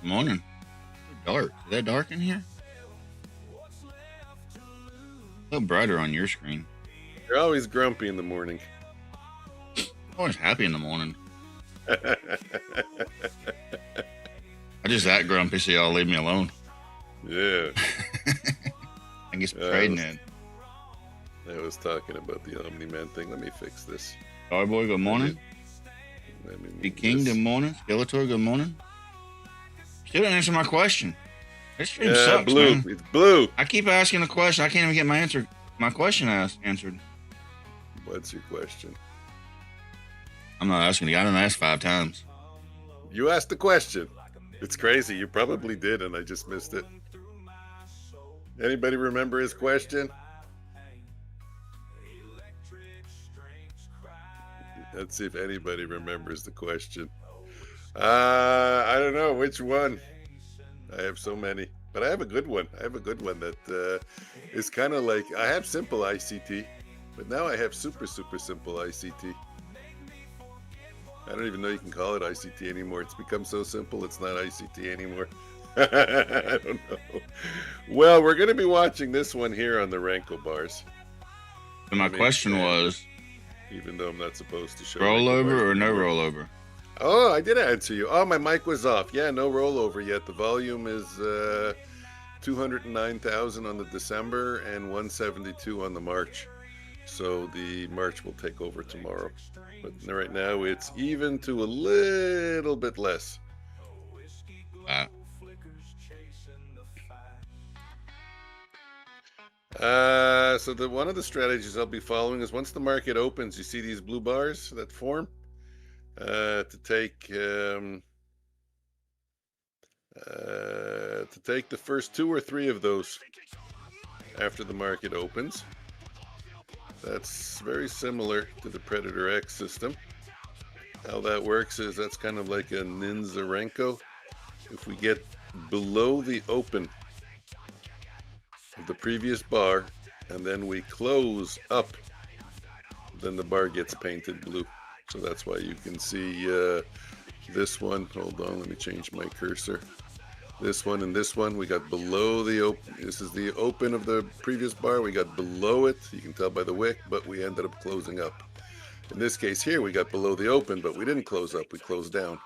Morning. Dark. Is that dark in here? A little brighter on your screen. You're always grumpy in the morning. I'm always happy in the morning. I just that grumpy, so y'all leave me alone. Yeah. I guess trading it. I was talking about the Omni-Man thing. Let me fix this. Starboy, good morning. Be King, good morning. Skeletor, good morning. Still didn't answer my question. This stream sucks, blue. man. It's blue. I keep asking a question. I can't even get my question answered. What's your question? I'm not asking you. I done asked 5 times. You asked the question. It's crazy. You probably did, and I just missed it. Anybody remember his question? Let's see if anybody remembers the question. I don't know which one. I have so many, but I have a good one. I have a good one that is kind of like, I have simple ICT, but now I have super simple ICT. I don't even know you can call it ICT anymore. It's become so simple, it's not ICT anymore. I don't know. Well, we're going to be watching this one here on the Renko bars. And my question was, even though I'm not supposed to show rollover or no rollover? Oh, I did answer you. Oh, my mic was off. Yeah, no rollover yet. The volume is 209,000 on the December and 172 on the March. So the March will take over tomorrow. But right now it's even to a little bit less. So one of the strategies I'll be following is once the market opens, you see these blue bars that form to take the first 2 or 3 of those after the market opens. That's very similar to the Predator X system. How that works is that's kind of like a Ninja Renko. If we get below the open of the previous bar and then we close up, then the bar gets painted blue. So that's why you can see this one. Hold on, let me change my cursor. This one and this one, we got below the open. This is the open of the previous bar. We got below it. You can tell by the wick, but we ended up closing up. In this case here, we got below the open, but we didn't close up. We closed down.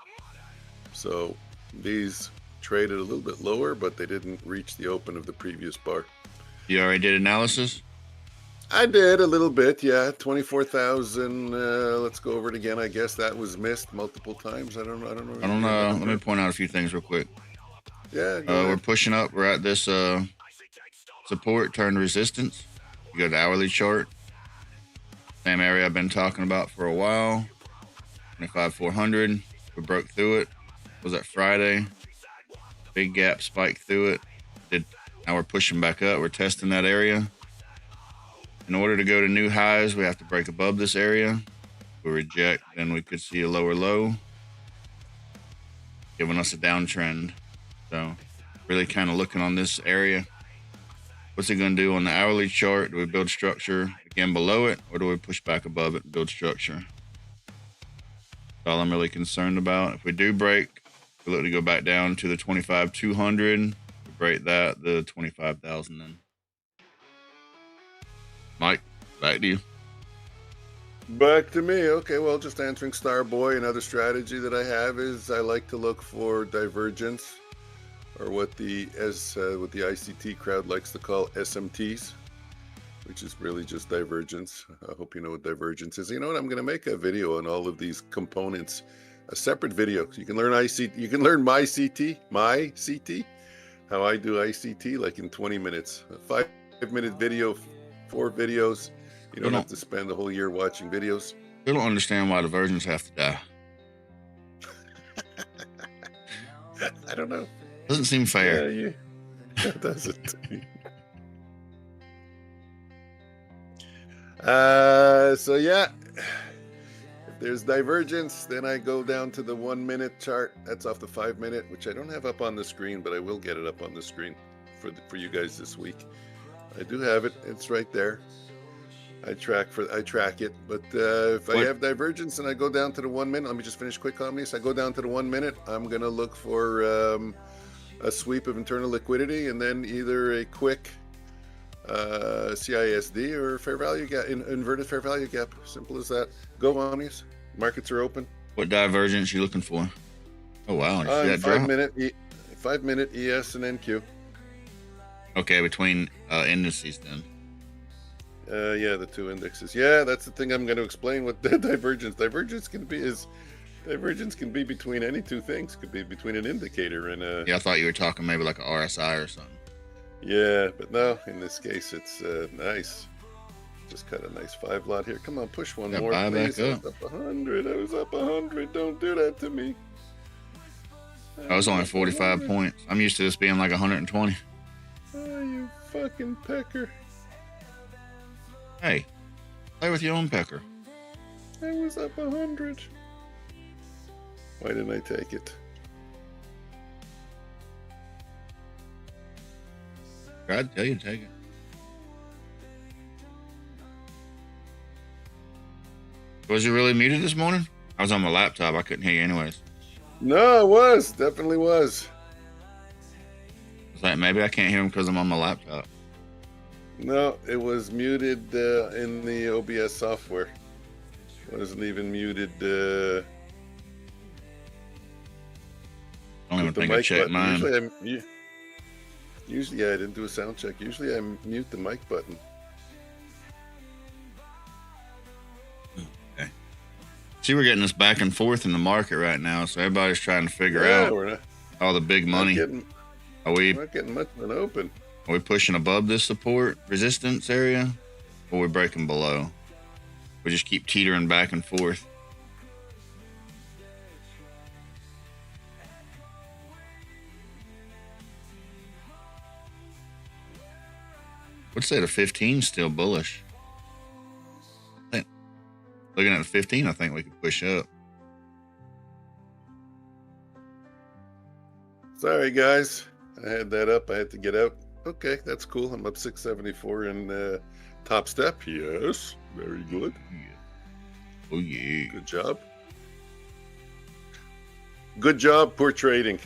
So these traded a little bit lower, but they didn't reach the open of the previous bar. You already did analysis? I did a little bit, yeah. 24,000. Let's go over it again. I guess that was missed multiple times. I don't know. Let me point out a few things real quick. Yeah. We're pushing up. We're at this support turn resistance. You go to the hourly chart. Same area I've been talking about for a while. 25,400. We broke through it. Was that Friday? Big gap spike through it. Now we're pushing back up. We're testing that area. In order to go to new highs, we have to break above this area. If we reject, then we could see a lower low, giving us a downtrend. So really kind of looking on this area. What's it going to do on the hourly chart? Do we build structure again below it, or do we push back above it and build structure? That's all I'm really concerned about. If we do break, we look to go back down to the 25,200. We break that, the 25,000 then. Mike, back to you. Back to me. Okay, well, just answering Starboy. Another strategy that I have is I like to look for divergence, or what the ICT crowd likes to call SMTs, which is really just divergence. I hope you know what divergence is. You know what? I'm going to make a video on all of these components, a separate video. You can learn ICT. You can learn my CT, how I do ICT, like in 20 minutes. A 5-minute video, 4 videos. You don't have to spend the whole year watching videos. You don't understand why divergence have to die. I don't know. Doesn't seem fair. Yeah, it doesn't. So yeah, if there's divergence, then I go down to the 1-minute chart. That's off the 5-minute, which I don't have up on the screen, but I will get it up on the screen for you guys this week. I do have it. It's right there. I track it, but if I What? have divergence and I go down to the 1 minute, let me just finish quick, Omnius. I go down to the 1 minute. I'm gonna look for a sweep of internal liquidity, and then either a quick CISD or fair value gap, inverted fair value gap. Simple as that. Go, Omnius. Markets are open. What divergence you looking for? Oh wow, you see that 5 drop? minute, 5 minute ES and NQ. Okay, between indices then. Yeah, the two indexes. Yeah, that's the thing I'm going to explain what the divergence can be is divergence can be between any two things. Could be between an indicator and a Yeah, I thought you were talking maybe like a RSI or something. yeah, but no, in this case it's nice. Just cut a nice 5 lot here. Come on, push one more, please. I was up 100. I was up 100. Don't do that to me. I was only 45 points. I'm used to this being like 120. Oh, you fucking pecker. Hey, play with your own pecker. I was up 100. Why didn't I take it? Tried to tell you to take it. Was you really muted this morning? I was on my laptop. I couldn't hear you anyways. No, it was. Definitely was. It's like maybe I can't hear him because I'm on my laptop. No, it was muted in the OBS software. It wasn't even muted. I don't even think I checked mine. Usually, yeah, I didn't do a sound check. Usually, I mute the mic button. Okay. See, we're getting this back and forth in the market right now, so everybody's trying to figure out all the big money. We're not getting much of an open. Are we pushing above this support resistance area, or are we breaking below? We just keep teetering back and forth. Would say the 15 still bullish. Looking at the 15, I think we could push up. Sorry, guys. I had that up. I had to get out. Okay, that's cool. I'm up 674 in top step. Yes, very good. Oh, yeah. Good job. Good job, poor trading.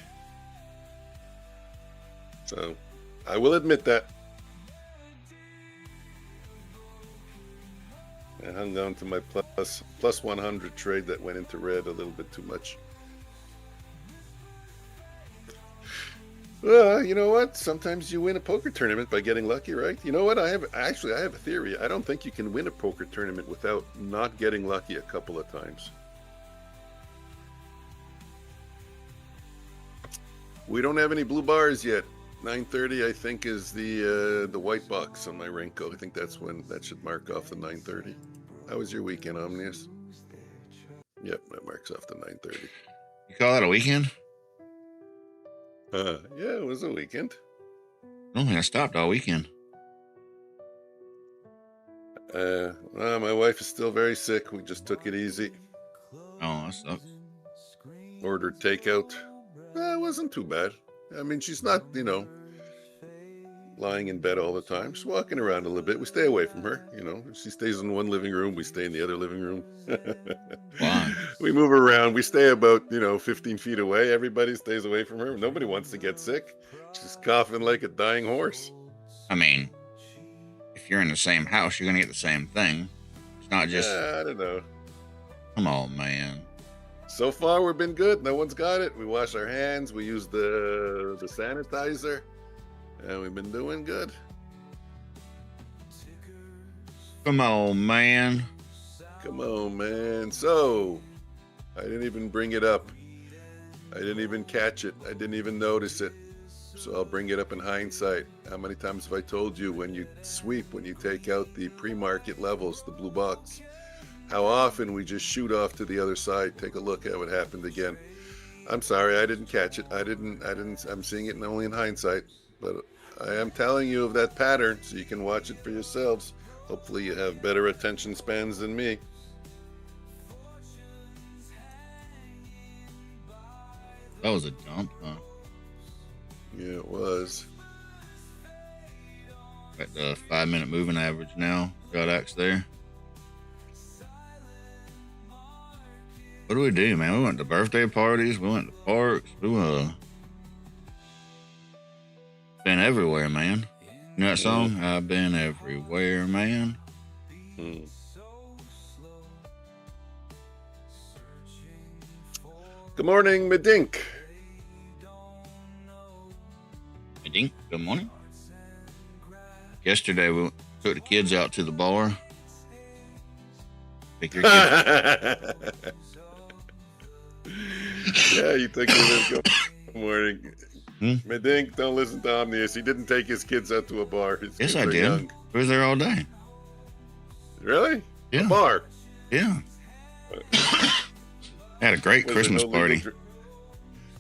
So, I will admit that. I hung on to my plus 100 trade that went into red a little bit too much. You know what? Sometimes you win a poker tournament by getting lucky, right? You know what? I have a theory. I don't think you can win a poker tournament without not getting lucky a couple of times. We don't have any blue bars yet. 9:30, I think, is the white box on my Renko. I think that's when that should mark off the 9:30. How was your weekend, Omnius? Yep, that marks off the 9:30. You call that a weekend? Yeah, it was a weekend. I don't think I stopped all weekend. Well, my wife is still very sick. We just took it easy. Oh, that sucks. Ordered takeout. It wasn't too bad. I mean, she's not, lying in bed all the time. She's walking around a little bit. We stay away from her, She stays in one living room. We stay in the other living room. Why? We move around. We stay about, 15 feet away. Everybody stays away from her. Nobody wants to get sick. She's coughing like a dying horse. I mean, if you're in the same house, you're going to get the same thing. It's not just... I don't know. Come on, man. So far, we've been good. No one's got it. We wash our hands. We use the sanitizer. And we've been doing good. Come on, man. Come on, man. So, I didn't even bring it up. I didn't even catch it. I didn't even notice it. So I'll bring it up in hindsight. How many times have I told you when you sweep, when you take out the pre-market levels, the blue box, how often we just shoot off to the other side? Take a look at what happened again. I'm sorry, I didn't catch it. I didn't, I'm seeing it only in hindsight. But I am telling you of that pattern so you can watch it for yourselves. Hopefully you have better attention spans than me. That was a dump, huh? Yeah, it was. At the 5-minute moving average now. Got X there. What do we do, man? We went to birthday parties. We went to parks. We been everywhere, man. You know that song? I've been everywhere, man. Mm. Good morning, Medink. Medink, good morning. Yesterday, we took the kids out to the bar. Pick your kids. Yeah, you think good morning. Medink, don't listen to Omnius. He didn't take his kids out to a bar. His Yes, kids I are did. young. We was there all day. Really? Yeah. A bar? Yeah. Had a great Christmas party.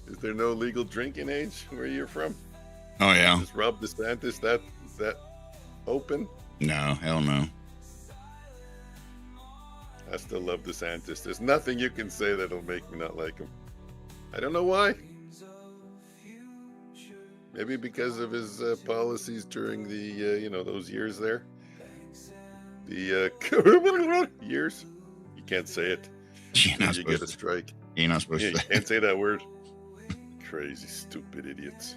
Is there no legal drinking age where you're from? Oh, yeah. Is Rob DeSantis that open? No, hell no. I still love DeSantis. There's nothing you can say that'll make me not like him. I don't know why. Maybe because of his policies during the, those years there. The years. You can't say it. You're not You supposed get a to. strike. You're not supposed Yeah, to. you can't say that word. Crazy, stupid idiots.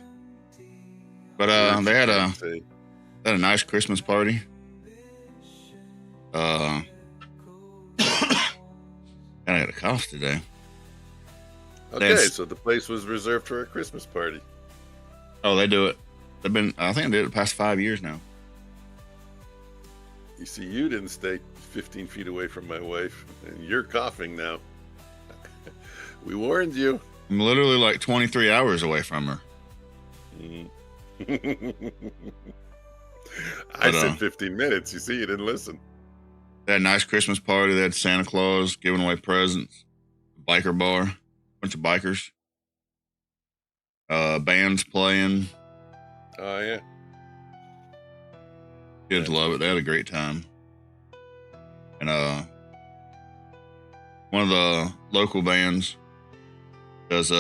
But they had a nice Christmas party. I got a cough today. Okay, so the place was reserved for a Christmas party. Oh, they do it. I think they did it the past 5 years now. You see, you didn't stay 15 feet away from my wife, and you're coughing now. We warned you. I'm literally like 23 hours away from her. I said 15 minutes. You see, you didn't listen. They had a nice Christmas party. They had Santa Claus giving away presents. Biker bar. Bunch of bikers. Bands playing. Oh, yeah. Kids love it. They had a great time. And one of the local bands does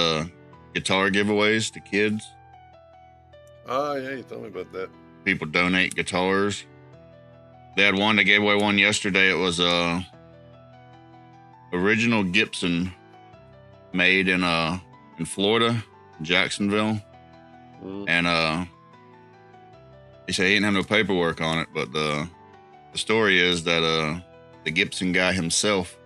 guitar giveaways to kids. Oh, yeah, you told me about that. People donate guitars. They had one. They gave away one yesterday. It was original Gibson, made in Florida, Jacksonville, and he said he didn't have no paperwork on it. But the story is that the Gibson guy himself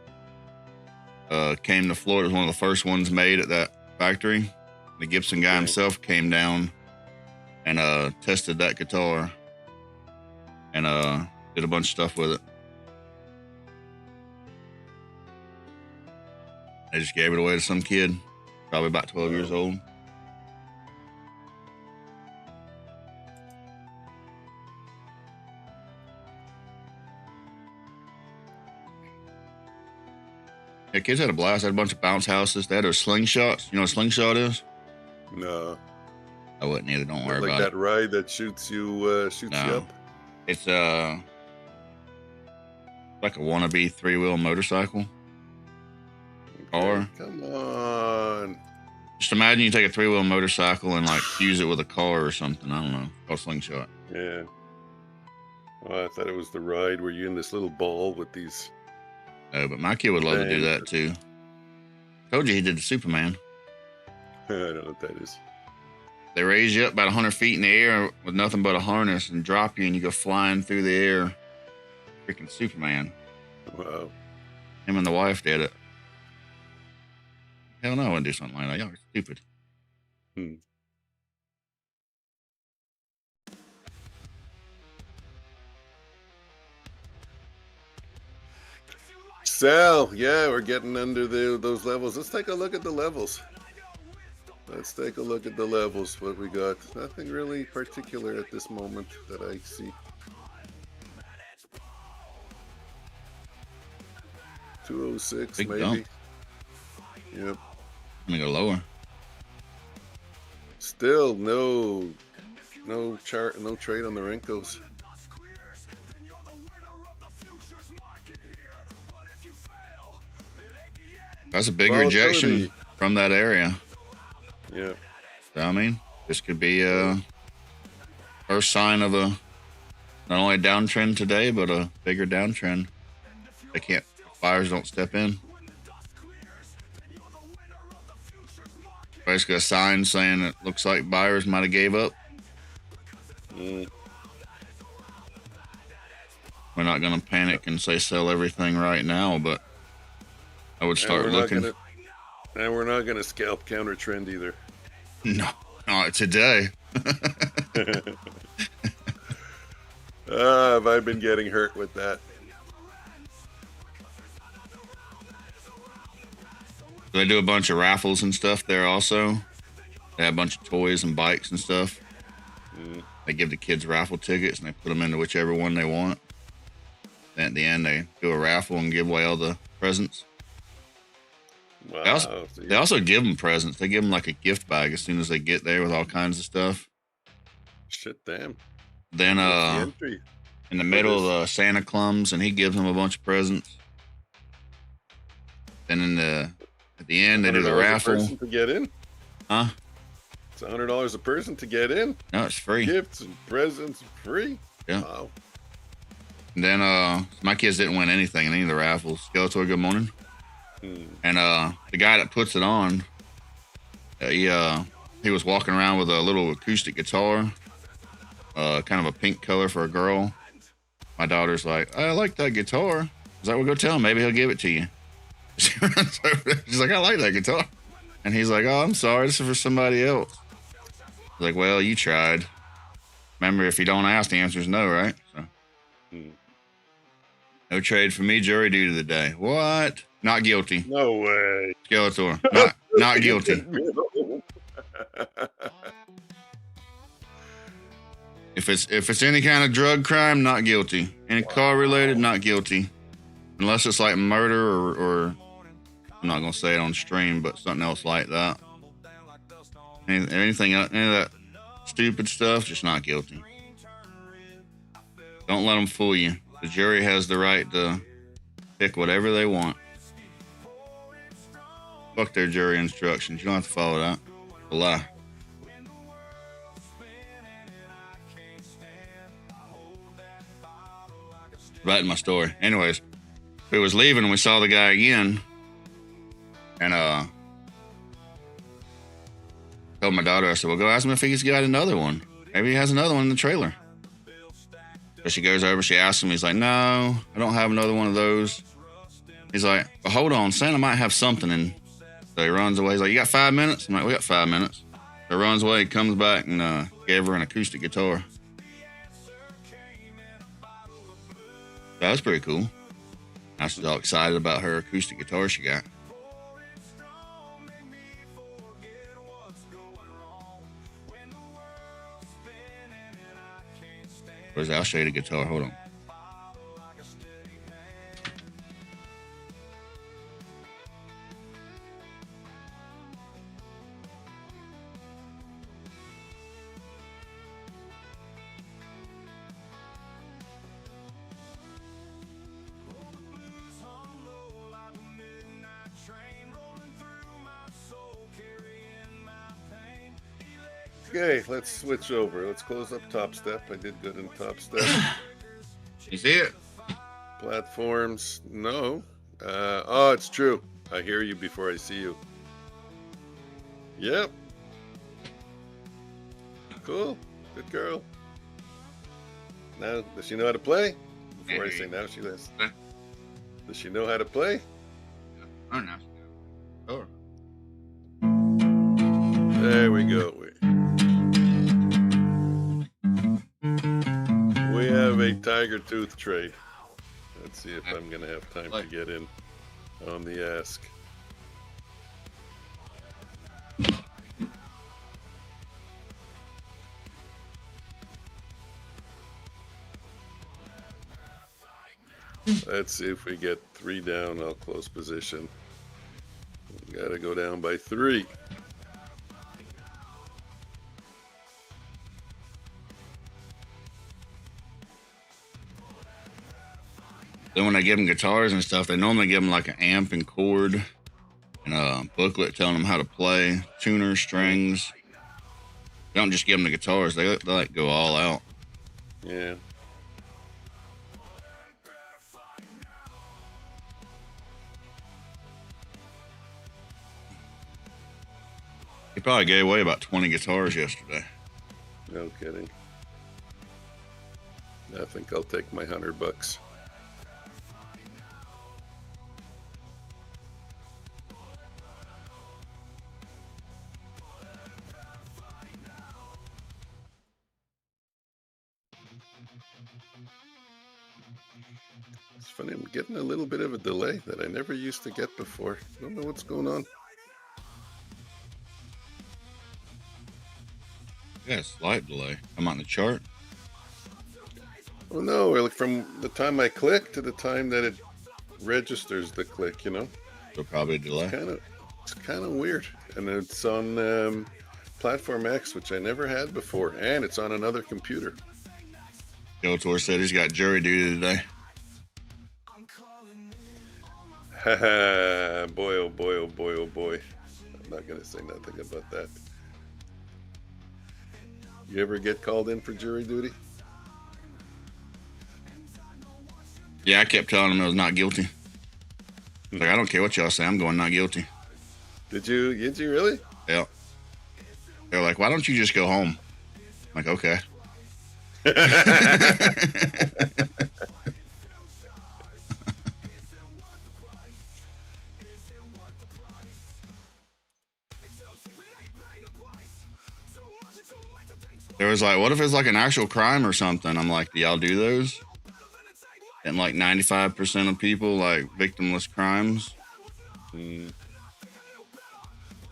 came to Florida. It was one of the first ones made at that factory. The Gibson guy himself came down and tested that guitar and did a bunch of stuff with it. They just gave it away to some kid, probably about 12 years old. Yeah, kids had a blast. They had a bunch of bounce houses. They had those slingshots. You know what a slingshot is? No. I wouldn't either. Don't worry about it. Like that ride that shoots you up? It's like a wannabe 3-wheel motorcycle. Car. Come on. Just imagine you take a 3-wheel motorcycle and like fuse it with a car or something. I don't know. It's called slingshot. Yeah. Oh, I thought it was the ride where you're in this little ball with these. But my kid would love to do that too. Told you he did the Superman. I don't know what that is. They raise you up about 100 feet in the air with nothing but a harness and drop you, and you go flying through the air. Freaking Superman. Wow. Him and the wife did it. Hell no, I wouldn't do something like that. Y'all are stupid. Sal, yeah, we're getting under those levels. Let's take a look at the levels. What we got. Nothing really particular at this moment that I see. 206 Big maybe. dump. Yep. I'm gonna go lower. Still no chart, no trade on the Rinkos. That's a big rejection from that area. Yeah. So, I mean, this could be a first sign of a not only a downtrend today, but a bigger downtrend. Fires don't step in. Basically, a sign saying it looks like buyers might have gave up. Mm. We're not going to panic and say sell everything right now, but I would start looking. And we're not gonna scalp counter trend either. No, not today. Have I been getting hurt with that? They do a bunch of raffles and stuff there also. They have a bunch of toys and bikes and stuff. Mm. They give the kids raffle tickets and they put them into whichever one they want. Then at the end, they do a raffle and give away all the presents. Wow. They also give them presents. They give them like a gift bag as soon as they get there with all kinds of stuff. Shit, damn. Then in the middle, Santa comes and he gives them a bunch of presents. Then at the end, they do the raffle. $100 to get in? Huh? It's $100 a person to get in? No, it's free. Gifts and presents free? Yeah. Wow. And then my kids didn't win anything in any of the raffles. Skeletor, good morning. And the guy that puts it on, he was walking around with a little acoustic guitar, kind of a pink color for a girl. My daughter's like, I like that guitar. I was like, well, go tell him. Maybe he'll give it to you. She's like, I like that guitar. And he's like, oh, I'm sorry. This is for somebody else. I was like, well, you tried. Remember, if you don't ask, the answer is no, right? So, no trade for me, jury duty today. What? Not guilty. No way. Skeletor. Not guilty. If it's any kind of drug crime, not guilty. Any car related, not guilty. Unless it's like murder or I'm not gonna say it on stream, but something else like that. Any of that stupid stuff, just not guilty. Don't let them fool you. The jury has the right to pick whatever they want. Fuck their jury instructions. You don't have to follow that. It's a lie. Right in my story. Anyways, we was leaving and we saw the guy again. And told my daughter, I said, well, go ask him if he's got another one. Maybe he has another one in the trailer. So she goes over, she asks him, he's like, no, I don't have another one of those. He's like, well, hold on, Santa might have something. And so he runs away. He's like, you got 5 minutes? I'm like, we got 5 minutes. So he runs away, comes back and gave her an acoustic guitar. That was pretty cool. I was all excited about her acoustic guitar she got. Where's that? I'll show you the guitar. Hold on. Okay, let's switch over. Let's close up Top Step. I did good in Top Step. You see it? Platforms, no. Oh, it's true. I hear you before I see you. Yep. Cool. Good girl. Now, does she know how to play? Before I say now, she does. Does she know how to play? Oh, no. Oh. There we go. We have a tiger tooth trade. Let's see if I'm going to have time to get in on the ask. Let's see if we get 3 down. I'll close position. Got to go down by 3. Then when they give them guitars and stuff, they normally give them like an amp and cord and a booklet telling them how to play, tuner, strings. They don't just give them the guitars. They like go all out. Yeah. probably gave away about 20 guitars yesterday. No kidding. I think I'll take my $100. It's funny, I'm getting a little bit of a delay that I never used to get before. I don't know what's going on. Yeah, a slight delay. Come on the chart. Oh no, like from the time I click to the time that it registers the click, you know? So probably a delay. It's kind of weird. And it's on Platform X, which I never had before. And it's on another computer. Skeletor said he's got jury duty today. Haha, boy, oh boy, oh boy, oh boy. I'm not going to say nothing about that. You ever get called in for jury duty? Yeah, I kept telling him I was not guilty. Like, I don't care what y'all say, I'm going not guilty. Did you really? Yeah. They're like, why don't you just go home? I'm like, okay. There was like, what if it's like an actual crime or something? I'm like, do y'all do those? And like 95% of people like victimless crimes. That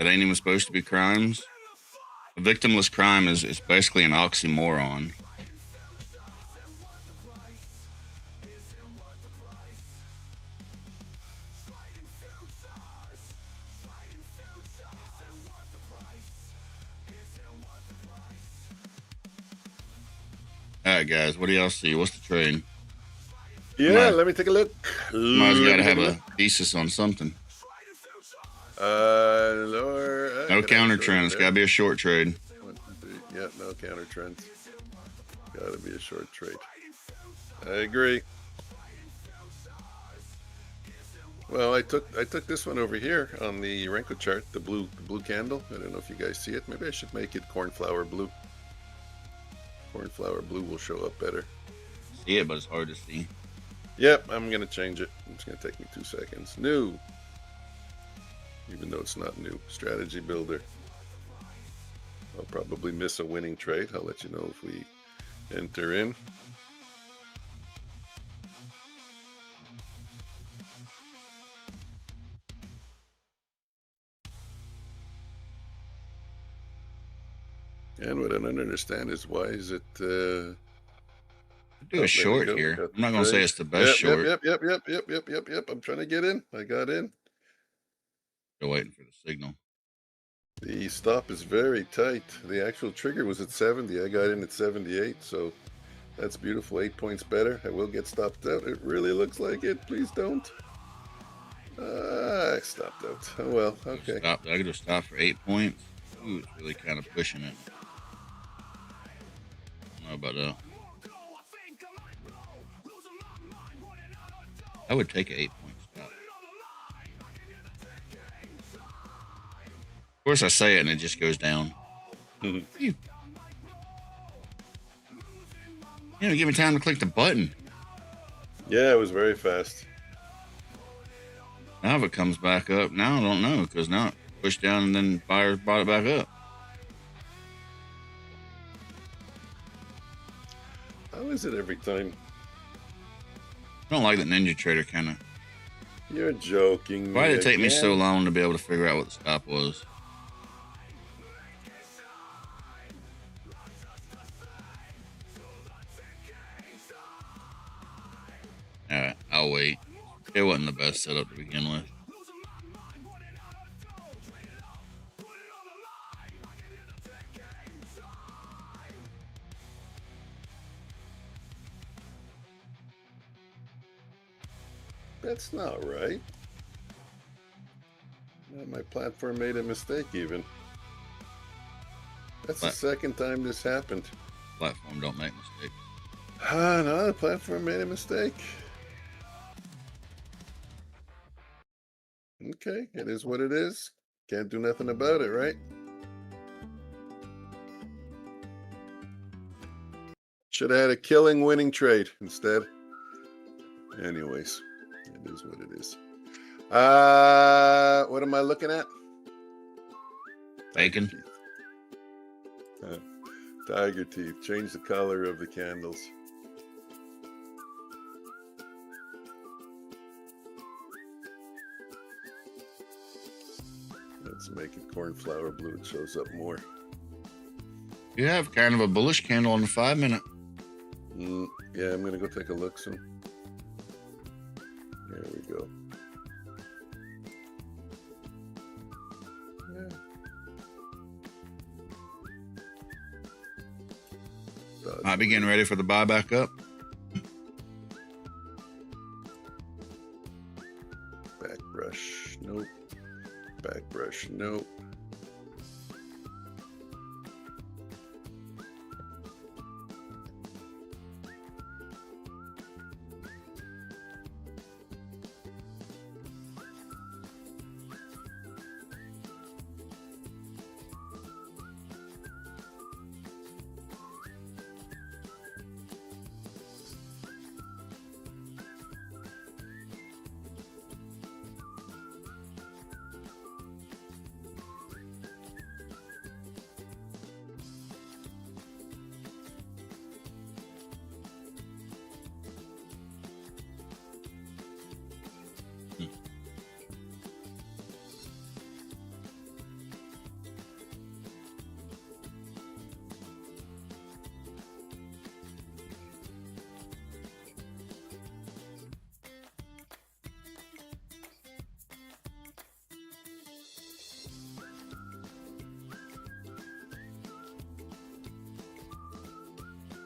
ain't even supposed to be crimes. A victimless crime is basically an oxymoron. All right, guys, what do y'all see? What's the trade? Yeah, let me take a look. Might as well gotta have a thesis on something. No counter trends. Gotta be a short trade. Yeah, no counter trends. Gotta be a short trade. I agree. Well, I took this one over here on the Renko chart, the blue candle. I don't know if you guys see it. Maybe I should make it cornflower blue. Cornflower blue will show up better. See it, but it's hard to see. Yep, I'm gonna change it. It's gonna take me 2 seconds. New. Even though it's not new. Strategy builder. I'll probably miss a winning trade. I'll let you know if we enter in. And what I don't understand is why is it do a short here. I'm not gonna say it's the best short. Yep. I'm trying to get in. I got in. Still waiting for the signal. The stop is very tight. The actual trigger was at 70. I got in at 78, so that's beautiful. 8 points better. I will get stopped out. It really looks like it. Please don't. I stopped out. Oh well. Okay. I could have stopped for 8 points. Ooh, it's really kind of pushing it. I don't know about that. I would take an 8-point stop. Of course, I say it and it just goes down. You don't give me time to click the button. Yeah, it was very fast. Now if it comes back up, now I don't know, because now it pushed down and then buyers brought it back up. How is it every time? I don't like that Ninja Trader kind of. You're joking. Why did it take me so long to be able to figure out what the stop was? Alright, I'll wait. It wasn't the best setup to begin with. That's not right. My platform made a mistake even. That's the second time this happened. Platform don't make mistakes. No, the platform made a mistake. Okay, it is what it is. Can't do nothing about it, right? Should have had a killing winning trade instead. Anyways, it is what it is. What am I looking at? Bacon. Tiger teeth. Change the color of the candles. Let's make it cornflower blue. It shows up more. You have kind of a bullish candle on the 5 minute. Yeah, I'm going to go take a look soon. There we go. Yeah. Might be getting ready for the buyback up. Back brush, nope. Back brush, nope.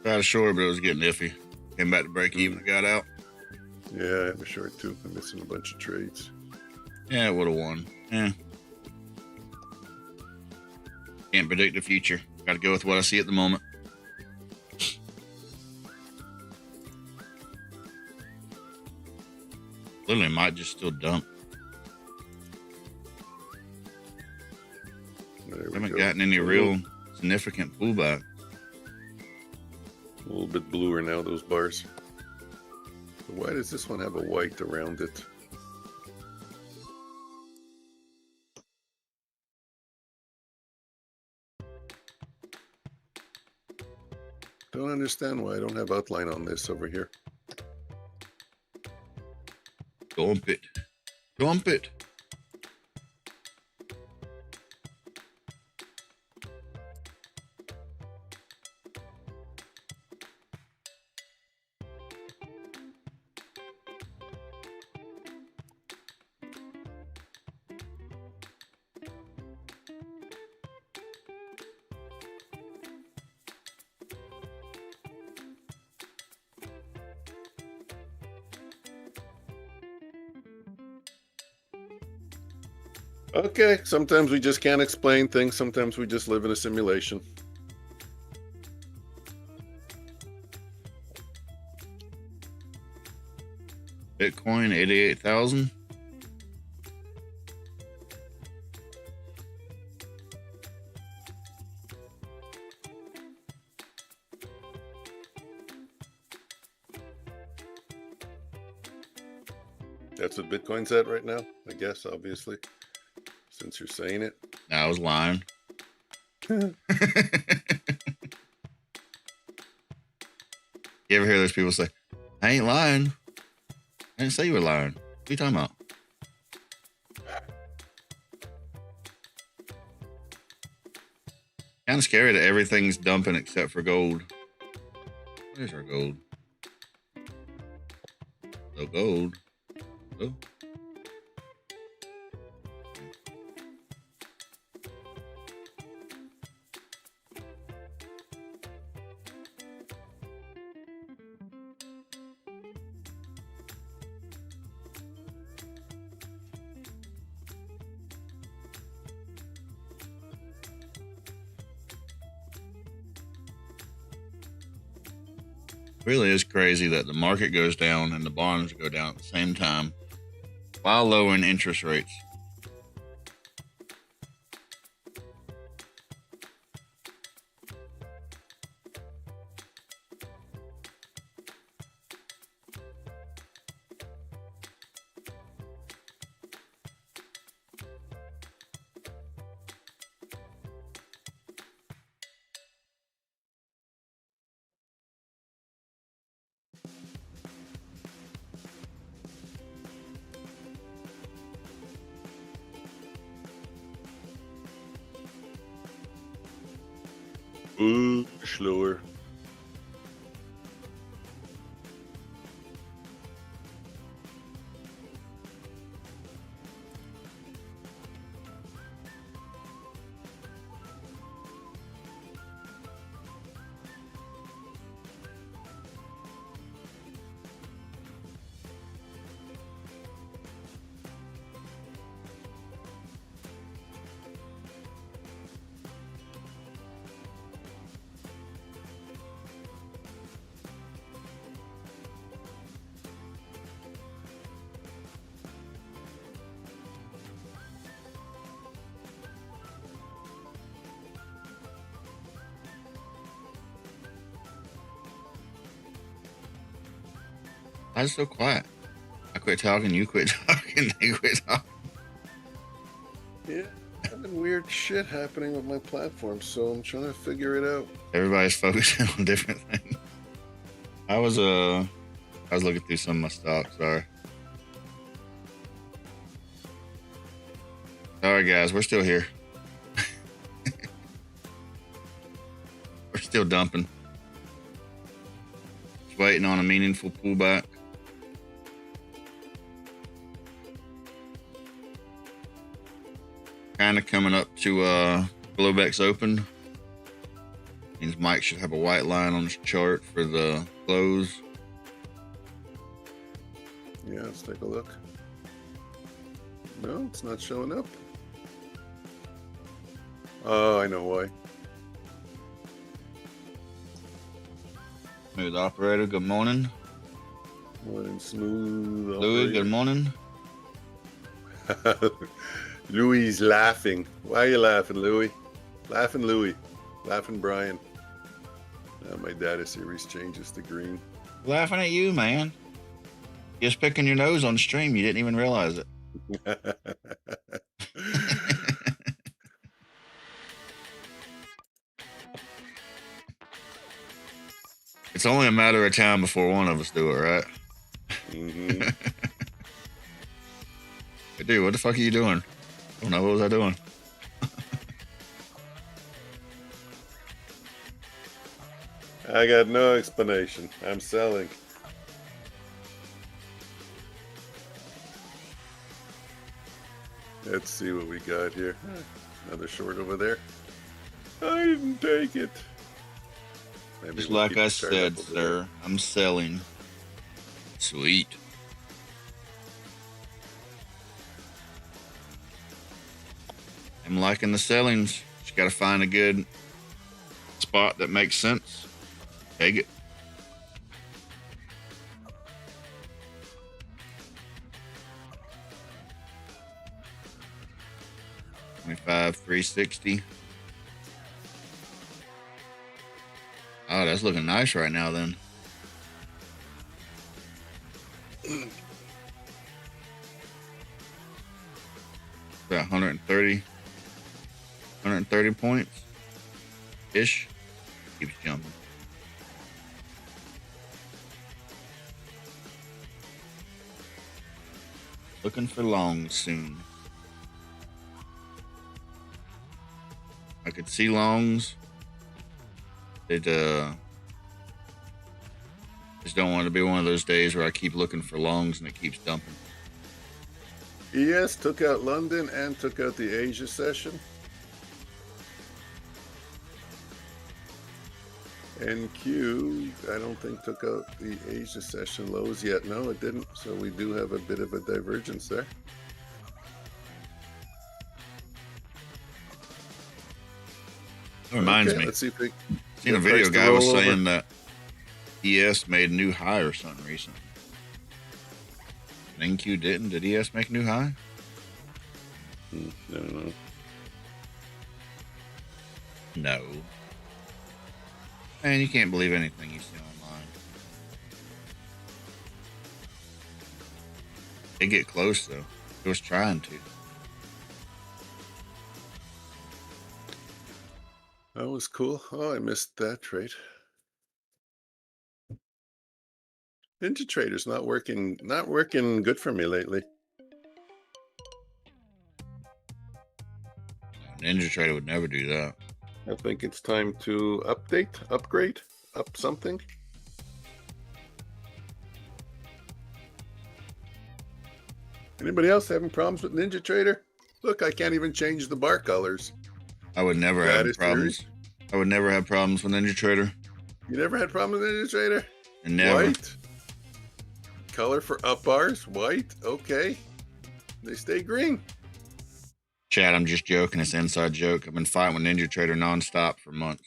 Tried a short, but it was getting iffy. Came back to break even and got out. Yeah, I have a short too. I'm missing a bunch of trades. Yeah, it would have won. Yeah. Can't predict the future. Got to go with what I see at the moment. Literally might just still dump. Haven't gotten any real significant pullback. A little bit bluer now, those bars. But why does this one have a white around it? Don't understand why I don't have outline on this over here. Dump it. Dump it. Okay, sometimes we just can't explain things. Sometimes we just live in a simulation. Bitcoin, 88,000. That's what Bitcoin's at right now, I guess, obviously. Since you're saying it. I was lying. You ever hear those people say, I ain't lying? I didn't say you were lying. What are you talking about? Kind of scary that everything's dumping except for gold. Where's our gold? No gold. Oh. Really is crazy that the market goes down and the bonds go down at the same time while lowering interest rates. Ooh, slower. Why is it so quiet? I quit talking, you quit talking, they quit talking. Yeah, having weird shit happening with my platform, so I'm trying to figure it out. Everybody's focusing on different things. I was looking through some of my stocks. Sorry guys, we're still here. We're still dumping. Just waiting on a meaningful pullback. Kind of coming up to Globex open. Means Mike should have a white line on his chart for the close. Yeah, let's take a look. No, it's not showing up. Oh, I know why. Smooth operator, good morning. Morning, smooth. Louis, good morning. Louis is laughing. Why are you laughing, Louis? Laughing, Louis. Laughing, Brian. My data series changes to green. Laughing at you, man. Just picking your nose on stream. You didn't even realize it. It's only a matter of time before one of us do it, right? Mm-hmm. Hey, dude, what the fuck are you doing? I don't know. What was I doing? I got no explanation. I'm selling. Let's see what we got here. Another short over there. I didn't take it. Maybe Just we'll like keep I the chart said, up over sir, there. I'm selling. Sweet. I'm liking the sellings. Just got to find a good spot that makes sense. Take it. $25,360. Oh, that's looking nice right now then. About 130 points ish. Keeps jumping. Looking for longs soon. I could see longs. It just don't want to be one of those days where I keep looking for longs and it keeps dumping. ES took out London and took out the Asia session. NQ, I don't think took out the Asia session lows yet. No, it didn't. So we do have a bit of a divergence there. It reminds me. Let's see if we Seen a video guy was saying that ES made a new high or something recently. And NQ didn't. Did ES make a new high? I don't know. No. Man, you can't believe anything you see online. It get close though. It was trying to. That was cool. Oh, I missed that trade. Ninja Trader's not working good for me lately. Ninja Trader would never do that. I think it's time to upgrade, up something. Anybody else having problems with NinjaTrader? Look, I can't even change the bar colors. I would never That have is problems. serious? I would never have problems with NinjaTrader. You never had problems with NinjaTrader? And never. White. Color for up bars, white. Okay. They stay green. Chad, I'm just joking. It's an inside joke. I've been fighting with NinjaTrader nonstop for months.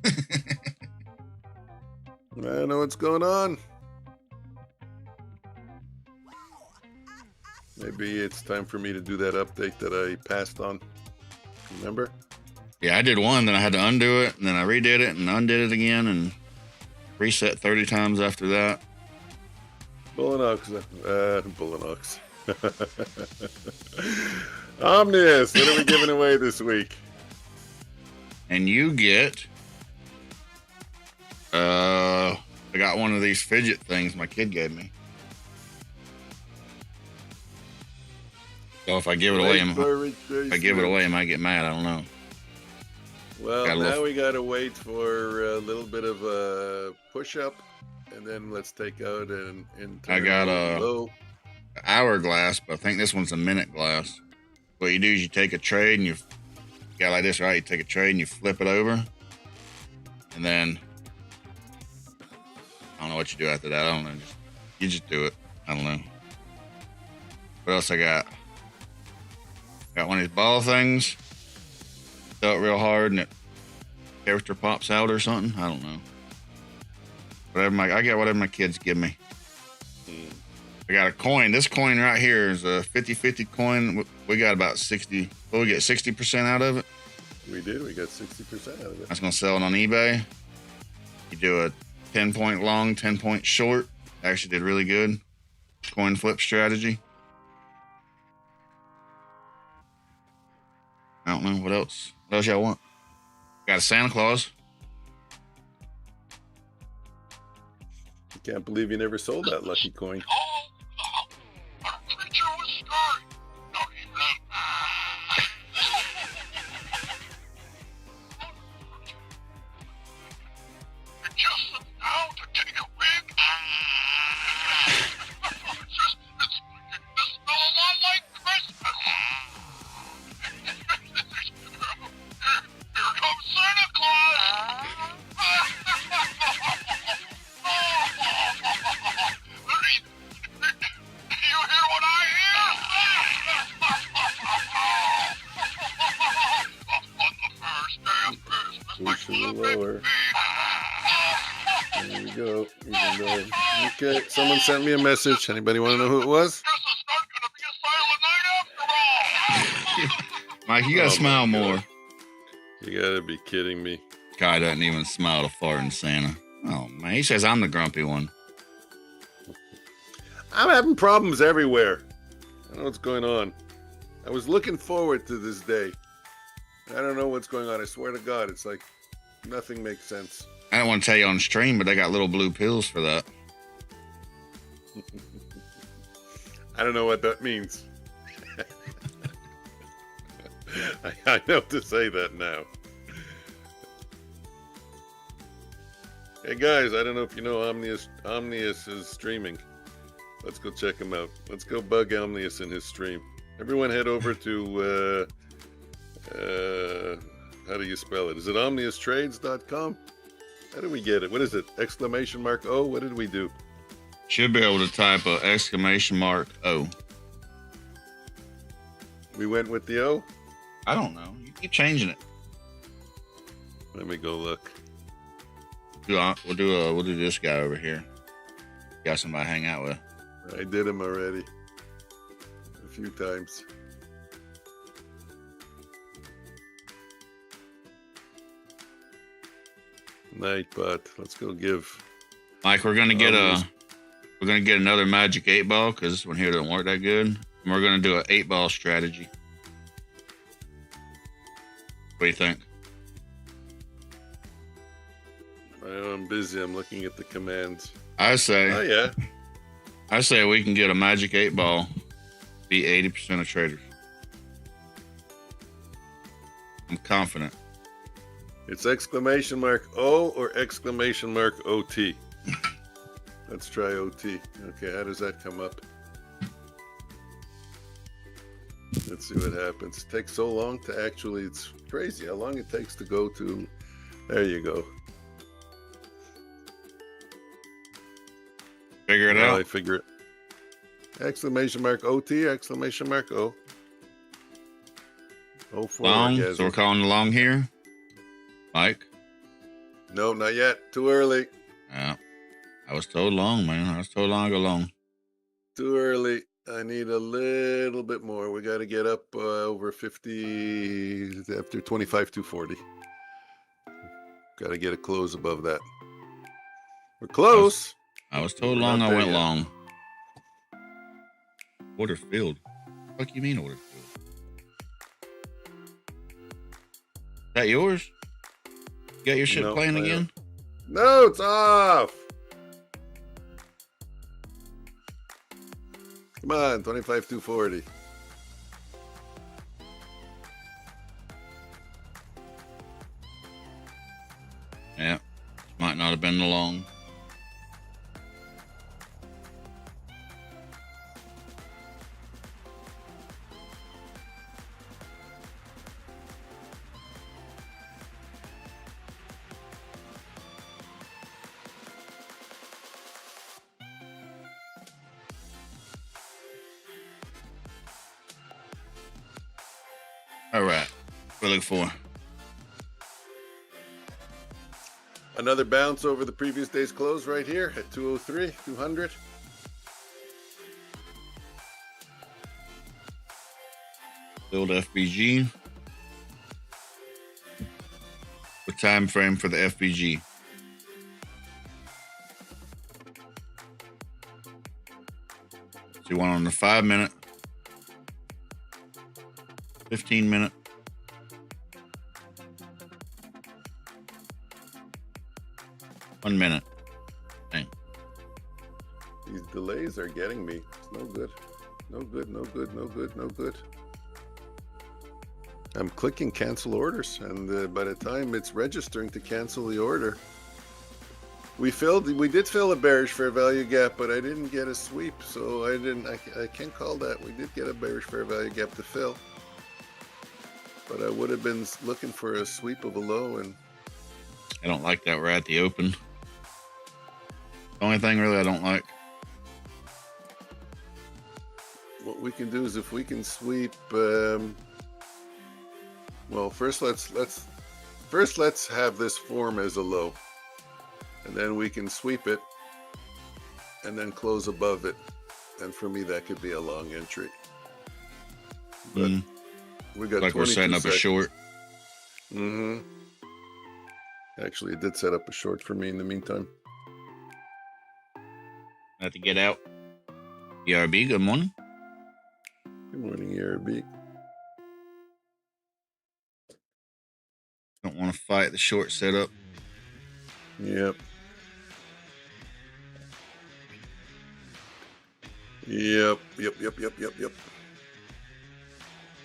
I don't know what's going on. Maybe it's time for me to do that update that I passed on. Remember? Yeah, I did one, then I had to undo it, and then I redid it and undid it again and reset 30 times after that. Bullinox. Omnius, what are we giving away this week? And you get I got one of these fidget things my kid gave me. So if I give it away, I might get mad. I don't know. Well, now we gotta wait for a little bit of a push-up, and then let's take out an I got a hourglass, but I think this one's a minute glass. What you do is you take a trade and you got like this, right? You take a trade and you flip it over, and then I don't know what you do after that. I don't know. You just do it. I don't know. What else I got? Got one of these ball things. Throw it real hard and it character pops out or something. I don't know. I get whatever my kids give me. I got a coin. This coin right here is a 50-50 coin. We got about 60. Well, we get 60% out of it. We did. We got 60% out of it. I was going to sell it on eBay. You do a 10-point long, 10-point short. Actually did really good. Coin flip strategy. I don't know. What else? What else y'all want? Got a Santa Claus. I can't believe you never sold that lucky coin. Push a little lower. There we go. Okay, someone sent me a message. Anybody want to know who it was? Mike, you gotta smile more. You gotta be kidding me. Guy doesn't even smile to fart in Santa. Oh man, he says I'm the grumpy one. I'm having problems everywhere. I don't know what's going on. I was looking forward to this day. I don't know what's going on. I swear to God, it's like nothing makes sense. I don't want to tell you on stream, but they got little blue pills for that. I don't know what that means. I know to say that now. Hey guys, I don't know if you know Omnius is streaming. Let's go check him out. Let's go bug Omnius in his stream. Everyone head over to how do you spell it? Is it omniustrades.com? How do we get it? What is it? Exclamation mark O? What did we do? Should be able to type a exclamation mark O. We went with the O? I don't know. You keep changing it. Let me go look. We'll do this guy over here. Got somebody to hang out with. I did him already. A few times. Nightbot. Let's go give. Mike, we're gonna get another magic 8-ball because this one here doesn't work that good. And we're gonna do an 8-ball strategy. What do you think? I'm busy. I'm looking at the commands. I say. Oh yeah. I say we can get a magic 8-ball. Be 80% of traders. I'm confident. It's exclamation mark O or exclamation mark OT. Let's try OT. Okay, how does that come up? Let's see what happens. It takes so long to actually, it's crazy how long it takes to go to, there you go. Figure it out. I figure it. Exclamation mark OT, exclamation mark O. O for Long, orgasm. so we're calling the long here. Mike? No, not yet. Too early. Yeah. I was told long, man. I was told long ago long. Too early. I need a little bit more. We got to get up over 50 after 25 to 40. Got to get a close above that. We're close. I was told We're long, not I there went yet. long. Order filled. What the fuck you mean order filled? Is that yours? You got your shit No, playing I again? No, it's off. Come on, 25 to 40. Yeah. Might not have been the long. All right. What are we looking for? Another bounce over the previous day's close right here at 203, 200. Build FBG. What time frame for the FBG? So you want on the 5 minute, 15 minute, one minute. Dang. These delays are getting me. It's no good. No good, no good, no good, no good. I'm clicking cancel orders, and by the time it's registering to cancel the order, we did fill a bearish fair value gap, but I didn't get a sweep, so I can't call that. We did get a bearish fair value gap to fill, but I would have been looking for a sweep of a low, and I don't like that we're at the open. The only thing really I don't like. what we can do is if we can sweep, well, first let's have this form as a low, and then we can sweep it and then close above it, and for me that could be a long entry. But we got like we're setting up a short. Actually, it did set up a short for me in the meantime. I have to get out. ERB, good morning. Good morning, ERB. Don't want to fight the short setup. Yep. Yep.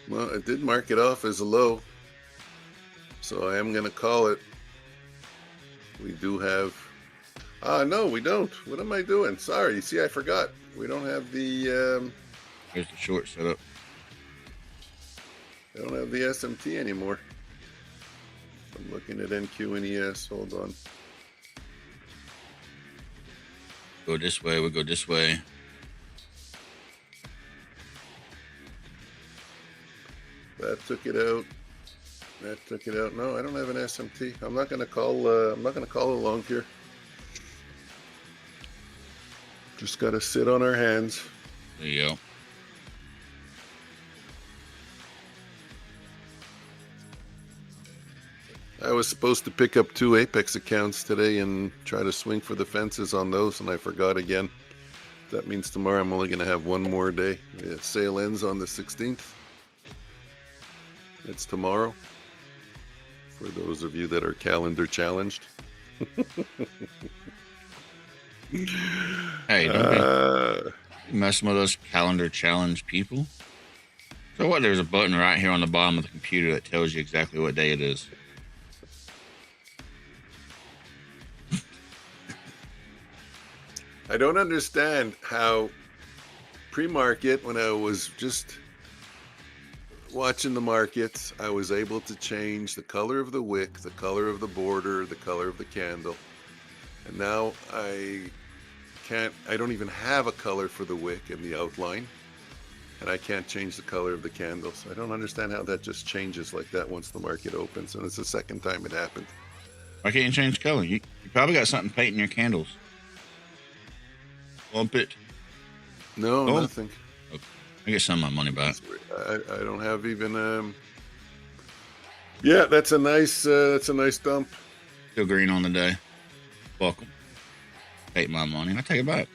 Well, it did mark it off as a low, so I am going to call it. We do have... no, we don't. What am I doing? Sorry. See, I forgot. We don't have the... There's the short setup. I don't have the SMT anymore. I'm looking at NQ and ES. Hold on. Go this way. We'll go this way. That took it out. That took it out. No, I don't have an SMT. I'm not going to call. I'm not going to call along here. Just got to sit on our hands. There you go. I was supposed to pick up 2 Apex accounts today and try to swing for the fences on those, and I forgot again. That means tomorrow I'm only going to have one more day. The sale ends on the 16th. It's tomorrow. For those of you that are calendar challenged. Hey, don't be messing with us calendar challenge people. So what? There's a button right here on the bottom of the computer that tells you exactly what day it is. I don't understand how pre-market, when I was just watching the markets, I was able to change the color of the wick, the color of the border, the color of the candle. And now I don't even have a color for the wick and the outline. And I can't change the color of the candles. I don't understand how that just changes like that once the market opens. And it's the second time it happened. Why can't you change color? You probably got something painting your candles. Lump it. No, nothing. Okay. I get some of my money back. I don't have even. Yeah, that's a nice dump. Still green on the day. Welcome. Take my money. I take it back.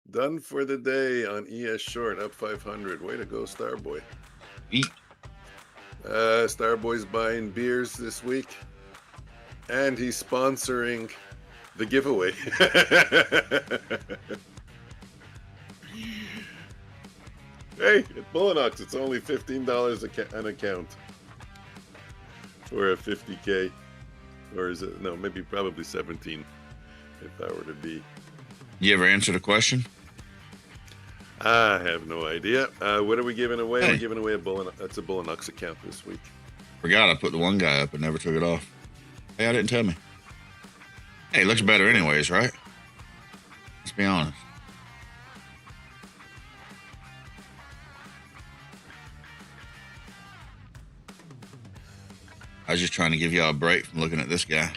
Done for the day on ES short, up 500. Way to go, Starboy. Eat. Starboy's buying beers this week, and he's sponsoring the giveaway. Hey, at Bullinox, it's only $15 an account for a 50K. Or is it? No, maybe probably 17 if I were to be. You ever answer the question? I have no idea. What are we giving away? Hey. We're giving away that's a Bullinox account this week. Forgot I put the one guy up and never took it off. Hey, I didn't tell me. Hey, it looks better anyways, right? Let's be honest. I was just trying to give y'all a break from looking at this guy.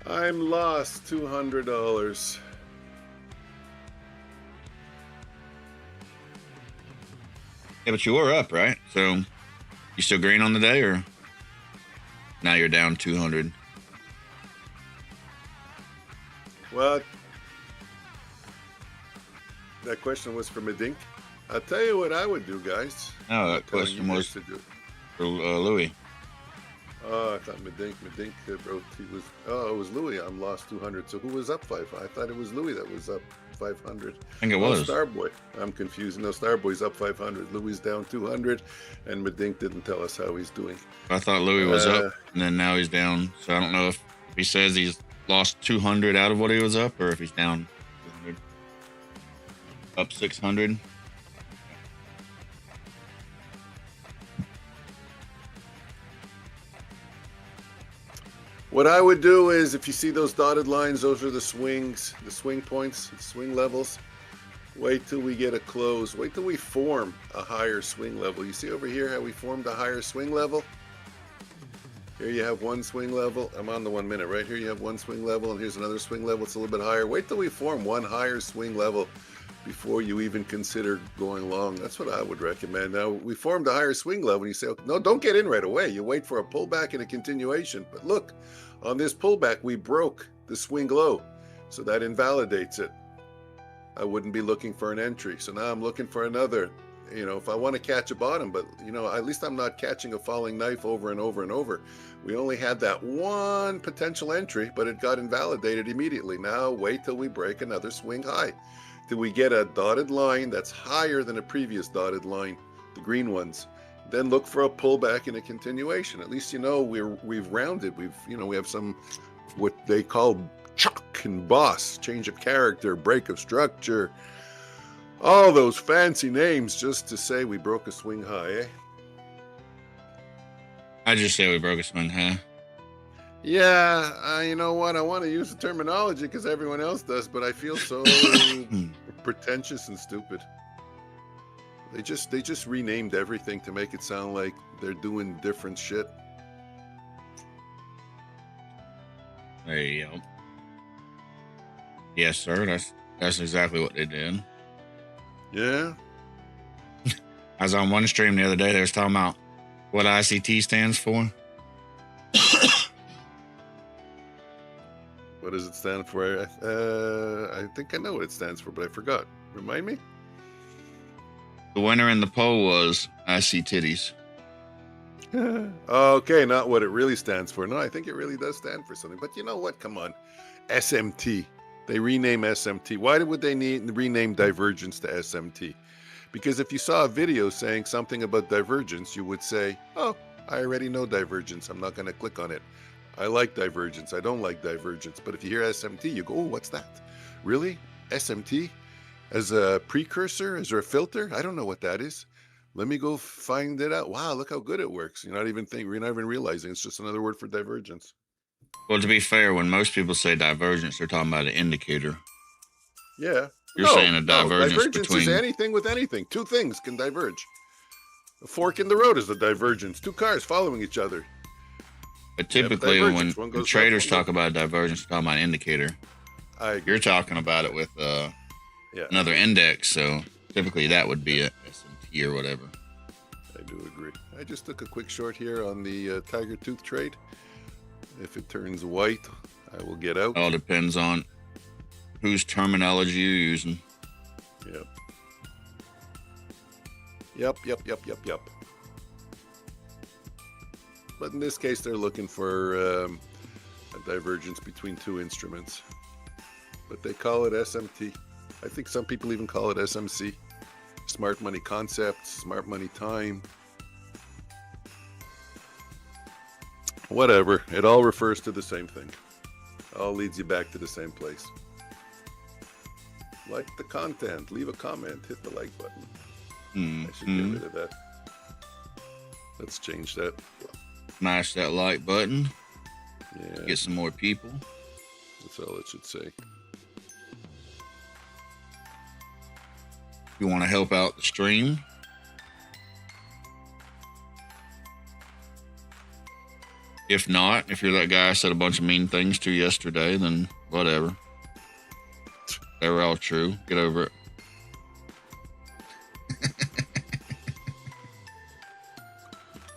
I'm lost $200. Yeah, but you were up, right? So you still green on the day, or now you're down 200? Well, that question was for Medink. I'll tell you what I would do, guys. No, that question was for Louis. Oh, I thought Medink wrote it was Louis. I'm lost 200. So who was up 5? I thought it was Louis that was up 500. I think it was. Starboy. I'm confused. No, Starboy's up 500. Louis down 200, and Medink didn't tell us how he's doing. I thought Louis was up, and then now he's down. So I don't know if he says he's lost 200 out of what he was up, or if he's down 200. Up 600. What I would do is, if you see those dotted lines, those are the swings, the swing points, the swing levels. Wait till we get a close. Wait till we form a higher swing level. You see over here how we formed a higher swing level? Here you have one swing level. I'm on the 1 minute. Right here you have one swing level, and here's another swing level. It's a little bit higher. Wait till we form one higher swing level before you even consider going long. That's what I would recommend. Now, we formed a higher swing level, and you say, no, don't get in right away. You wait for a pullback and a continuation. But look, on this pullback, we broke the swing low, so that invalidates it. I wouldn't be looking for an entry. So now I'm looking for another, if I want to catch a bottom, but, at least I'm not catching a falling knife over and over and over. We only had that one potential entry, but it got invalidated immediately. Now wait till we break another swing high, till we get a dotted line that's higher than a previous dotted line, the green ones. Then look for a pullback and a continuation. At least we've rounded. We have some what they call chuck and boss, change of character, break of structure, all those fancy names just to say we broke a swing high, eh? I just say we broke a swing high. Yeah, you know what? I want to use the terminology because everyone else does, but I feel so pretentious and stupid. They just renamed everything to make it sound like they're doing different shit. There you go. Yes, sir. That's exactly what they did. Yeah. I was on one stream the other day. They was talking about what ICT stands for. What does it stand for? I think I know what it stands for, but I forgot. Remind me? The winner in the poll was I see titties. Okay, not what it really stands for. No, I think it really does stand for something. But you know what? Come on. SMT. They rename SMT. Why would they rename divergence to SMT? Because if you saw a video saying something about divergence, you would say, oh, I already know divergence. I'm not going to click on it. I like divergence. I don't like divergence. But if you hear SMT, you go, oh, what's that? Really? SMT? As a precursor? Is there a filter? I don't know what that is. Let me go find it out. Wow, look how good it works. You're not even realizing it's just another word for divergence. Well, to be fair, when most people say divergence, they're talking about an indicator. Yeah. You're saying a divergence between... is anything with anything. Two things can diverge. A fork in the road is a divergence. Two cars following each other. But typically, when traders talk about divergence, they're talking about an indicator. You're talking about it with another index, so typically that would be a SMT or whatever. I do agree. I just took a quick short here on the Tiger Tooth trade. If it turns white, I will get out. All depends on whose terminology you're using. Yep. But in this case, they're looking for a divergence between two instruments. But they call it SMT. I think some people even call it SMC. Smart money concept, smart money time. Whatever. It all refers to the same thing. All leads you back to the same place. Like the content. Leave a comment. Hit the like button. I should get rid of that. Let's change that. Smash that like button. Yeah. Get some more people. That's all it should say. If you want to help out the stream, if not, if you're that guy I said a bunch of mean things to yesterday, then whatever. They were all true. Get over it.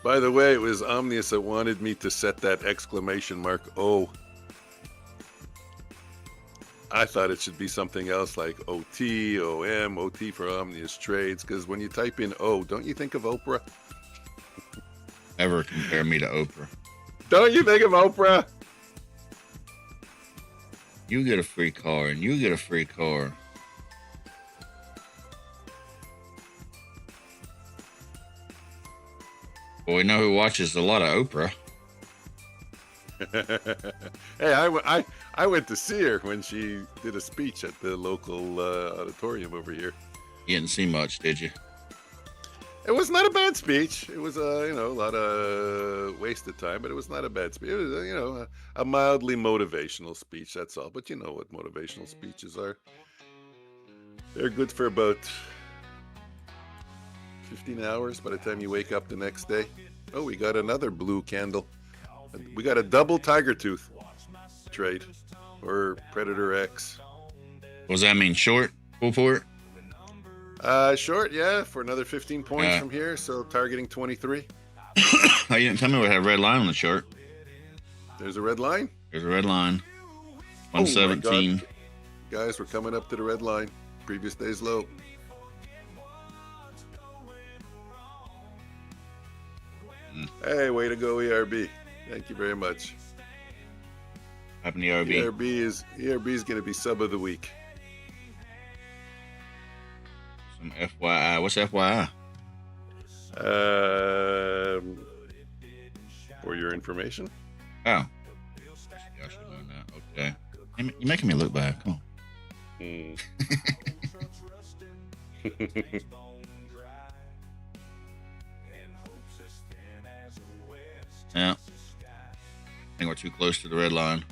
By the way, it was Omnius that wanted me to set that exclamation mark O. I thought it should be something else like OT, OM, OT for Omnius Trades, because when you type in O, don't you think of Oprah? Ever compare me to Oprah? Don't you think of Oprah? You get a free car, and you get a free car. Well, we know who watches a lot of Oprah. Hey, I went to see her when she did a speech at the local auditorium over here. You didn't see much, did you? It was not a bad speech. It was a lot of wasted time, but it was not a bad speech. It was a mildly motivational speech. That's all. But you know what motivational speeches are. They're good for about 15 hours by the time you wake up the next day. Oh, we got another blue candle. We got a double Tiger Tooth trade or Predator X. What does that mean? Short? Full port? Short, yeah, for another 15 points from here. So targeting 23. Oh, you didn't tell me we had a red line on the chart. There's a red line? There's a red line. 117. Oh, guys, we're coming up to the red line. Previous day's low. Hey, way to go, ERB. Thank you very much. Happen to ERB. ERB is going to be sub of the week. Some FYI. What's FYI? For your information. Oh. I should know that. Okay. You're making me look bad. Come on. Yeah. I think we're too close to the red line.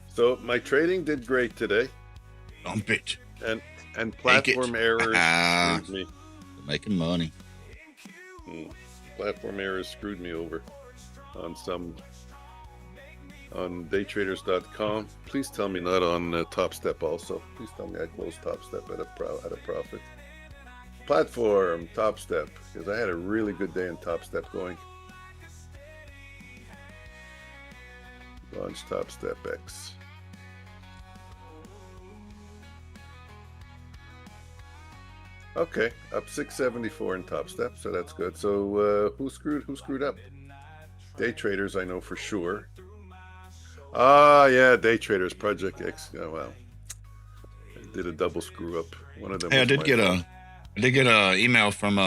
So my trading did great today. Dump it. And platform errors screwed me. They're making money. Platform errors screwed me over on daytraders.com. Please tell me not on Top Step also. Please tell me I closed Top Step at a profit. Platform, Top Step, because I had a really good day in Top Step going. Launch Top Step X. Okay, up 674 in Top Step, so that's good. So who screwed up? Day traders, I know for sure. Ah, yeah, day traders, Project X. Oh wow, I did a double screw up. One of them. Hey, I did get a email from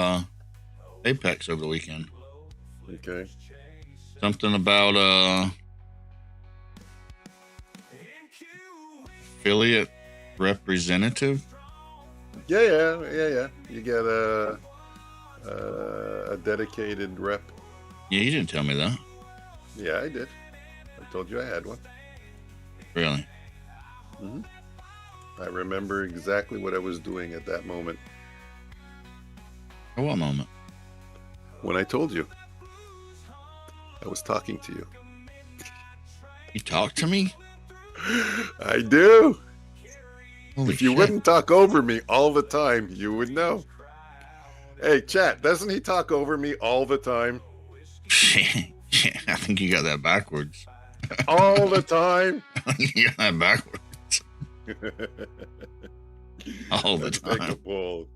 Apex over the weekend. Okay. Something about affiliate representative. Yeah. You get a dedicated rep. Yeah, you didn't tell me that. Yeah, I did. I told you I had one. Really? Mm-hmm. I remember exactly what I was doing at that moment. At what moment? When I told you. I was talking to you. You talked to me? I do. Holy if you shit. wouldn't talk over me all the time, you would know. Hey, chat, doesn't he talk over me all the time? Yeah, I think you got that backwards. All the time? You got that backwards. All the Let's time. take a poll.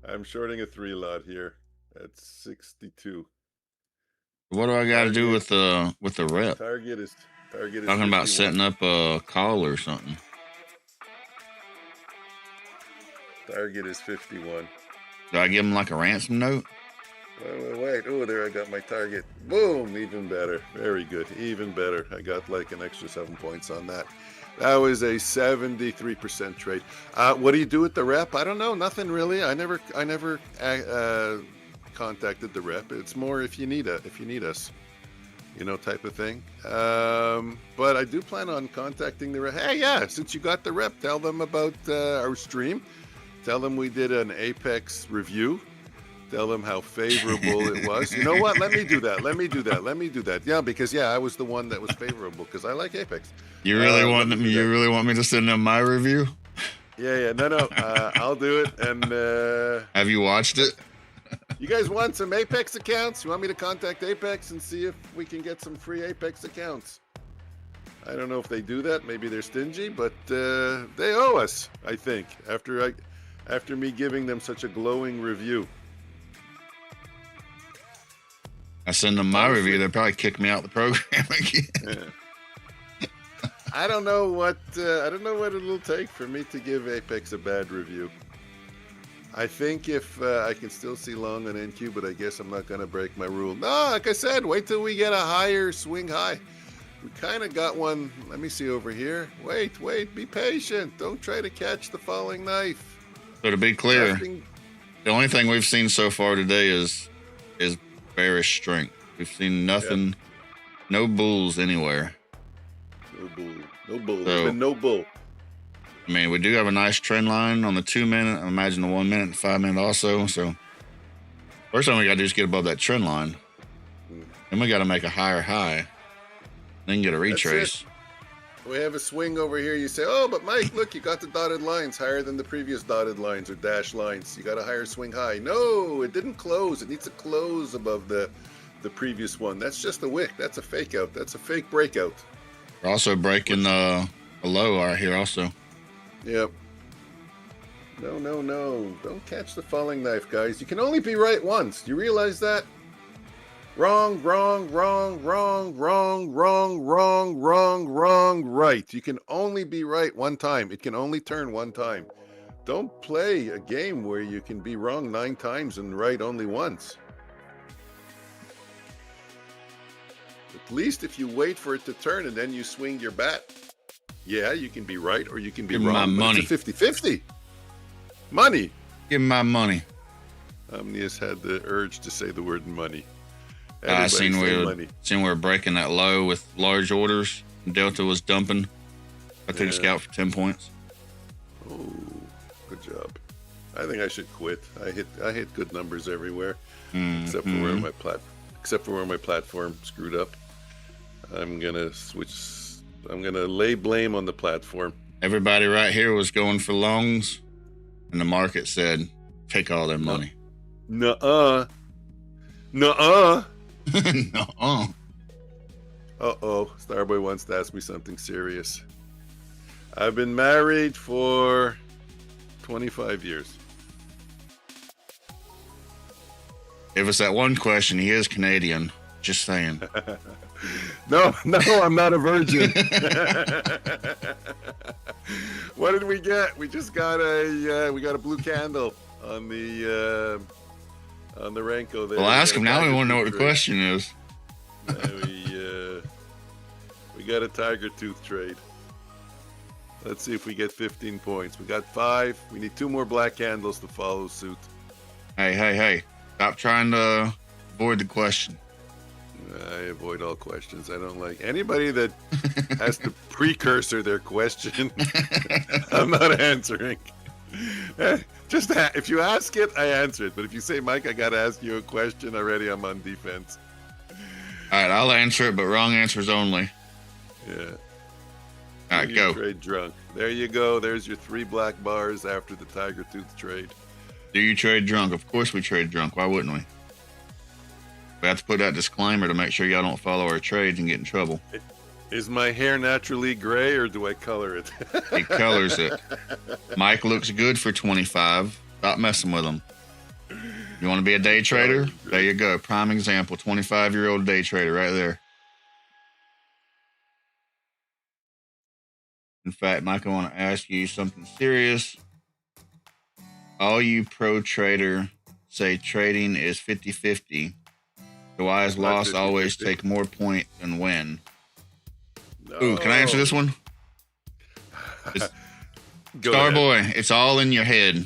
I'm shorting a 3 lot here at 62. What do I got to do with the rep? Target is Talking 51. about setting up a call or something. Target is 51. Do I give him like a ransom note? Wait. Oh, there I got my target. Boom, even better. Very good, even better. I got like an extra 7 points on that. That was a 73% trade. What do you do with the rep? I don't know. Nothing really. I never contacted the rep. It's more if you need us, type of thing. But I do plan on contacting the rep. Hey, yeah, since you got the rep, tell them about our stream. Tell them we did an Apex review. Tell them how favorable it was. You know what? Let me do that. Yeah, because I was the one that was favorable because I like Apex. You really want me to send them my review? Yeah. No. I'll do it. And have you watched it? You guys want some Apex accounts? You want me to contact Apex and see if we can get some free Apex accounts? I don't know if they do that. Maybe they're stingy, but they owe us, I think, after me giving them such a glowing review. I send them my review, they'll probably kick me out the program again. Yeah. I don't know what it'll take for me to give Apex a bad review. I think if I can still see long on NQ, but I guess I'm not going to break my rule. No, like I said, wait till we get a higher swing high. We kind of got one. Let me see over here. Wait, be patient. Don't try to catch the falling knife. So to be clear, the only thing we've seen so far today is bearish strength. We've seen nothing, no bulls anywhere. No bull. So, There's been no bull. I mean, we do have a nice trend line on the 2 minute. I imagine the 1 minute and 5 minute also. So first thing we got to do is get above that trend line. Then we got to make a higher high. Then get a retrace. We have a swing over here. You say, oh, but Mike, look, you got the dotted lines higher than the previous dotted lines or dash lines. You got a higher swing high. No, it didn't close. It needs to close above the previous one. That's just a wick. That's a fake out. That's a fake breakout. We're also breaking a low right here also. Yep. No. Don't catch the falling knife, guys. You can only be right once. Do you realize that? Wrong, right. You can only be right one time. It can only turn one time. Don't play a game where you can be wrong 9 times and right only once. At least if you wait for it to turn and then you swing your bat, yeah, you can be right or you can be Give wrong. my money. It's a 50-50. Money. Give me my money. Omnius had the urge to say the word money. I seen we're breaking that low with large orders. Delta was dumping. I took a scalp for 10 points. Oh, good job. I think I should quit. I hit good numbers everywhere, except for where my platform screwed up. I'm gonna switch. I'm gonna lay blame on the platform. Everybody right here was going for longs, and the market said, "Take all their money." Nuh-uh. No. Uh-oh, Starboy wants to ask me something serious. I've been married for 25 years. If it's that one question, he is Canadian. Just saying. No, I'm not a virgin. What did we get? We just got a blue candle on the Renko there. Well, ask him now. We want to know what the trade. question is. We got a tiger tooth trade. Let's see if we get 15 points. We got 5. We need 2 more black candles to follow suit. Hey. Stop trying to avoid the question. I avoid all questions. I don't like anybody that has to precursor their question. I'm not answering. Just if you ask it, I answer it. But if you say, Mike, I got to ask you a question already, I'm on defense. All right, I'll answer it, but wrong answers only. Yeah. All right, go. Trade drunk. There you go. There's your 3 black bars after the tiger tooth trade. Do you trade drunk? Of course we trade drunk. Why wouldn't we? We have to put that disclaimer to make sure y'all don't follow our trades and get in trouble. Is my hair naturally gray or do I color it? He colors it. Mike looks good for 25. Stop messing with him. You want to be a day trader? There you go. Prime example. 25-year-old day trader right there. In fact, Mike, I want to ask you something serious. All you pro trader say trading is 50-50. So why does loss always take more point than win? No. Ooh, can I answer this one? Starboy, it's all in your head.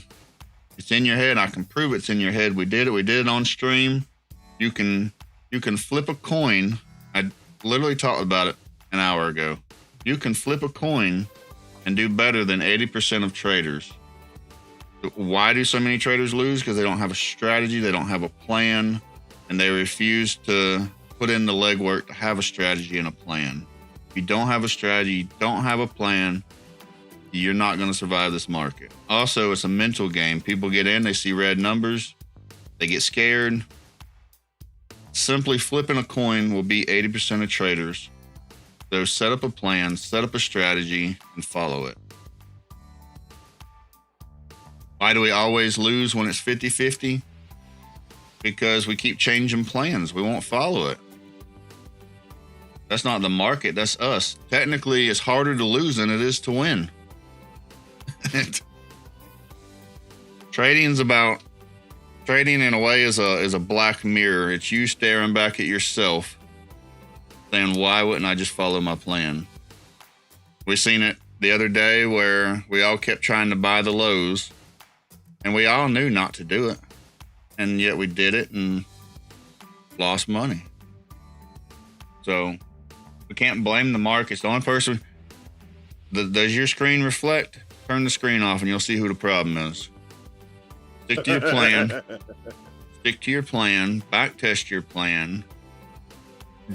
It's in your head. I can prove it's in your head. We did it on stream. You can flip a coin. I literally talked about it an hour ago. You can flip a coin and do better than 80% of traders. Why do so many traders lose? Because they don't have a strategy, they don't have a plan, and they refuse to put in the legwork to have a strategy and a plan. If you don't have a strategy, you don't have a plan, you're not going to survive this market. Also, it's a mental game. People get in, they see red numbers, they get scared. Simply flipping a coin will beat 80% of traders. So set up a plan, set up a strategy, and follow it. Why do we always lose when it's 50-50? Because we keep changing plans. We won't follow it. That's not the market, that's us. Technically, it's harder to lose than it is to win. Trading in a way is a black mirror. It's you staring back at yourself saying, why wouldn't I just follow my plan? We seen it the other day where we all kept trying to buy the lows and we all knew not to do it. And yet we did it and lost money. So we can't blame the markets. The only person, does your screen reflect? Turn the screen off and you'll see who the problem is. Stick to your plan. Stick to your plan. Back test your plan.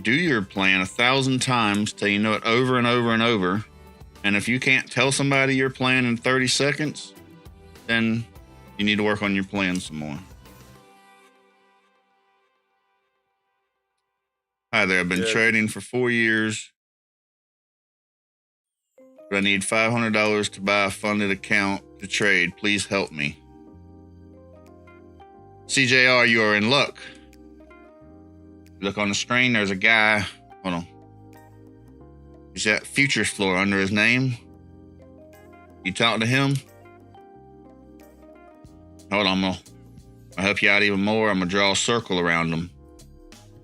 Do your plan 1,000 times till you know it over and over and over. And if you can't tell somebody your plan in 30 seconds, then you need to work on your plan some more. Hi there. I've been trading for 4 years. But I need $500 to buy a funded account to trade. Please help me. CJR, you are in luck. Look on the screen, there's a guy. Hold on. He's got futures floor under his name. You talk to him. Hold on, I'll help you out even more. I'm gonna draw a circle around him.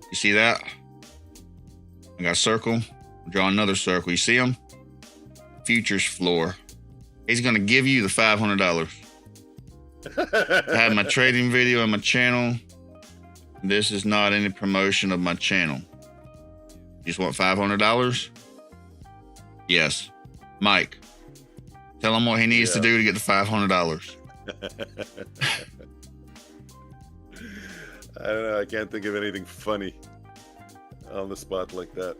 You see that? I got a circle. Draw another circle. You see him? Futures floor. He's gonna give you the $500. I have my trading video on my channel. This is not any promotion of my channel. You just want $500? Yes. Mike, tell him what he needs to do to get the $500. I don't know. I can't think of anything funny on the spot like that.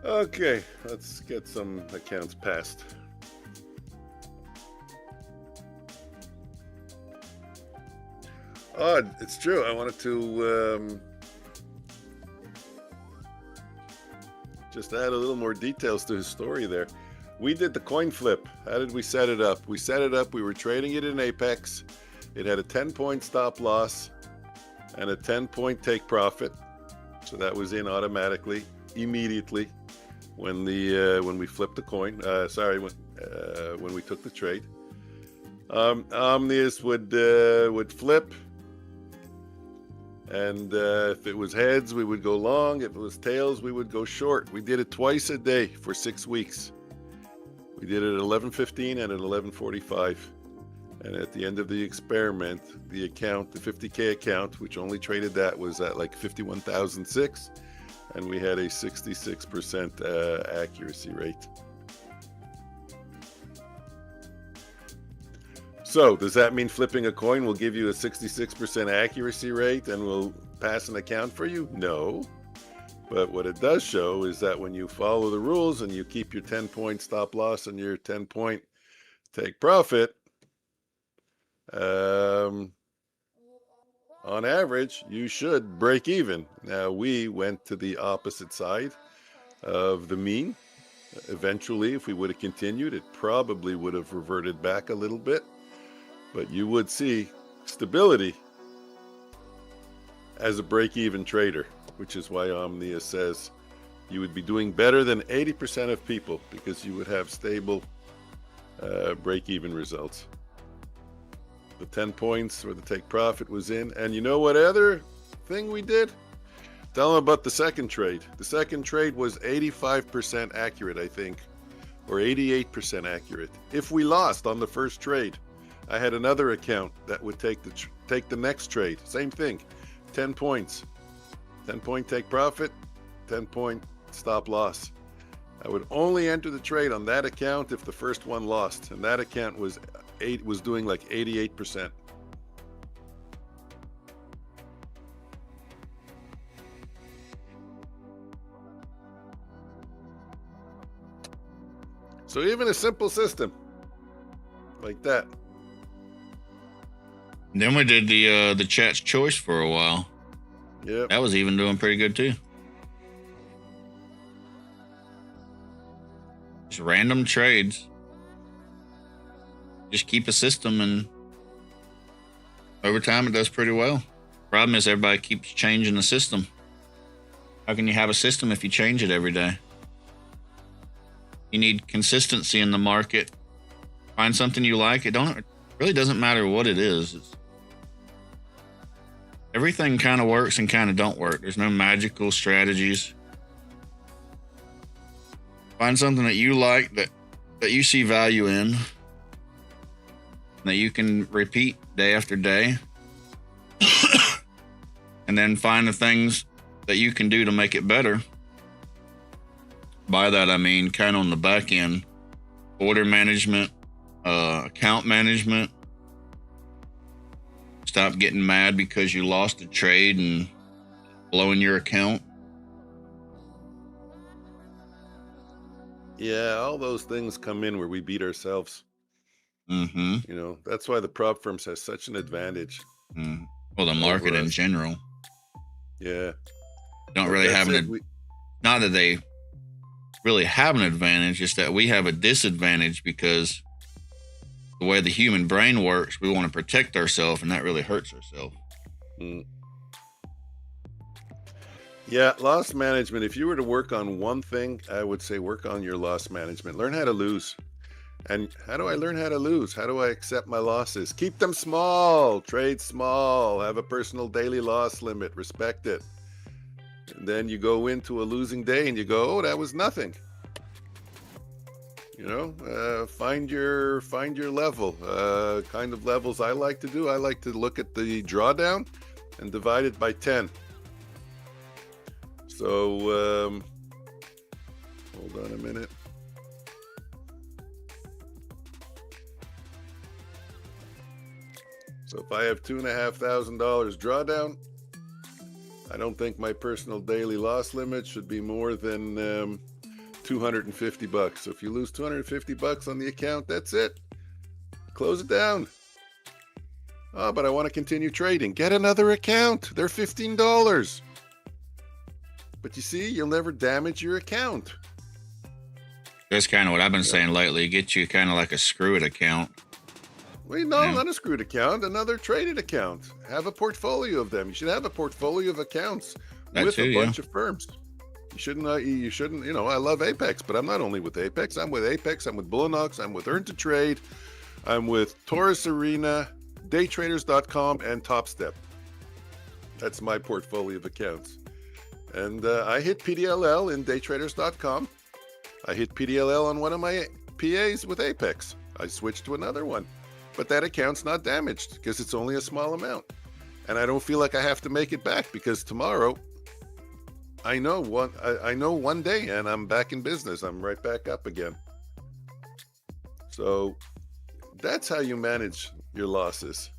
Okay, let's get some accounts passed. Oh, it's true. I wanted to just add a little more details to his story there. We did the coin flip. How did we set it up? We set it up, we were trading it in Apex. It had a 10-point stop loss and a 10-point take profit. So that was in automatically, immediately when we flipped the coin. When we took the trade. Omnius would flip, and if it was heads, we would go long. If it was tails, we would go short. We did it twice a day for 6 weeks. We did it at 11:15 and at 11:45. And at the end of the experiment, the account, the 50K account, which only traded that, was at like 51,006, and we had a 66% accuracy rate. So does that mean flipping a coin will give you a 66% accuracy rate and will pass an account for you? No. But what it does show is that when you follow the rules and you keep your 10-point stop loss and your 10-point take profit, on average, you should break even. Now, we went to the opposite side of the mean. Eventually, if we would have continued, it probably would have reverted back a little bit. But you would see stability as a break-even trader, which is why Omnius says you would be doing better than 80% of people because you would have stable break-even results. The 10 points or the take profit was in. And you know what other thing we did? Tell them about the second trade. The second trade was 85% accurate, I think, or 88% accurate. If we lost on the first trade, I had another account that would take the next trade. Same thing, 10 points. 10-point take profit, 10-point stop loss. I would only enter the trade on that account if the first one lost, and that account was doing like 88%. So even a simple system like that. Then we did the chat's choice for a while. Yeah, that was even doing pretty good too. Just random trades. Just keep a system, and over time it does pretty well. Problem is everybody keeps changing the system. How can you have a system if you change it every day? You need consistency in the market. Find something you like. It really doesn't matter what it is. Everything kind of works and kind of don't work. There's no magical strategies. Find something that you like, that you see value in, that you can repeat day after day. And then find the things that you can do to make it better. By that, I mean kind of on the back end, order management, account management. Stop getting mad because you lost a trade and blowing your account. Yeah, all those things come in where we beat ourselves. Mm-hmm. You know, that's why the prop firms has such an advantage. Mm. Well, the market in general. Yeah. Don't really have not that they really have an advantage, it's that we have a disadvantage because the way the human brain works, we want to protect ourselves, and that really hurts ourselves. Mm. Yeah, loss management. If you were to work on one thing, I would say work on your loss management. Learn how to lose. And how do I learn how to lose? How do I accept my losses? Keep them small. Trade small. Have a personal daily loss limit. Respect it. And then you go into a losing day and you go, oh, that was nothing. You know, find your level. Kind of levels I like to do. I like to look at the drawdown and divide it by 10. So, hold on a minute. So if I have $2,500 drawdown, I don't think my personal daily loss limit should be more than 250 bucks. So if you lose 250 bucks on the account, that's it. Close it down. Oh, but I want to continue trading. Get another account. They're $15. But you see, you'll never damage your account. That's kind of what I've been saying lately. Get you kind of like a screw it account. Wait, no, not a screwed account. Another traded account. Have a portfolio of them. You should have a portfolio of accounts with a bunch of firms. You shouldn't. I love Apex, but I'm not only with Apex. I'm with Apex. I'm with Bullinox. I'm with Earn to Trade. I'm with Taurus Arena, DayTraders.com, and TopStep. That's my portfolio of accounts. And I hit PDLL in DayTraders.com. I hit PDLL on one of my PAs with Apex. I switched to another one. But that account's not damaged because it's only a small amount. And I don't feel like I have to make it back because tomorrow, I know one day and I'm back in business. I'm right back up again. So that's how you manage your losses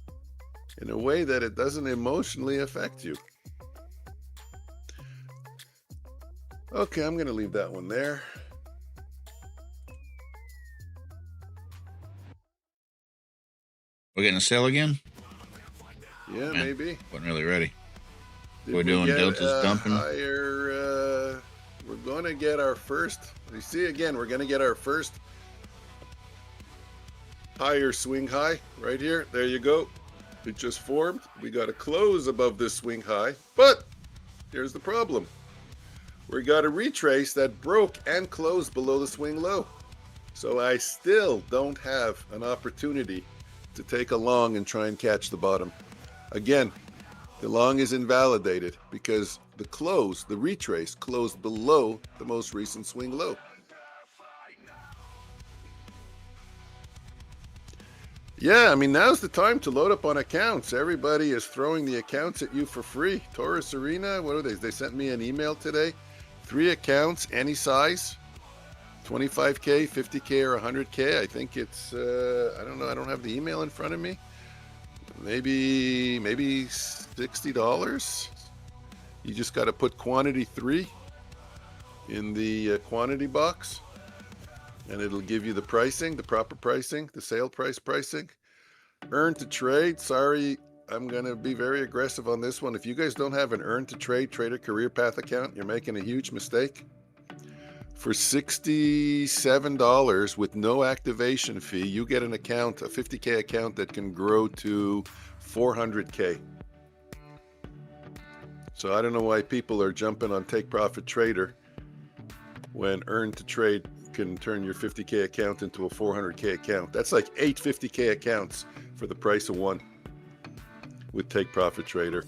in a way that it doesn't emotionally affect you. Okay, I'm going to leave that one there. We're getting a sale again? Yeah, maybe. Wasn't really ready. We're doing deltas dumping. We're going to get our first. You see, again, we're going to get our first higher swing high right here. There you go. It just formed. We got to close above this swing high. But here's the problem. We got to retrace that broke and closed below the swing low. So I still don't have an opportunity to take a long and try and catch the bottom. Again, the long is invalidated because the retrace closed below the most recent swing low. Yeah, I mean, now's the time to load up on accounts. Everybody is throwing the accounts at you for free. Taurus Arena, what are they? They sent me an email today. 3 accounts, any size. 25K, 50K, or 100K. I think it's, I don't know. I don't have the email in front of me. Maybe $60. You just got to put quantity 3 in the quantity box, and it'll give you the pricing, the proper pricing, the sale price pricing. Earn to Trade. Sorry, I'm going to be very aggressive on this one. If you guys don't have an Earn to Trade Trader Career Path account, you're making a huge mistake. For $67 with no activation fee, you get an account, a 50K account that can grow to 400K. So I don't know why people are jumping on Take Profit Trader when Earn to Trade can turn your 50K account into a 400K account. That's like 8 50K accounts for the price of one with Take Profit Trader.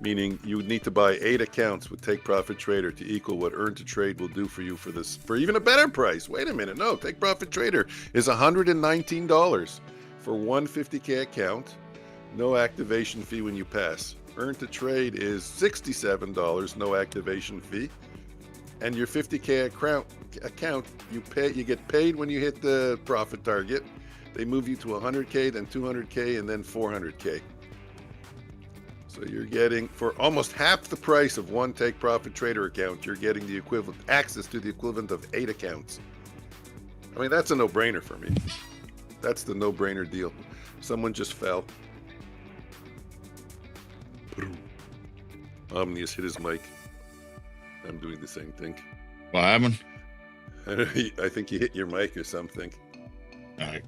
Meaning you would need to buy 8 accounts with Take Profit Trader to equal what Earn to Trade will do for you for even a better price. Wait a minute. No, Take Profit Trader is $119 for one 50K account. No activation fee when you pass. Earn to Trade is $67, no activation fee. And your 50K account, you get paid when you hit the profit target. They move you to 100K, then 200K, and then 400K. So you're getting, for almost half the price of one Take Profit Trader account, you're getting the equivalent, access to the equivalent of 8 accounts. I mean, that's a no-brainer for me. That's the no-brainer deal. Someone just fell. Omnius hit his mic. I'm doing the same thing. What happened? I think you hit your mic or something. All right.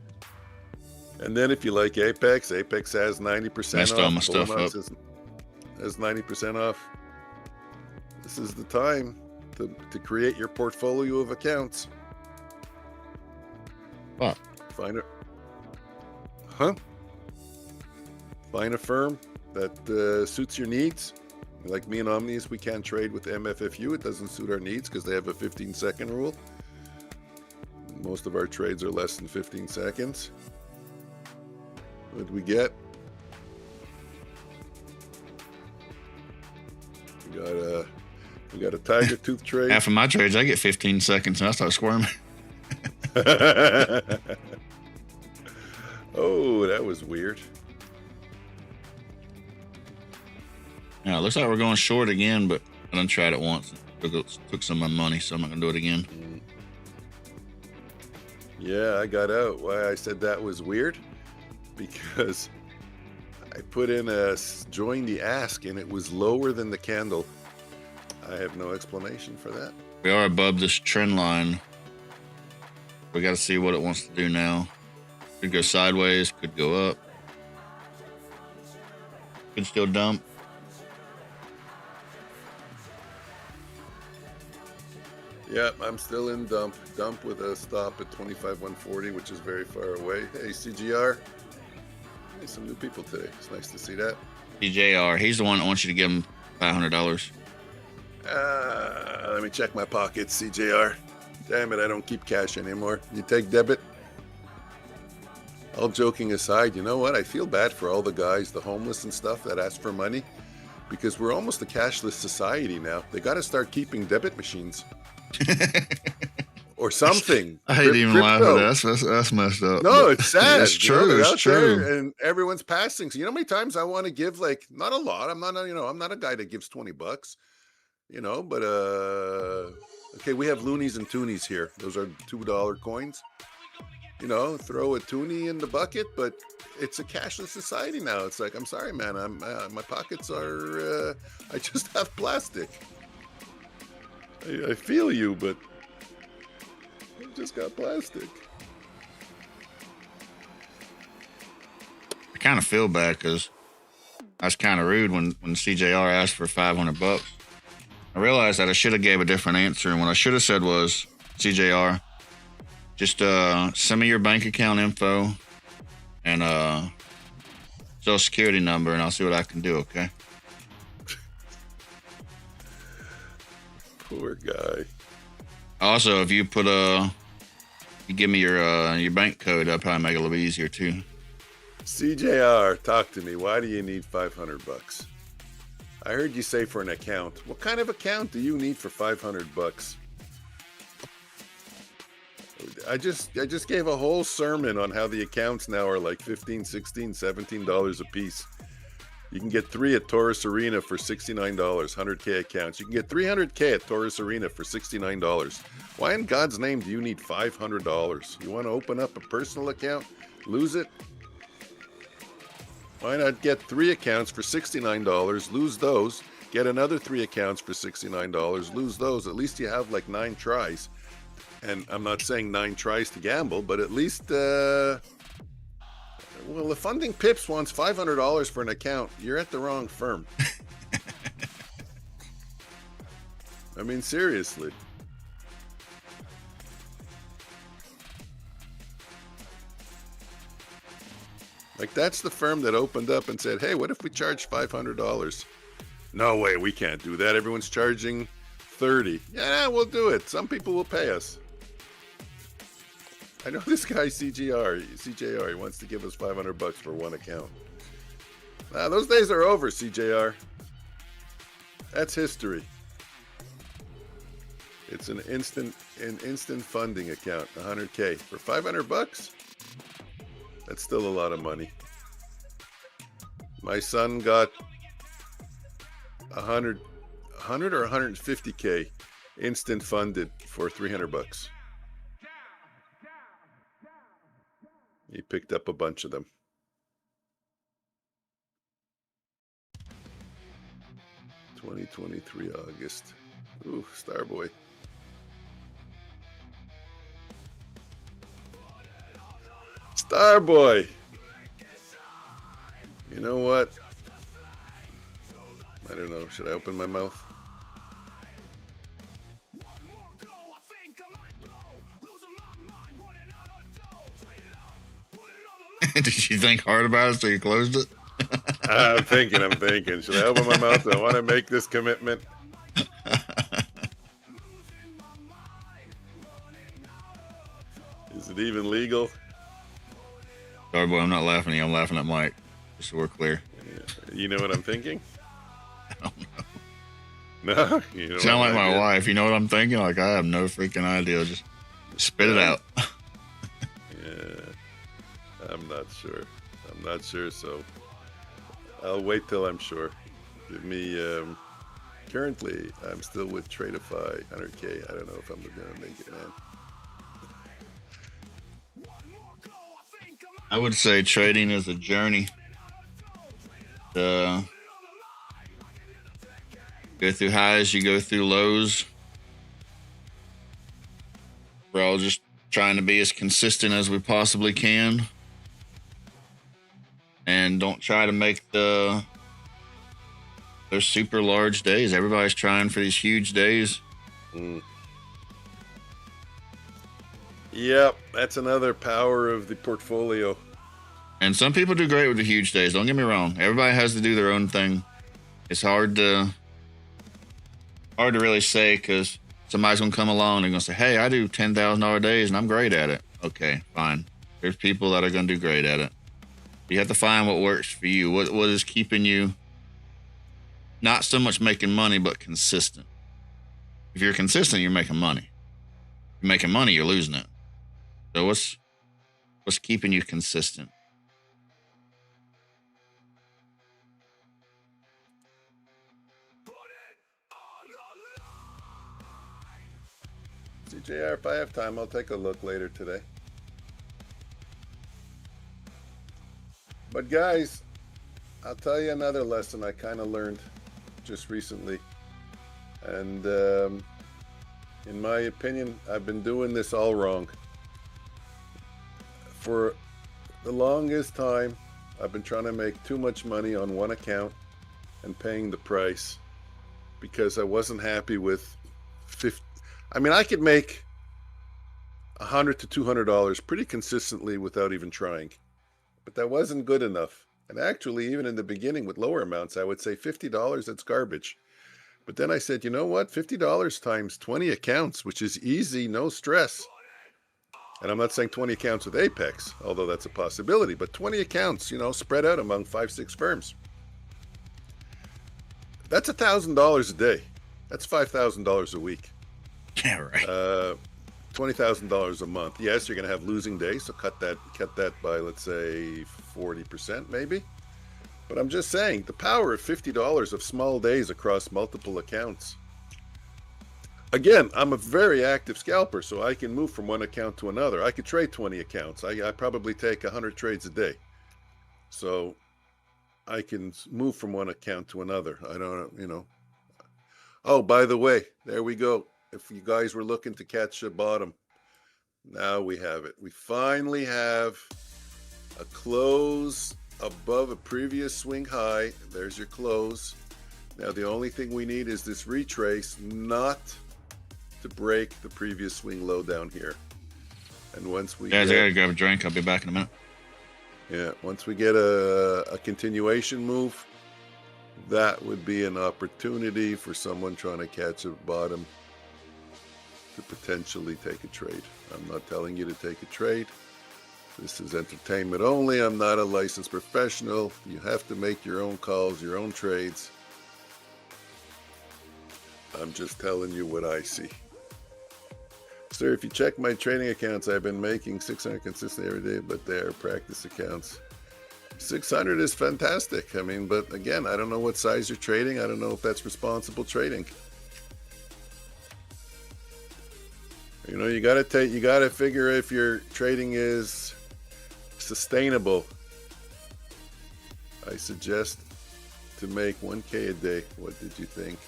And then if you like Apex, Apex has 90% Messed off. all my stuff up. Has 90% off. This is the time to create your portfolio of accounts. What? Find a firm that suits your needs. Like me and Omnius, we can't trade with MFFU. It doesn't suit our needs because they have a 15-second rule. Most of our trades are less than 15 seconds. What did we get? We got a tiger tooth trade. Half of my trades, I get 15 seconds and I start squirming. Oh, that was weird. Yeah, it looks like we're going short again, but I done tried it once. took some of my money, so I'm not gonna do it again. Yeah, I got out. Why I said that was weird? Because I put in a join the ask and it was lower than the candle. I have no explanation for that. We are above this trend line. We got to see what it wants to do now. Could go sideways, could go up, could still dump. Yep, I'm still in dump. Dump with a stop at 25,140, which is very far away. Hey, CGR. Hey, some new people today. It's nice to see that. CJR, he's the one that wants you to give him $500. Let me check my pockets, CJR. Damn it, I don't keep cash anymore. You take debit? All joking aside, you know what? I feel bad for all the guys, the homeless and stuff that ask for money, because we're almost a cashless society now. They got to start keeping debit machines. Or something. I hate even laughing at that. That's messed up. No, it's sad. It's true. It's true. And everyone's passing. So you know how many times I want to give, like, not a lot. I'm not a guy that gives $20, but okay, we have loonies and toonies here. Those are $2 coins. Throw a toonie in the bucket, but it's a cashless society now. It's like, I'm sorry, man. My pockets are I just have plastic. I feel you, but I just got plastic. I kind of feel bad because I was kind of rude when CJR asked for $500. I realized that I should have gave a different answer, and what I should have said was, CJR, just send me your bank account info and social security number, and I'll see what I can do. Okay. Poor guy. Also, if you put you give me your bank code, that'll probably make it a little bit easier too. CJR, talk to me. Why do you need $500? I heard you say for an account. What kind of account do you need for $500? I just gave a whole sermon on how the accounts now are like $15, $16, $17 a piece. You can get 3 at Taurus Arena for $69, 100K accounts. You can get 300K at Taurus Arena for $69. Why in God's name do you need $500? You want to open up a personal account, lose it? Why not get 3 accounts for $69, lose those, get another 3 accounts for $69, lose those. At least you have like 9 tries. And I'm not saying 9 tries to gamble, but at least well, if Funding Pips wants $500 for an account, you're at the wrong firm. I mean, seriously. Like, that's the firm that opened up and said, hey, what if we charge $500? No way, we can't do that. Everyone's charging $30. Yeah, we'll do it. Some people will pay us. I know this guy, CJR, he wants to give us $500 for one account. Those days are over, CJR. That's history. It's an instant funding account, 100K. For $500? That's still a lot of money. My son got 100 or 150K instant funded for $300. He picked up a bunch of them. '23 August. Ooh, Starboy. Starboy. You know what? I don't know. Should I open my mouth? Did you think hard about it so you closed it? I'm thinking. Should I open my mouth? I want to make this commitment. Is it even legal? Sorry, boy, I'm not laughing at you. I'm laughing at Mike, just so we're clear. You know what I'm thinking? I don't know. No? You know sound like my wife. You know what I'm thinking? Like, I have no freaking idea. Just spit it out. Yeah. I'm not sure, so I'll wait till I'm sure. Give me Currently, I'm still with Tradeify, 100K. I don't know if I'm gonna make it, man. I would say trading is a journey. Go through highs, you go through lows. We're all just trying to be as consistent as we possibly can. And don't try to make those super large days. Everybody's trying for these huge days. Yep, that's another power of the portfolio. And some people do great with the huge days. Don't get me wrong. Everybody has to do their own thing. It's hard to really say, because somebody's going to come along and they're going to say, hey, I do $10,000 days and I'm great at it. Okay, fine. There's people that are going to do great at it. You have to find what works for you. What is keeping you not so much making money, but consistent. If you're consistent, you're making money. If you're making money, you're losing it. So what's keeping you consistent? CJR, if I have time, I'll take a look later today. But guys, I'll tell you another lesson I kind of learned just recently. And in my opinion, I've been doing this all wrong. For the longest time, I've been trying to make too much money on one account and paying the price because I wasn't happy with 50. I mean, I could make $100 to $200 pretty consistently without even trying, but that wasn't good enough. And actually, even in the beginning with lower amounts, I would say $50, that's garbage. But then I said, you know what? $50 times 20 accounts, which is easy, no stress. And I'm not saying 20 accounts with Apex, although that's a possibility, but 20 accounts, you know, spread out among 5-6 firms. That's $1,000 a day. That's $5,000 a week. Yeah, right. $20,000 a month. Yes, you're going to have losing days, so cut that by, let's say, 40% maybe. But I'm just saying, the power of $50 of small days across multiple accounts. Again, I'm a very active scalper, so I can move from one account to another. I could trade 20 accounts. I probably take 100 trades a day. So I can move from one account to another. I don't, you know. Oh, by the way, there we go. If you guys were looking to catch a bottom, now we have it. We finally have a close above a previous swing high. There's your close. Now the only thing we need is this retrace not to break the previous swing low down here. And once we guys, I gotta grab a drink. I'll be back in a minute. Yeah, once we get a continuation move, that would be an opportunity for someone trying to catch a bottom to potentially take a trade. I'm not telling you to take a trade. This is entertainment only. I'm not a licensed professional. You have to make your own calls, your own trades. I'm just telling you what I see. Sir, if you check my trading accounts, I've been making 600 consistently every day, but they are practice accounts. 600 is fantastic. I mean, but again, I don't know what size you're trading. I don't know if that's responsible trading. You know, you got to figure if your trading is sustainable. I suggest to make 1K a day. What did you think?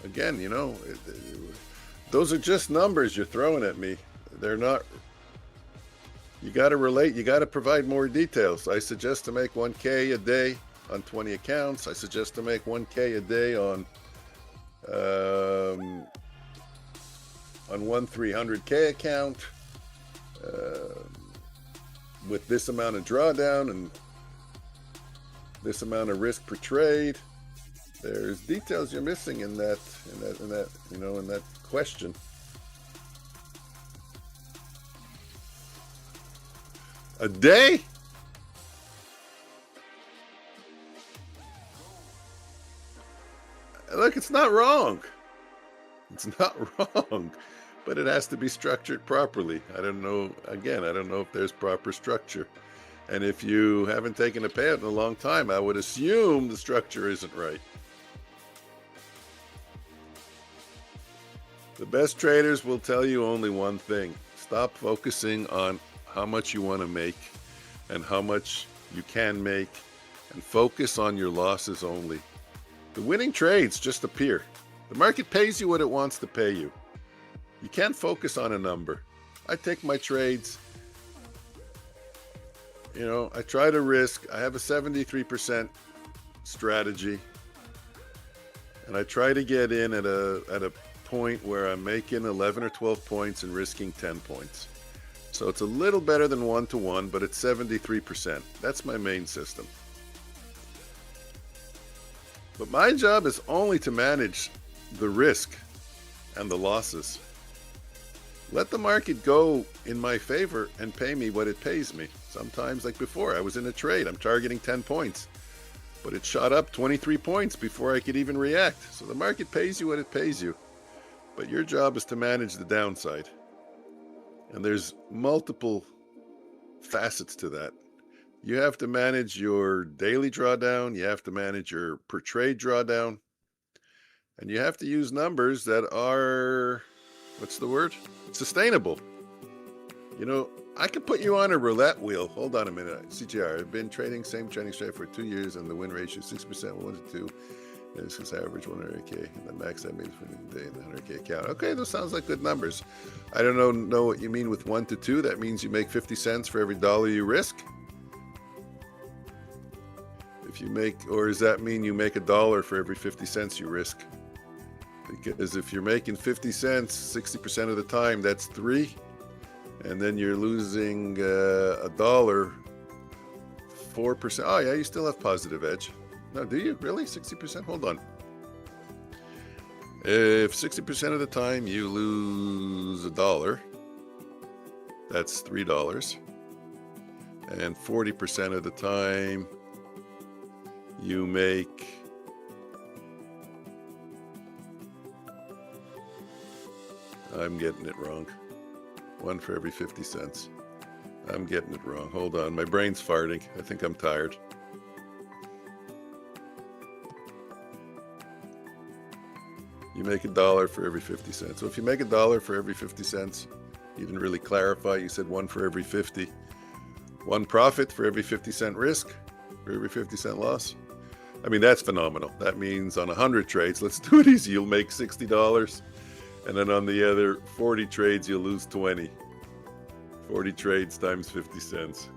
Again, you know, those are just numbers you're throwing at me. They're not. You got to relate. You got to provide more details. I suggest to make 1K a day on 20 accounts. I suggest to make 1K a day on one 300K account with this amount of drawdown and this amount of risk per trade. There's details you're missing in that you know, in that question. A day? Look, it's not wrong. It's not wrong, but it has to be structured properly. I don't know. Again, I don't know if there's proper structure. And if you haven't taken a payout in a long time, I would assume the structure isn't right. The best traders will tell you only one thing. Stop focusing on how much you want to make and how much you can make, and focus on your losses only. The winning trades just appear. The market pays you what it wants to pay you. You can't focus on a number. I take my trades. I try to risk. I have a 73% strategy, and I try to get in at a point where I'm making 11 or 12 points and risking 10 points. So it's a little better than 1-to-1, but it's 73%. That's my main system. But my job is only to manage the risk and the losses. Let the market go in my favor and pay me what it pays me. Sometimes, like before, I was in a trade. I'm targeting 10 points, but it shot up 23 points before I could even react. So the market pays you what it pays you. But your job is to manage the downside. And there's multiple facets to that. You have to manage your daily drawdown. You have to manage your per trade drawdown. And you have to use numbers that are, what's the word? Sustainable. I could put you on a roulette wheel. Hold on a minute. CGR, I've been trading same trading strategy for 2 years, and the win ratio is 6%, 1 to 2. This is average 100K, and the max I made between the day and the 100K account. Okay, those sounds like good numbers. I don't know what you mean with 1 to 2. That means you make 50 cents for every dollar you risk. Or does that mean you make $1 for every 50 cents you risk? Because if you're making 50 cents 60% of the time, that's 3. And then you're losing $1, 4%. Oh yeah, you still have positive edge. No, do you really? 60%? Hold on. If 60% of the time you lose $1, that's $3. And 40% of the time you make I'm getting it wrong. 1 for every 50 cents. I'm getting it wrong. Hold on. My brain's farting. I think I'm tired. You make $1 for every 50 cents. So if you make $1 for every 50 cents, you didn't really clarify. You said 1 for every 50. 1 profit for every 50-cent risk, for every 50-cent loss. I mean, that's phenomenal. That means on 100 trades, let's do it easy, you'll make $60. And then on the other 40 trades, you'll lose 20. 40 trades times 50 cents.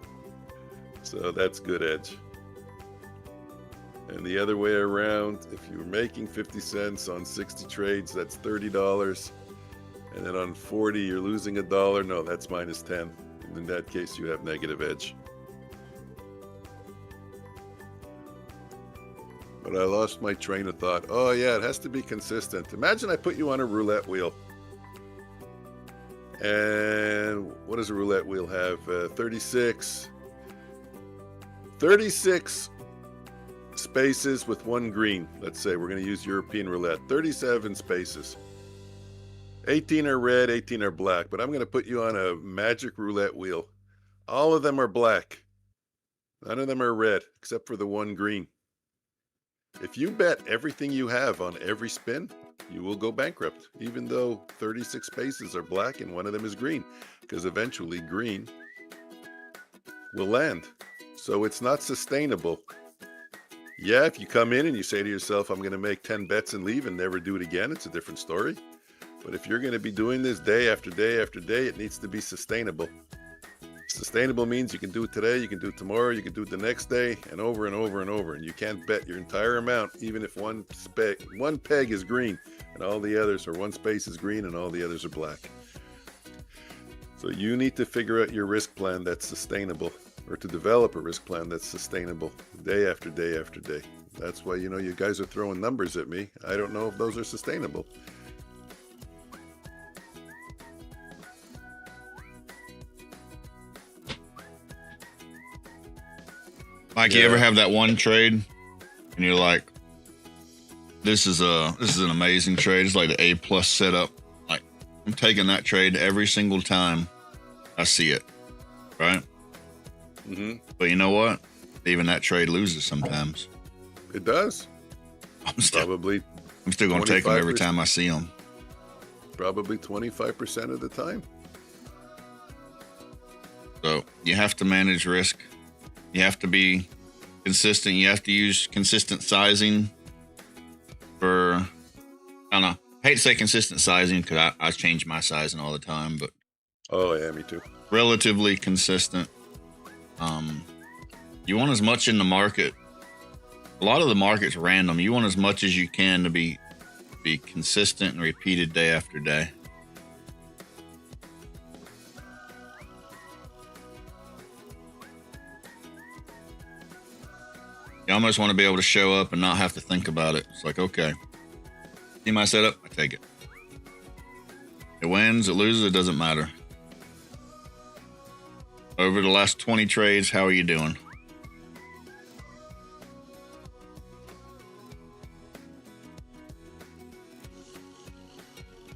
So that's good edge. And the other way around, if you're making 50 cents on 60 trades, that's $30. And then on 40, you're losing $1. No, that's minus 10. And in that case, you have negative edge. But I lost my train of thought. Oh yeah, it has to be consistent. Imagine I put you on a roulette wheel. And what does a roulette wheel have? 36 spaces with 1 green. Let's say we're going to use European roulette. 37 spaces. 18 are red, 18 are black. But I'm going to put you on a magic roulette wheel. All of them are black. None of them are red, except for the 1 green. If you bet everything you have on every spin, you will go bankrupt, even though 36 spaces are black and 1 of them is green, because eventually green will land. So it's not sustainable. Yeah, if you come in and you say to yourself, I'm going to make 10 bets and leave and never do it again, it's a different story. But if you're going to be doing this day after day after day, it needs to be sustainable. Sustainable means you can do it today, you can do it tomorrow, you can do it the next day, and over and over and over. And you can't bet your entire amount, even if one peg is green and all the others, or 1 space is green and all the others are black. So you need to figure out your risk plan that's sustainable, or to develop a risk plan that's sustainable day after day after day. That's why, you guys are throwing numbers at me. I don't know if those are sustainable. Mike, you ever have that one trade and you're like, this is an amazing trade. It's like the A+ setup. Like, I'm taking that trade every single time I see it, right? But you know what? Even that trade loses sometimes. It does. I'm still Probably going to take them every 25%. time I see them. Probably 25% of the time. So you have to manage risk. You have to be consistent. You have to use consistent sizing for, I don't know. I hate to say consistent sizing because I change my sizing all the time, but Oh, yeah, me too. relatively consistent. You want as much in the market. A lot of the market's random. You want as much as you can to be consistent and repeated day after day. You almost want to be able to show up and not have to think about it. It's like, okay, see my setup, I take it. It wins, it loses, it doesn't matter. Over the last 20 trades, how are you doing?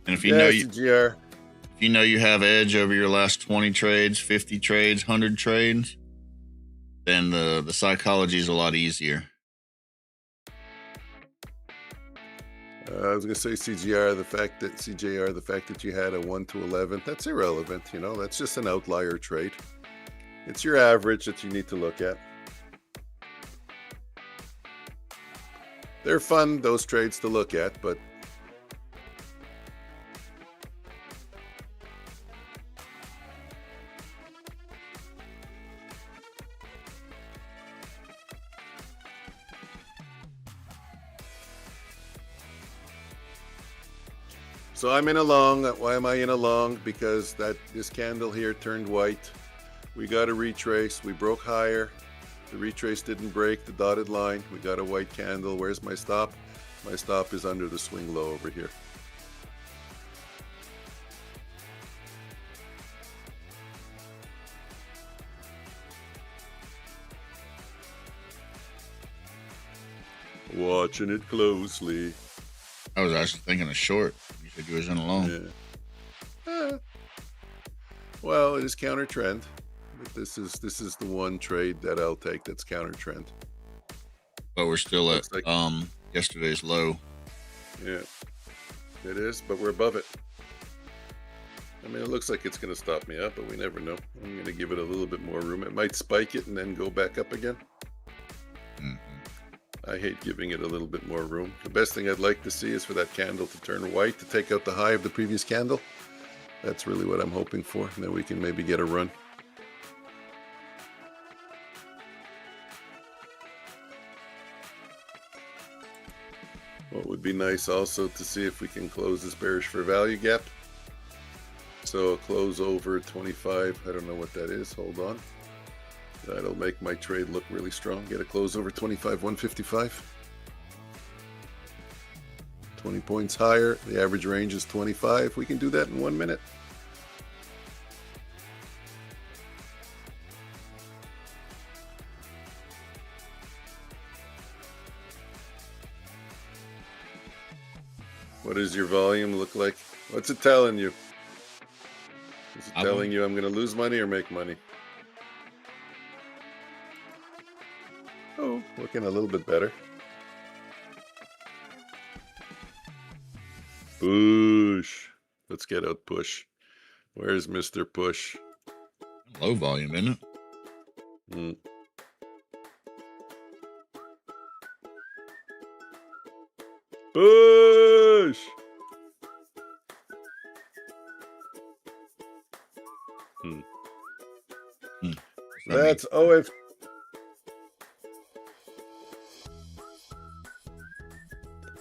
And if you know CGR. if you know you have edge over your last 20 trades, 50 trades, 100 trades, then the psychology is a lot easier. I was going to say CGR, the fact that you had a 1 to 11, that's irrelevant. You know, that's just an outlier trade. It's your average that you need to look at. They're fun, those trades to look at, but so I'm in a long. Why am I in a long? Because this candle here turned white. We got a retrace. We broke higher. The retrace didn't break the dotted line. We got a white candle. Where's my stop? My stop is under the swing low over here. Watching it closely. I was actually thinking of short. You said you was in a long. Yeah. Well, it is counter trend. But this is the one trade that I'll take that's counter trend. But we're still at Looks yesterday's low. Yeah, it is, but we're above it. I mean, it looks like it's going to stop me up, but we never know. I'm going to give it a little bit more room. It might spike it and then go back up again. I hate giving it a little bit more room. The best thing I'd like to see is for that candle to turn white, to take out the high of the previous candle. That's really what I'm hoping for. And then we can maybe get a run. What would be nice also to see if we can close this bearish for value gap. So close over 25. I don't know what that is. Hold on. That'll make my trade look really strong. Get a close over 25, 155. 20 points higher. The average range is 25. We can do that in 1 minute. What does your volume look like? What's it telling you? Is it telling you I'm going to lose money or make money? Oh, looking a little bit better. Push. Let's get out push. Where's Mr. Push? Low volume, isn't it? Push! That's OF.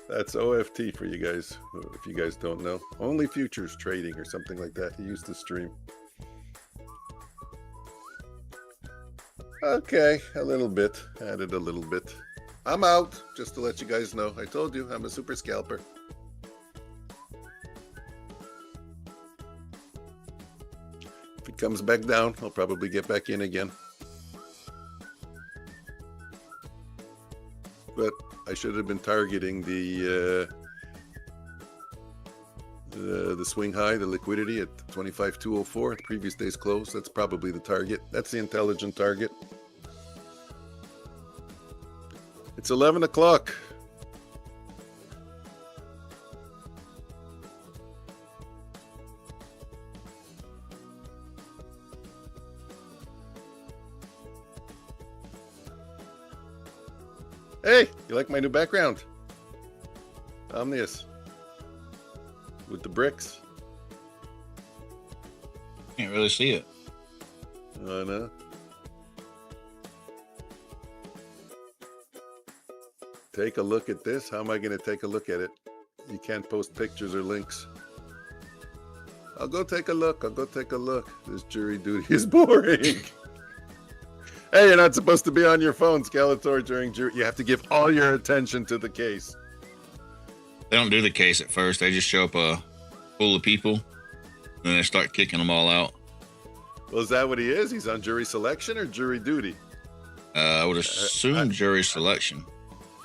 That's OFT for you guys, if you guys don't know. Only futures trading or something like that. He used to stream. Okay, a little bit. Added a little bit. I'm out, just to let you guys know. I told you, I'm a super scalper. If it comes back down, I'll probably get back in again. But I should have been targeting the The swing high, the liquidity at 25,204, the previous day's close. That's probably the target. That's the intelligent target. It's 11 o'clock. Hey, you like my new background? Omnius. With the bricks. Can't really see it. Oh, no. Take a look at this. How am I going to take a look at it? You can't post pictures or links. I'll go take a look. I'll go take a look. This jury duty is boring. Hey, you're not supposed to be on your phone, Skeletor, during jury. You have to give all your attention to the case. They don't do the case at first. They just show up full of people, and then they start kicking them all out. Well, is that what he is? He's on jury selection or jury duty? I would assume jury selection.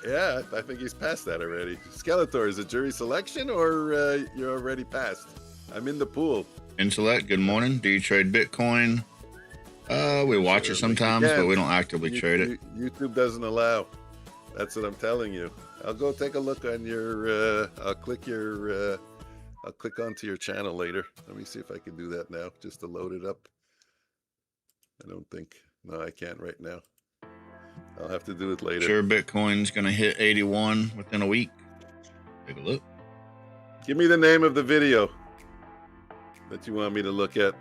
Yeah, I think he's past that already. Skeletor, is it jury selection or you're already past? I'm in the pool. Intellect, good morning. Do you trade Bitcoin? We watch it sometimes, but we don't actively trade it. YouTube doesn't allow. That's what I'm telling you. I'll go take a look on your. I'll click onto your channel later. Let me see if I can do that now, just to load it up. I don't think. No, I can't right now. I'll have to do it later. Sure, Bitcoin's gonna hit 81 within a week. Take a look. Give me the name of the video that you want me to look at.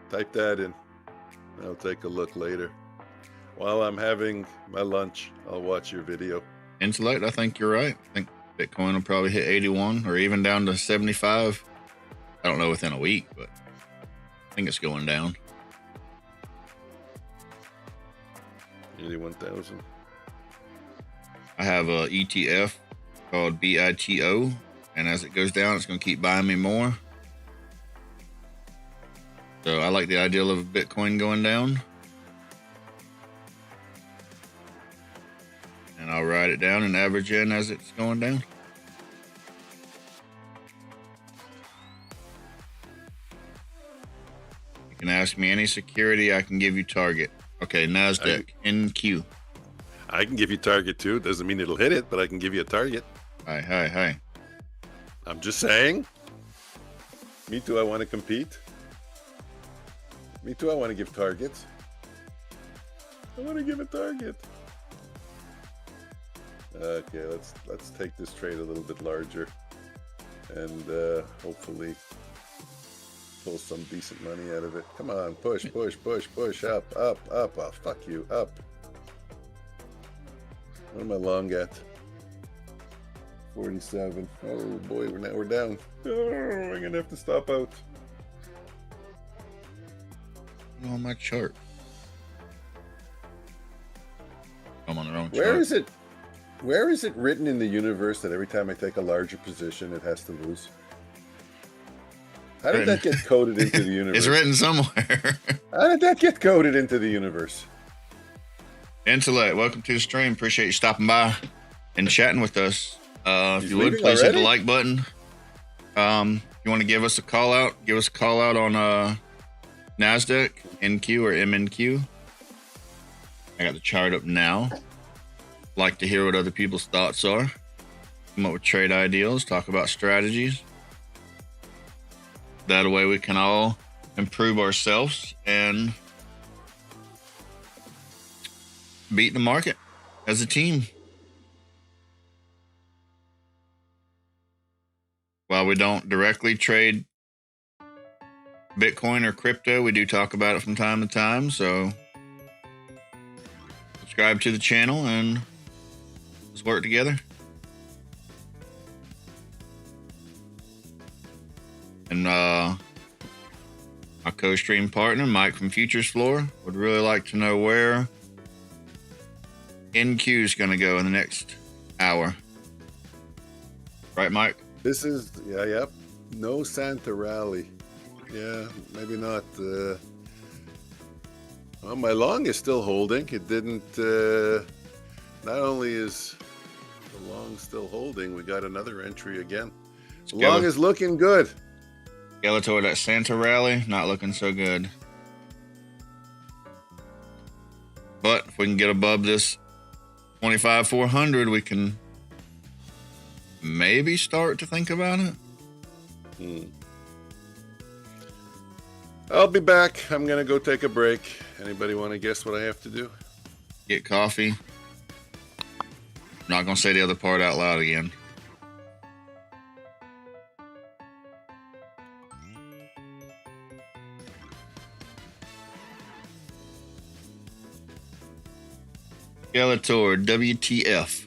Type that in. I'll take a look later. While I'm having my lunch, I'll watch your video. Intellect, I think you're right. I think Bitcoin will probably hit 81 or even down to 75. I don't know within a week, but I think it's going down. 81,000. I have a ETF called BITO, and as it goes down, it's going to keep buying me more. So I like the idea of Bitcoin going down. And I'll write it down and average in as it's going down. You can ask me any security, I can give you target. Okay, NASDAQ, NQ. I can give you target too. Doesn't mean it'll hit it, but I can give you a target. Hi. I'm just saying. Me too, I want to compete. Me too, I want to give targets. I want to give a target. Okay, let's take this trade a little bit larger and hopefully pull some decent money out of it. Come on, push, up. Oh, fuck you, up. What am I long at? 47. Oh boy, we're down. Oh, I'm gonna have to stop out. On my chart. I'm on the wrong chart. Where is it written in the universe that every time I take a larger position, it has to lose? How did that get coded into the universe? It's written somewhere. How did that get coded into the universe? Intellect, welcome to the stream. Appreciate you stopping by and chatting with us. If you would, please hit the like button. If you want to give us a call out, on NASDAQ, NQ, or MNQ. I got the chart up now. Like to hear what other people's thoughts are. Come up with trade ideas, talk about strategies. That way we can all improve ourselves and beat the market as a team. While we don't directly trade Bitcoin or crypto, we do talk about it from time to time. So subscribe to the channel and let's work together. And my co-stream partner, Mike from Futures Floor, would really like to know where NQ is going to go in the next hour. Right, Mike? This is, yep. No Santa rally. Yeah, maybe not. Well, my long is still holding. It didn't, not only is the long still holding, we got another entry again. Long is looking good. Skeletor, that Santa rally, not looking so good. But if we can get above this 25,400, we can maybe start to think about it. I'll be back. I'm going to go take a break. Anybody want to guess what I have to do? Get coffee. I'm not going to say the other part out loud again. Skeletor, WTF.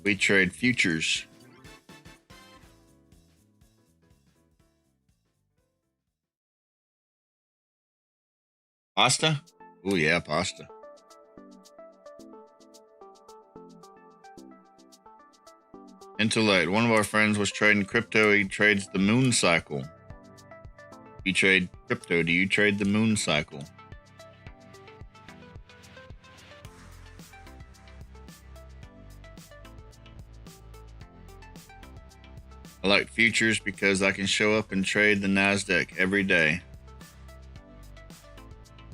We trade futures. Pasta? Oh, yeah, pasta. Intellect. One of our friends was trading crypto. He trades the moon cycle. You trade crypto. Do you trade the moon cycle? I like futures because I can show up and trade the NASDAQ every day.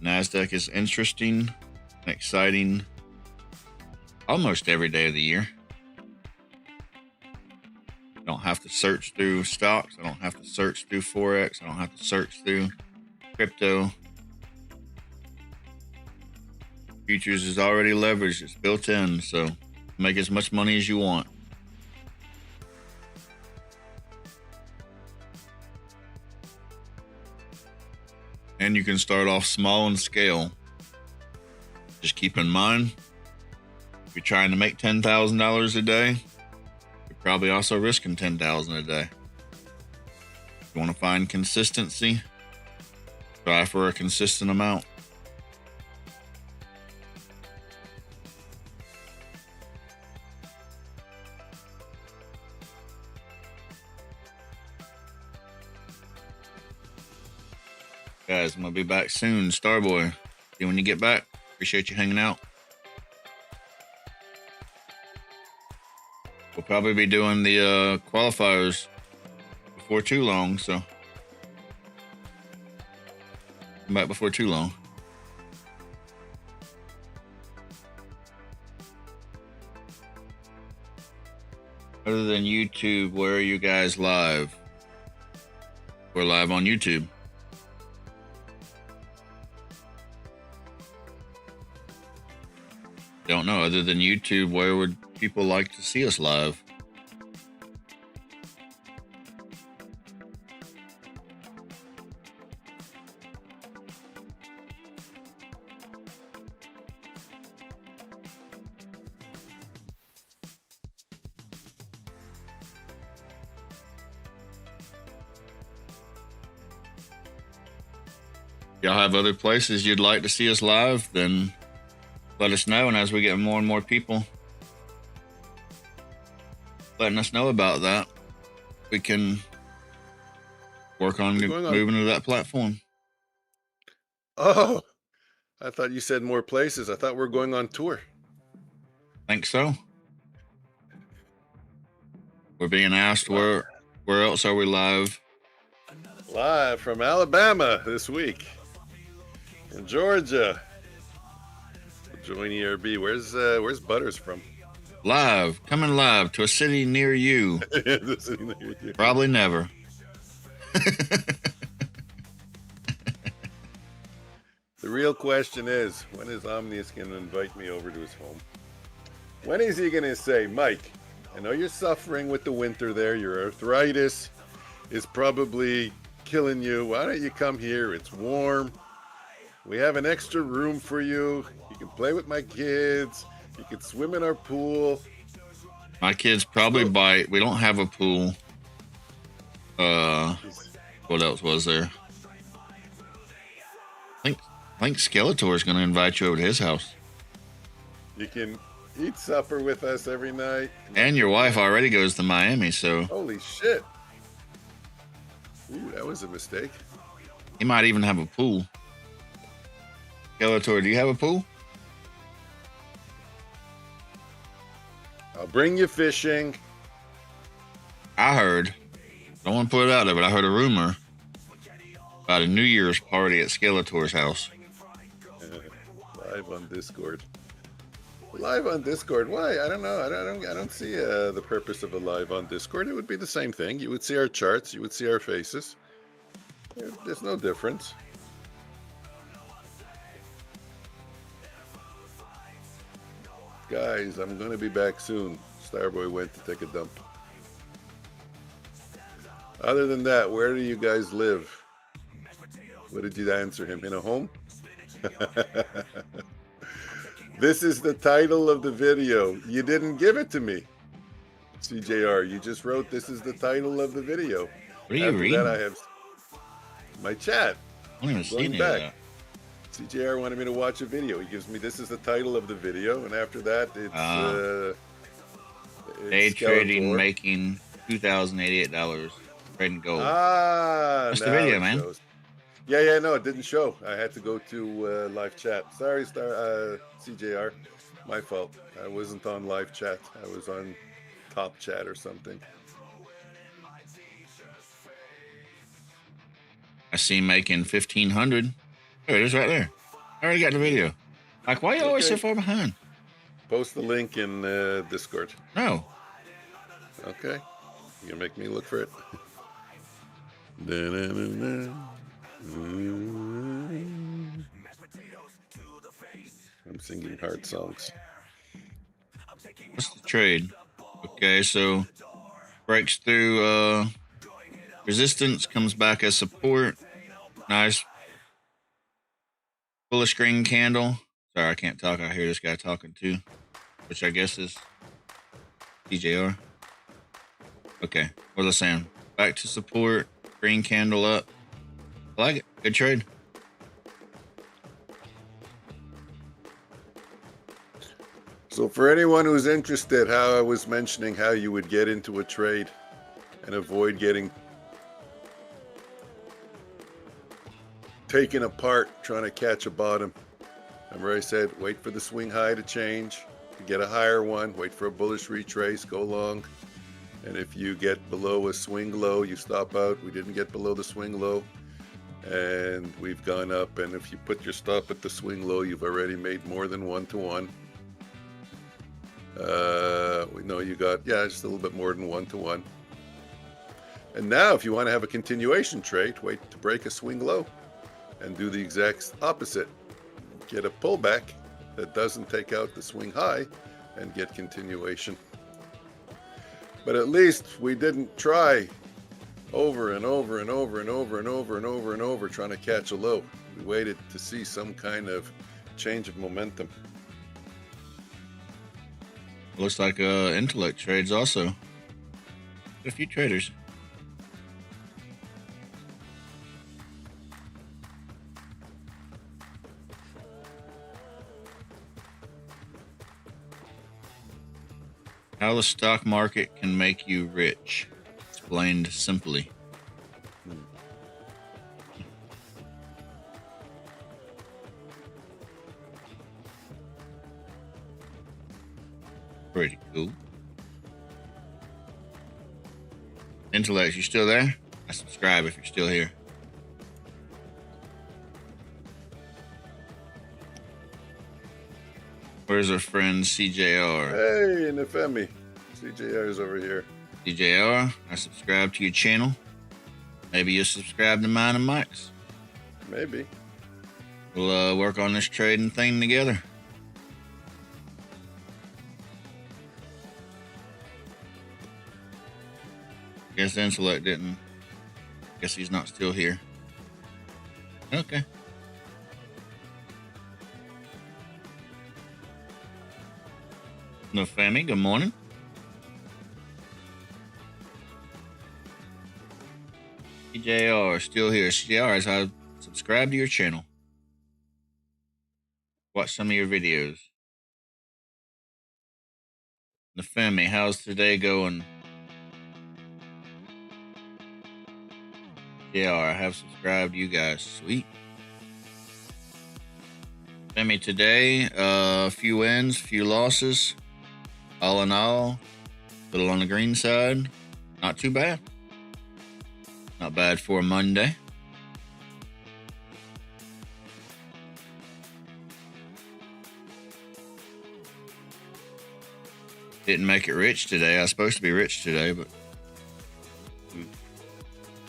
NASDAQ is interesting and exciting almost every day of the year. I don't have to search through stocks. I don't have to search through forex. I don't have to search through crypto. Futures is already leveraged. It's built in, so make as much money as you want. And you can start off small and scale. Just keep in mind, if you're trying to make $10,000 a day, you're probably also risking $10,000 a day. If you want to find consistency, try for a consistent amount. Guys, I'm going to be back soon. Starboy, see you when you get back. Appreciate you hanging out. We'll probably be doing the qualifiers before too long, so come back before too long. Other than YouTube, where are you guys live? We're live on YouTube. Don't know. Other than YouTube, where would people like to see us live? Y'all have other places you'd like to see us live, then let us know. And as we get more and more people letting us know about that, we can work on moving to that platform. Oh, I thought you said more places. I thought we were going on tour. Think so. We're being asked where else are we live? Live from Alabama this week. From Georgia. Join ERB. Where's Butters from? Coming live to a city near you. Probably never. The real question is, when is Omnius going to invite me over to his home? When is he going to say, Mike, I know you're suffering with the winter there. Your arthritis is probably killing you. Why don't you come here? It's warm. We have an extra room for you. You can play with my kids. You can swim in our pool. My kids probably bite. We don't have a pool. What else was there? I think Skeletor is going to invite you over to his house. You can eat supper with us every night. And your wife already goes to Miami, so. Holy shit. Ooh, that was a mistake. He might even have a pool. Skeletor, do you have a pool? I'll bring you fishing. I heard I don't want to put it out there, but I heard a rumor about a New Year's party at Skeletor's house. Live on Discord. Live on Discord. Why? I don't know. I don't see the purpose of a live on Discord. It would be the same thing. You would see our charts. You would see our faces. There's no difference. Guys, I'm going to be back soon. Starboy went to take a dump. Other than that, where do you guys live? What did you answer him? In a home? This is the title of the video. You didn't give it to me, CJR. You just wrote, this is the title of the video. What are you reading? That I have my chat. I don't even see any back. of that. CJR wanted me to watch a video. He gives me, this is the title of the video, and after that, it's Day trading, Skeletor. making $2,088 trading gold. That's the video, man. Shows. Yeah, no, it didn't show. I had to go to live chat. Sorry, CJR. My fault. I wasn't on live chat. I was on top chat or something. I see him making 1,500. There it is right there. I already got the video. Like, why are you always so far behind? Post the link in Discord. No. Okay. You gonna make me look for it? I'm singing heart songs. What's the trade? Okay, so breaks through resistance, comes back as support. Nice. Bullish green candle. Sorry, I can't talk. I hear this guy talking too, which I guess is DJR. Okay, what was I saying? Back to support. Green candle up. I like it. Good trade. So for anyone who's interested, how I was mentioning how you would get into a trade and avoid getting taken apart trying to catch a bottom. Remember I said, wait for the swing high to change, to get a higher one, wait for a bullish retrace, go long. And if you get below a swing low, you stop out. We didn't get below the swing low, and we've gone up. And if you put your stop at the swing low, you've already made more than 1-to-1. We know you got, just a little bit more than 1-to-1. And now if you want to have a continuation trade, wait to break a swing low and do the exact opposite. Get a pullback that doesn't take out the swing high and get continuation. But at least we didn't try over and over and over and over and over and over and over trying to catch a low. We waited to see some kind of change of momentum. Looks like intellect trades also. A few traders. How the stock market can make you rich. Explained simply. Pretty cool. Intellect, you still there? I subscribe if you're still here. Where's our friend CJR? Hey, Nefemi. CJR is over here. CJR, I subscribe to your channel. Maybe you'll subscribe to mine and Mike's. Maybe. We'll work on this trading thing together. Guess Intellect didn't. Guess he's not still here. Okay. No Fami, good morning. CJR still here. CJR, as I subscribe to your channel. Watch some of your videos. Nefemi, how's today going? Yeah, I have subscribed to you guys. Sweet. Femi, today, a few wins, few losses. All in all, a little on the green side. Not too bad. Not bad for a Monday. Didn't make it rich today. I was supposed to be rich today, but...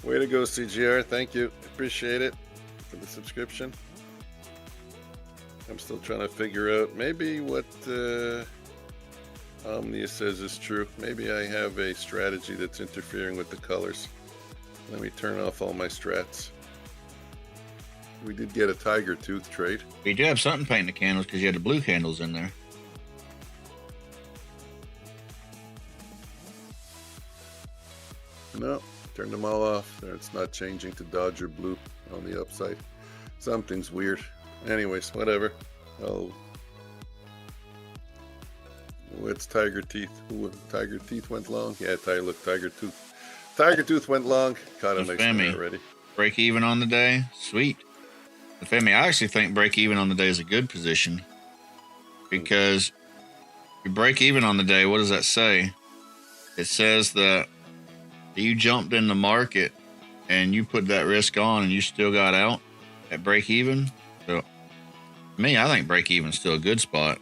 Way to go, CGR. Thank you. Appreciate it for the subscription. I'm still trying to figure out maybe what Omnius says is true. Maybe I have a strategy that's interfering with the colors. Let me turn off all my strats. We did get a tiger tooth trade. We do have something painting the candles because you had the blue candles in there. No, turned them all off. It's not changing to Dodger blue on the upside. Something's weird. Anyways, whatever. What's Tiger Teeth? Ooh, Tiger Teeth went long? Yeah, Tiger Tooth. Tiger Tooth went long. Caught him next time already. Break even on the day. Sweet. The Femi, I actually think break even on the day is a good position. Because you break even on the day, what does that say? It says that you jumped in the market and you put that risk on and you still got out at break even. So, me, I think break even is still a good spot.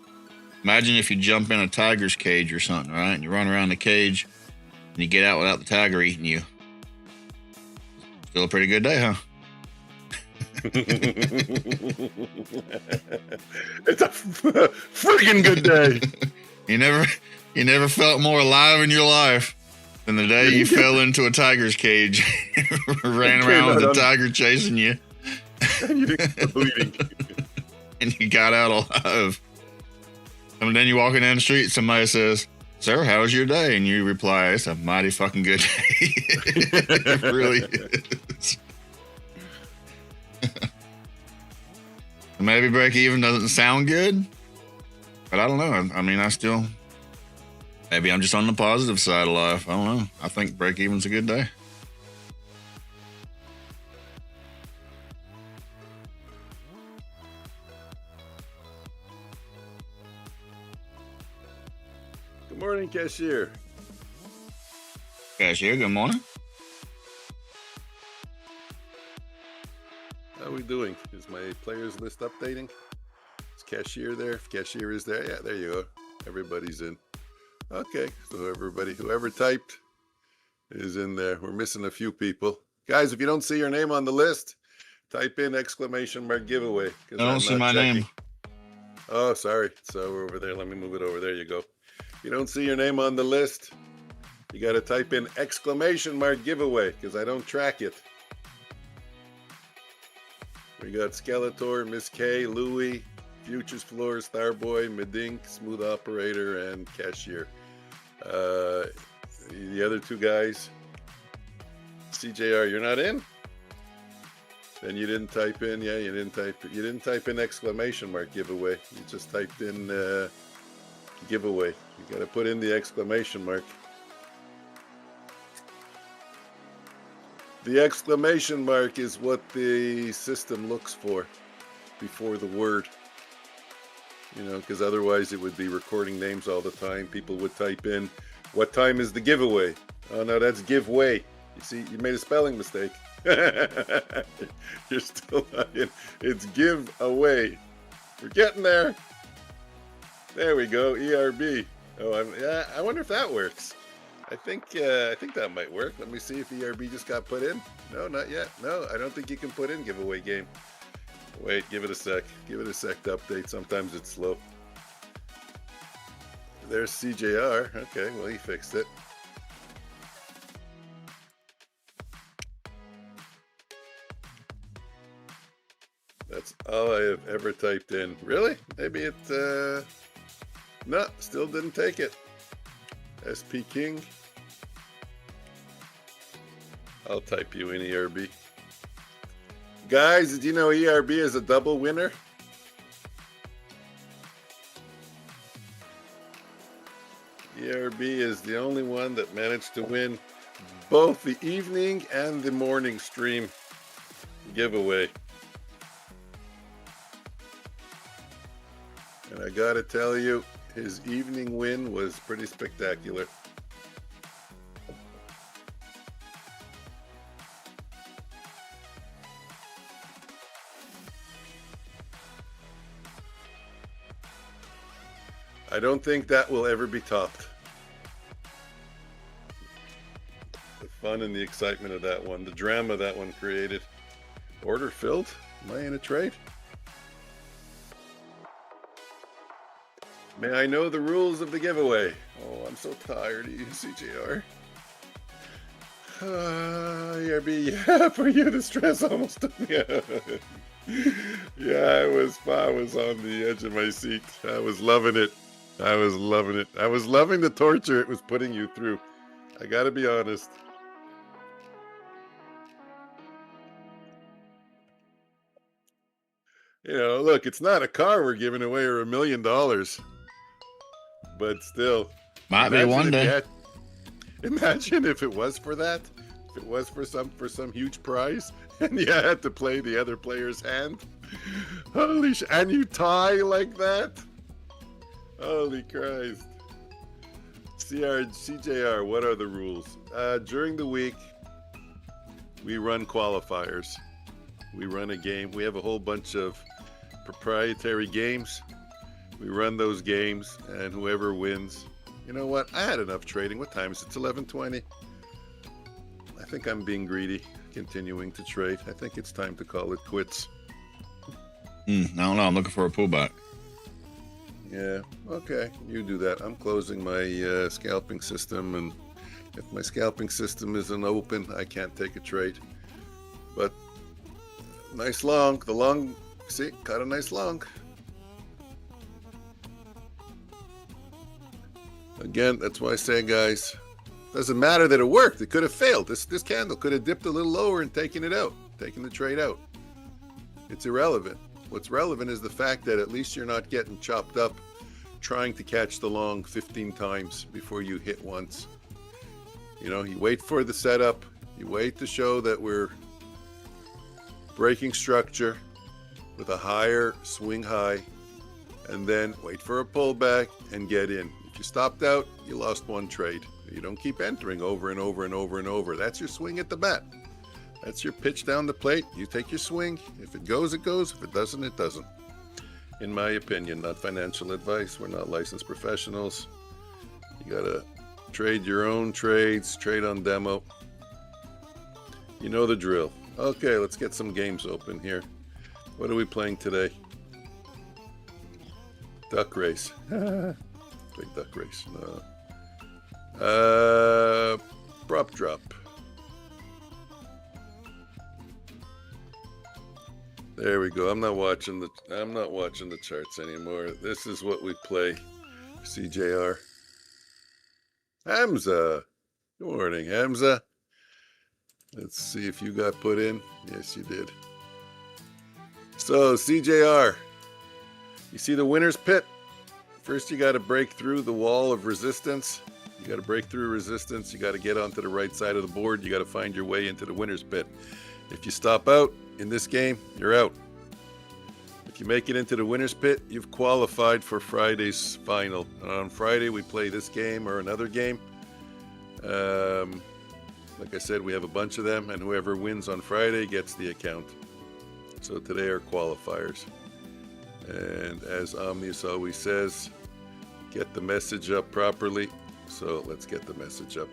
Imagine if you jump in a tiger's cage or something, right? And you run around the cage and you get out without the tiger eating you. Still a pretty good day, huh? It's a friggin' good day. You never felt more alive in your life than the day you fell into a tiger's cage, ran around with a tiger chasing you, and you didn't stop bleeding, and you got out alive. And then you're walking down the street, somebody says, "Sir, how was your day?" And you reply, "It's a mighty fucking good day." It really is. Maybe break even doesn't sound good, but I don't know. I mean, maybe I'm just on the positive side of life. I don't know. I think break even's a good day. Good morning, Cashier. Cashier, good morning. How are we doing? Is my players list updating? Is Cashier there? If Cashier is there, yeah, there you go. Everybody's in. Okay, so whoever typed is in there. We're missing a few people. Guys, if you don't see your name on the list, type in ! giveaway. I don't see my name. Oh, sorry. So we're over there. Let me move it over. There you go. If you don't see your name on the list, you got to type in ! giveaway because I don't track it. We got Skeletor, Miss K, Louie, Futures Floor, Starboy, Medink, Smooth Operator, and Cashier. The other two guys, CJR, you're not in? Then you didn't type in, yeah, you didn't type in ! giveaway. You just typed in giveaway. You got to put in the exclamation mark. The exclamation mark is what the system looks for before the word. You know, because otherwise it would be recording names all the time. People would type in, what time is the giveaway? Oh no, that's giveaway. You see, you made a spelling mistake. You're still not in. It's give away. We're getting there. There we go, ERB. Oh, I wonder if that works. I think that might work. Let me see if ERB just got put in. No, not yet. No, I don't think you can put in giveaway game. Wait, give it a sec. Give it a sec to update. Sometimes it's slow. There's CJR. Okay, well, he fixed it. That's all I have ever typed in. Really? Maybe it, no, still didn't take it. SP King. I'll type you in ERB. Guys, did you know ERB is a double winner? ERB is the only one that managed to win both the evening and the morning stream giveaway. And I gotta tell you, his evening win was pretty spectacular. I don't think that will ever be topped. The fun and the excitement of that one, the drama that one created. Order filled? Am I in a trade? May I know the rules of the giveaway? Oh, I'm so tired of you, CJR. Yeah, for you, the stress almost took me out. Yeah, I was on the edge of my seat. I was loving it. I was loving it. I was loving the torture it was putting you through. I gotta be honest. You know, look, it's not a car we're giving away or $1 million. But still, Might be one day. Imagine if it was for that. If it was for some huge prize and you had to play the other player's hand. Holy sh! And you tie like that? Holy Christ. CJR, what are the rules? During the week, we run qualifiers. We run a game. We have a whole bunch of proprietary games. We run those games, and whoever wins. You know what? I had enough trading. What time is it? It's 11:20. I think I'm being greedy, continuing to trade. I think it's time to call it quits. I don't know. I'm looking for a pullback. Yeah, okay. You do that. I'm closing my scalping system, and if my scalping system isn't open, I can't take a trade. But nice long. The long, see, got a nice long. Again, that's why I say, guys, doesn't matter that it worked. It could have failed. This candle could have dipped a little lower and taken it out, taken the trade out. It's irrelevant. What's relevant is the fact that at least you're not getting chopped up trying to catch the long 15 times before you hit once. You know, you wait for the setup. You wait to show that we're breaking structure with a higher swing high, and then wait for a pullback and get in. If you stopped out, you lost one trade. You don't keep entering over and over and over and over. That's your swing at the bat. That's your pitch down the plate. You take your swing. If it goes, it goes. If it doesn't, it doesn't. In my opinion, not financial advice. We're not licensed professionals. You gotta trade your own trades, trade on demo. You know the drill. Okay, let's get some games open here. What are we playing today? Duck race. Big duck race. No. Prop drop. There we go. I'm not watching the charts anymore. This is what we play. CJR. Hamza. Good morning, Hamza. Let's see if you got put in. Yes, you did. So, CJR. You see the winner's pit? First, you got to break through the wall of resistance. You got to break through resistance. You got to get onto the right side of the board. You got to find your way into the winner's pit. If you stop out in this game, you're out. If you make it into the winner's pit, you've qualified for Friday's final. And on Friday, we play this game or another game. Like I said, we have a bunch of them, and whoever wins on Friday gets the account. So today are qualifiers. And as Omnius always says, get the message up properly. So let's get the message up.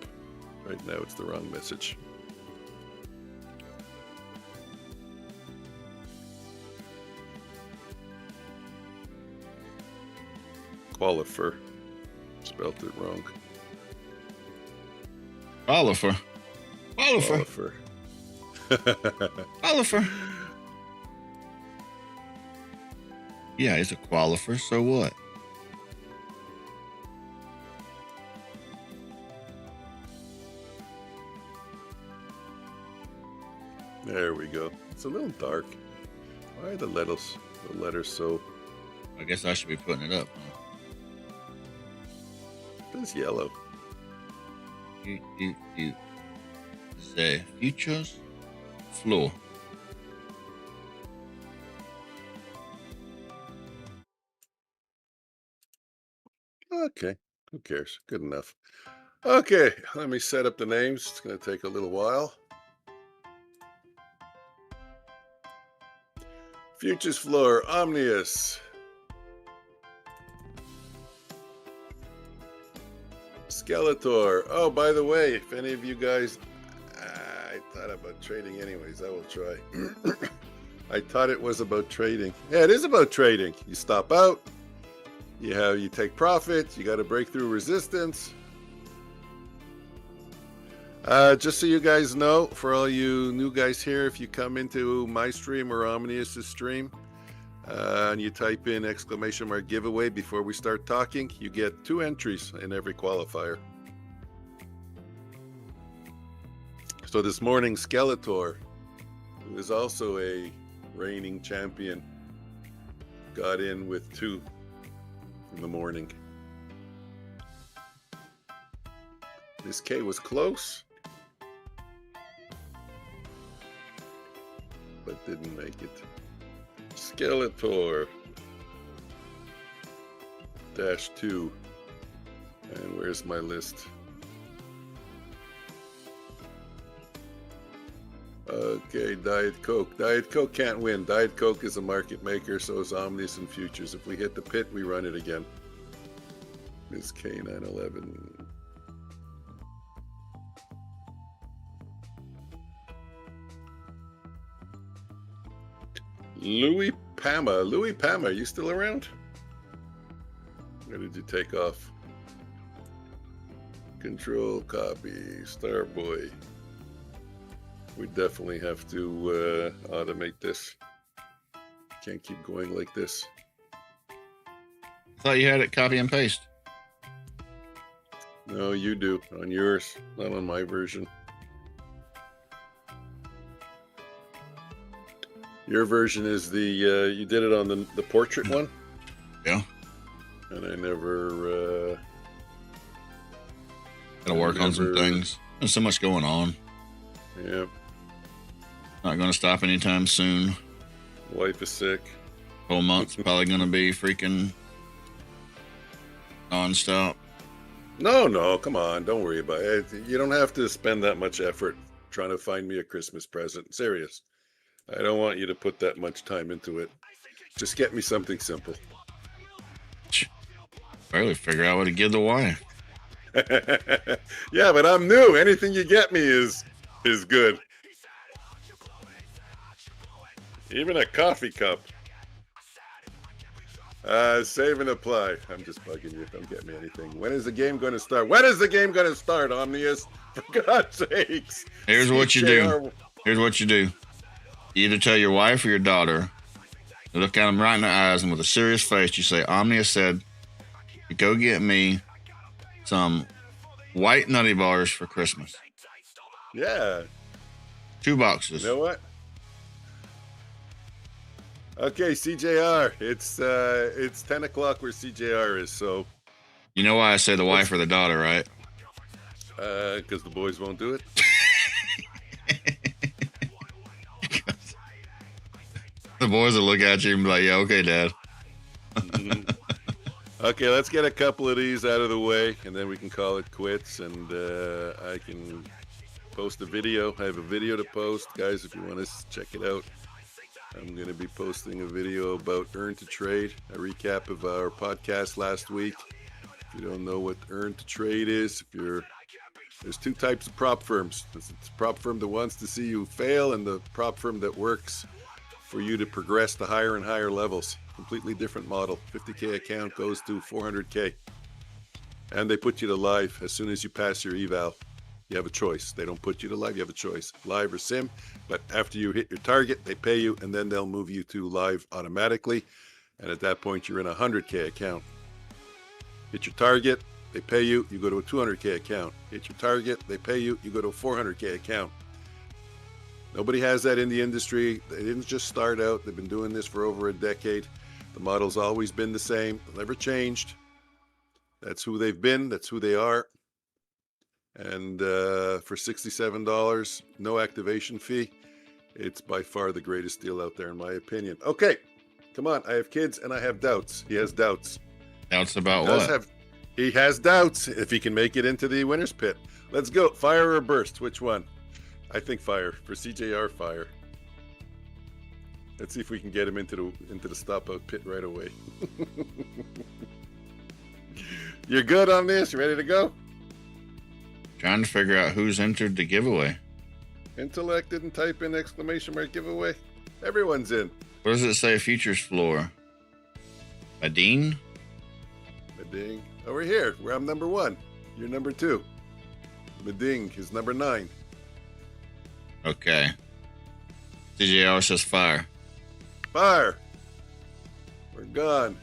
Right now it's the wrong message. Qualifer. Spelt it wrong. Qualifer. Qualifer. Qualifer. Yeah, it's a qualifer, so what? There we go. It's a little dark. Why are the letters so... I guess I should be putting it up. It's yellow. The futures floor. Okay, who cares? Good enough. Okay, let me set up the names. It's going to take a little while. Futures floor, Omnius. Skeletor. Oh, by the way, if any of you guys, I thought about trading anyways. I will try. I thought it was about trading. Yeah, it is about trading. You stop out. You take profits. You got to break through resistance. Just so you guys know, for all you new guys here, if you come into my stream or Omnius' stream, and you type in ! giveaway before we start talking, you get 2 entries in every qualifier. So this morning, Skeletor, who is also a reigning champion, got in with 2 in the morning. This K was close, but didn't make it. Skeletor -2. And where's my list? Okay, Diet Coke. Diet Coke can't win. Diet Coke is a market maker, so is Omnius and Futures. If we hit the pit, we run it again. This K911. Louis Pama. Louis Pama, are you still around? Where did you take off? Control, copy, Starboy. We definitely have to automate this. Can't keep going like this. I thought you had it copy and paste. No, you do. On yours, not on my version. Your version is the, you did it on the portrait one? Yeah. And I never... Gotta work on some things. There's so much going on. Yeah. Not gonna stop anytime soon. Wife is sick. Whole month's probably gonna be freaking non-stop. No, come on. Don't worry about it. You don't have to spend that much effort trying to find me a Christmas present. Serious. I don't want you to put that much time into it. Just get me something simple. Barely figure out what to give the wife. Yeah, but I'm new. Anything you get me is good. Even a coffee cup. Save and apply. I'm just bugging you. Don't get me anything. When is the game going to start? When is the game going to start, Omnius? For God's sakes. Here's what you do. Here's what you do. You either tell your wife or your daughter, you look at them right in the eyes, and with a serious face, you say, Omnius said, go get me some white nutty bars for Christmas. Yeah. 2 boxes. You know what? Okay, CJR. It's 10 o'clock where CJR is, so. You know why I say the wife or the daughter, right? Because the boys won't do it. The boys will look at you and be like, yeah, okay, Dad. Mm-hmm. Okay, let's get a couple of these out of the way, and then we can call it quits, and I can post a video. I have a video to post. Guys, if you want to check it out, I'm going to be posting a video about Earn to Trade, a recap of our podcast last week. If you don't know what Earn to Trade is, there's 2 types of prop firms. It's a prop firm that wants to see you fail, and the prop firm that works for you to progress to higher and higher levels. Completely different model. 50K account goes to 400K. And they put you to live as soon as you pass your eval. You have a choice. They don't put you to live, you have a choice. Live or sim, but after you hit your target, they pay you, and then they'll move you to live automatically. And at that point, you're in a 100K account. Hit your target, they pay you, you go to a 200K account. Hit your target, they pay you, you go to a 400K account. Nobody has that in the industry. They didn't just start out. They've been doing this for over a decade. The model's always been the same. Never changed. That's who they've been. That's who they are. And for $67, no activation fee, it's by far the greatest deal out there, in my opinion. Okay, come on. I have kids and I have doubts. He has doubts. Doubts about what? He has doubts if he can make it into the winner's pit. Let's go. Fire or burst? Which one? I think fire. For CJR, fire. Let's see if we can get him into the stop-out pit right away. You're good on this? You ready to go? Trying to figure out who's entered the giveaway. Intellect didn't type in exclamation mark giveaway. Everyone's in. What does it say? Futures floor. Adine? Meding. Over here, where I'm number 1. You're number 2. Meding is number 9. Okay. CJR says fire. Fire. We're gone.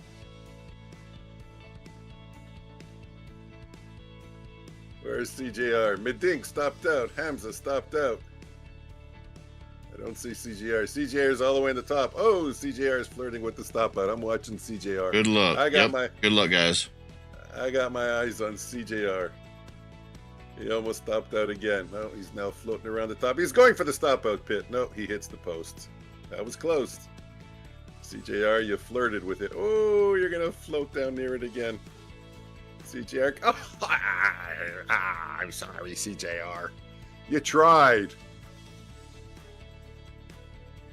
Where's CJR? Medink stopped out. Hamza stopped out. I don't see CJR. CJR is all the way in the top. Oh, CJR is flirting with the stop out. I'm watching CJR. Good luck. Good luck, guys. I got my eyes on CJR. He almost stopped out again. No, he's now floating around the top. He's going for the stop out pit. No, he hits the post. That was close. CJR, you flirted with it. Oh, you're going to float down near it again. CJR. Oh, I'm sorry, CJR. You tried.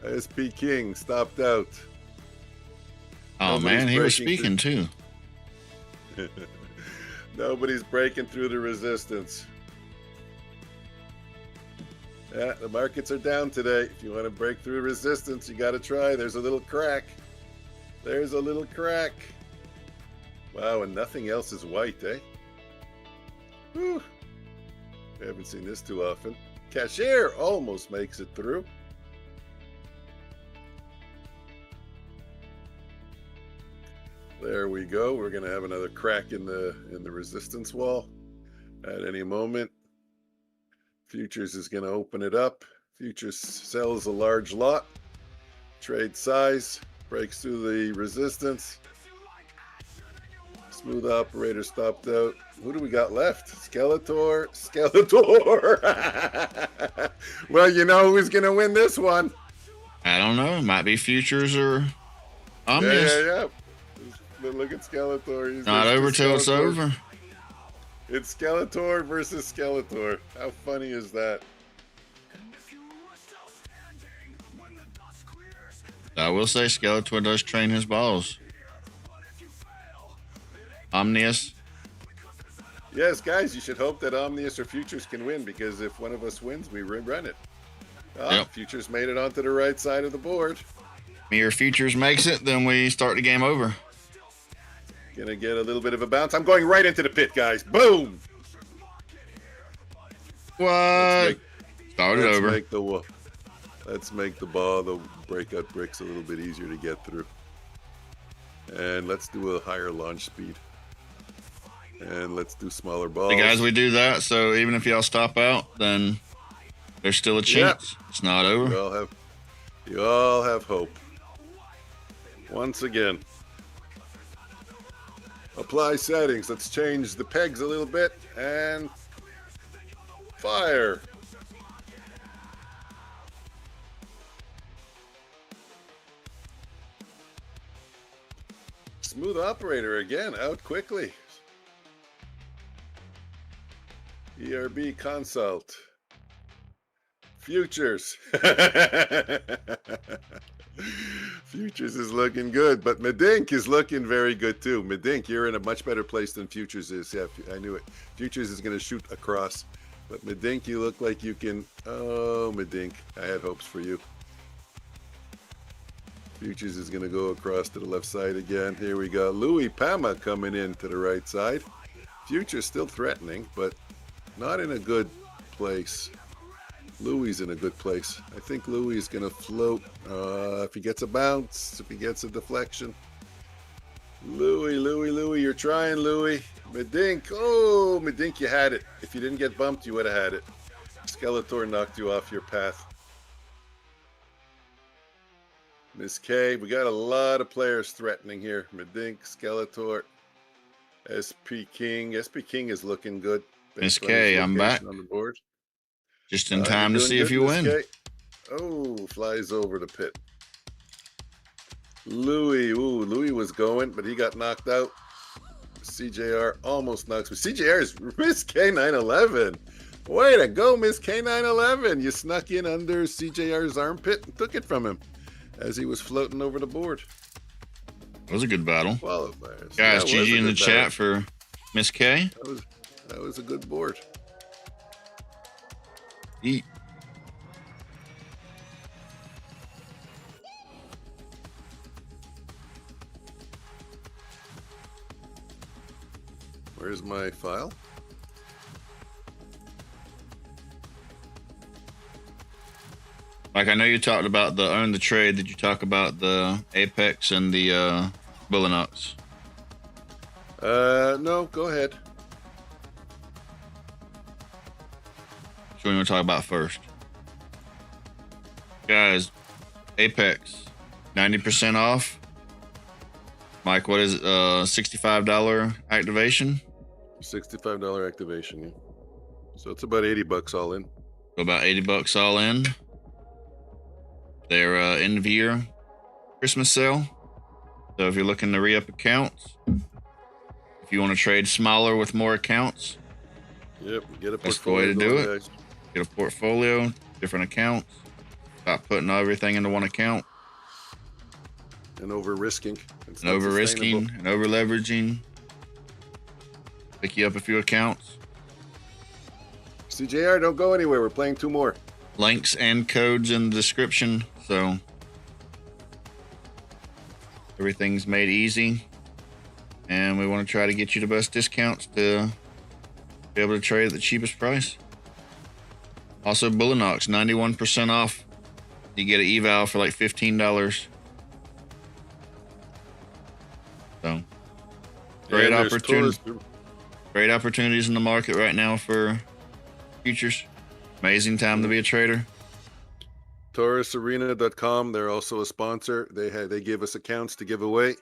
SP King stopped out. Oh, man, he was speaking too. Nobody's breaking through the resistance. Yeah, the markets are down today. If you want to break through resistance, you got to try. There's a little crack. There's a little crack. Wow, and nothing else is white, eh? Whew. We haven't seen this too often. Cashier almost makes it through. There we go. We're going to have another crack in the resistance wall at any moment. Futures is going to open it up. Futures sells a large lot. Trade size breaks through the resistance. Smooth operator stopped out. Who do we got left? Skeletor. Well, you know who's going to win this one. I don't know. It might be futures or Omnius. Yeah. Look at Skeletor. He's not over till it's over. It's Skeletor versus Skeletor. How funny is that? I will say Skeletor does train his balls. Omnius. Yes, guys, you should hope that Omnius or Futures can win, because if one of us wins, we run it. Yep. Futures made it onto the right side of the board. Me or Futures makes it, then we start the game over. Gonna get a little bit of a bounce. I'm going right into the pit, guys. Boom! What? Start it over. Let's make the ball, the breakout bricks, a little bit easier to get through. And let's do a higher launch speed. And let's do smaller balls. Hey guys, we do that, so even if y'all stop out, then there's still a chance. Yep. It's not over. You all have hope. Once again. Apply settings. Let's change the pegs a little bit and fire. Smooth operator again, out quickly. ERB consult. Futures. Futures is looking good, but Medink is looking very good too. Medink, you're in a much better place than Futures is. Yeah, I knew it. Futures is going to shoot across, but Medink, you look like you can. Oh, Medink, I had hopes for you. Futures is going to go across to the left side again. Here we go. Louis Pama coming in to the right side. Futures still threatening, but not in a good place. Louis in a good place. I think Louis is going to float if he gets a bounce, if he gets a deflection. Louis, you're trying, Louis. Medink, oh, Medink, you had it. If you didn't get bumped, you would have had it. Skeletor knocked you off your path. Miss K, we got a lot of players threatening here. Medink, Skeletor, SP King. SP King is looking good. Miss K, I'm back. On the board. Just in time to see if you win. K. Oh, flies over the pit. Louis, Louis was going, but he got knocked out. CJR almost knocks me. CJR is Miss K911. Way to go, Miss K911. You snuck in under CJR's armpit and took it from him as he was floating over the board. It was a good battle. Qualifiers. Guys, GG in the chat for Miss K. That was a good board. Eat. Where's my file? Like, I know you talked about the earn the trade. Did you talk about the Apex and the Bullinox? No, go ahead. Which one you want to talk about first? Guys, Apex, 90% off. Mike, what is it? $65 activation? $65 activation. Yeah. So it's about $80 all in. So about $80 all in. Their end of year Christmas sale. So if you're looking to re-up accounts, if you want to trade smaller with more accounts, yep, get a that's the way to do it. Guys. Get a portfolio, different accounts. Stop putting everything into one account. And over risking. And over risking and over leveraging. Pick you up a few accounts. CJR, don't go anywhere. We're playing 2 more. Links and codes in the description. So everything's made easy. And we want to try to get you the best discounts to be able to trade at the cheapest price. Also, Bullinox, 91% off. You get an eval for like $15. So, great opportunity. Great opportunities in the market right now for futures. Amazing time to be a trader. TaurusArena.com. They're also a sponsor. They give us accounts to give away.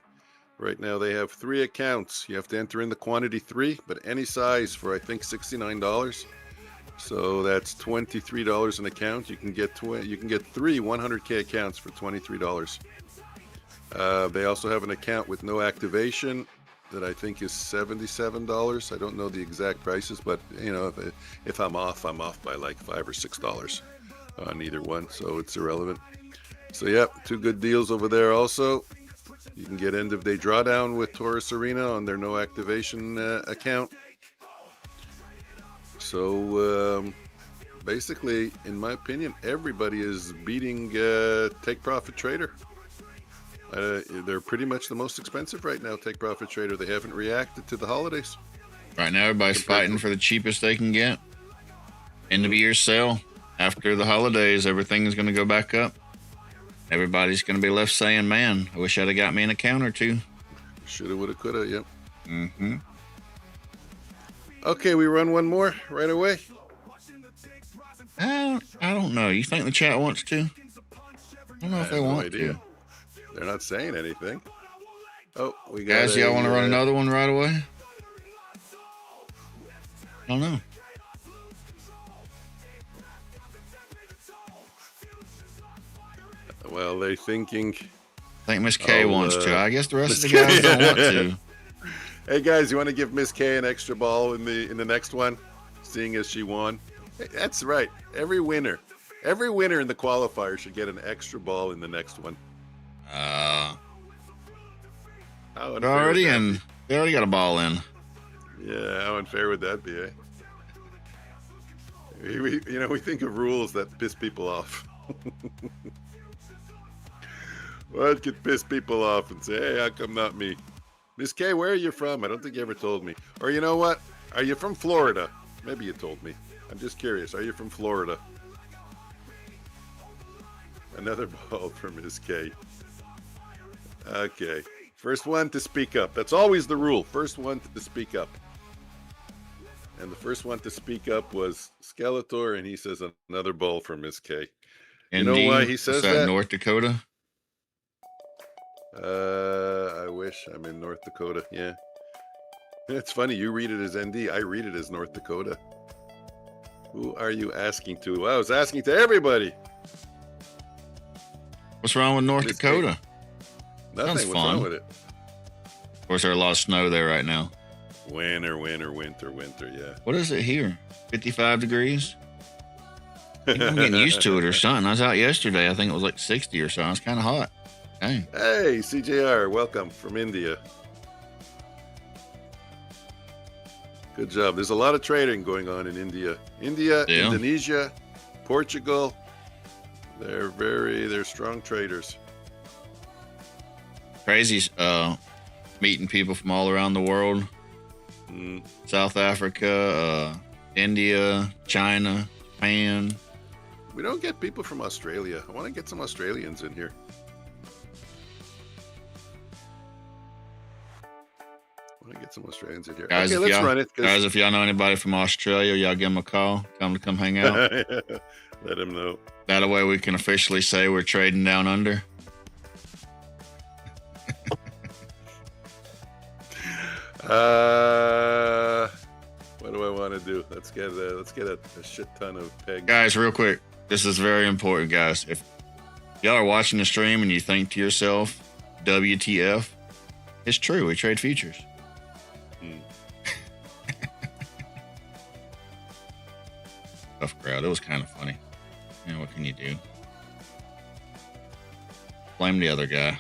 Right now they have 3 accounts. You have to enter in the quantity 3, but any size for I think $69. So that's $23 an account. You can get 3 100K accounts for $23. They also have an account with no activation that I think is $77. I don't know the exact prices, but you know, if I'm off by like $5 or $6 on either one, so it's irrelevant. So yeah, 2 good deals over there. Also, you can get end of day drawdown with Taurus Arena on their no activation account. So basically, in my opinion, everybody is beating Take Profit Trader. They're pretty much the most expensive right now, Take Profit Trader. They haven't reacted to the holidays. Right now, everybody's fighting for the cheapest they can get. End of year sale. After the holidays, everything's going to go back up. Everybody's going to be left saying, man, I wish I'd have got me an account or 2. Shoulda, woulda, coulda, yep. Mm-hmm. Okay, we run one more right away. I don't know. You think the chat wants to? I don't know if they want to. They're not saying anything. Oh, we got. Guys, y'all want to run another one right away? I don't know. Well, they're thinking. I think Miss K wants to. I guess the rest of the guys don't want to. Hey guys, you want to give Miss K an extra ball in the next one, seeing as she won? Hey, that's right. Every winner in the qualifier should get an extra ball in the next one. They're already in. They already got a ball in. Yeah, how unfair would that be, eh? We think of rules that piss people off. What could piss people off and say, hey, how come not me? Miss K, where are you from? I don't think you ever told me. Or you know what? Are you from Florida? Maybe you told me. I'm just curious. Are you from Florida? Another ball for Miss K. Okay. First one to speak up. That's always the rule. First one to speak up. And the first one to speak up was Skeletor, and he says another ball for Miss K. You know why he says that? North Dakota? I wish I'm in North Dakota. Yeah. It's funny. You read it as ND. I read it as North Dakota. Who are you asking to? Well, I was asking to everybody. What's wrong with North Dakota? Nothing. Sounds What's fun. wrong with it? Of course, there's a lot of snow there right now. Winter, yeah. What is it here? 55 degrees? I'm getting used to it or something. I was out yesterday. I think it was like 60 or something. It's kind of hot. Dang. Hey, CJR, welcome from India. Good job. There's a lot of trading going on in India. Indonesia, Portugal. They're strong traders. Crazy meeting people from all around the world. South Africa, India, China, Japan. We don't get people from Australia. I want to get some Australians in here. Guys, okay, let's run it. Guys, if y'all know anybody from Australia, y'all give them a call. Tell them to come hang out. Let them know. That way we can officially say we're trading down under. What do I want to do? Let's get a shit ton of pegs. Guys, real quick. This is very important, guys. If y'all are watching the stream and you think to yourself, WTF, it's true. We trade futures. Tough crowd. It was kind of funny. You know, what can you do? Blame the other guy.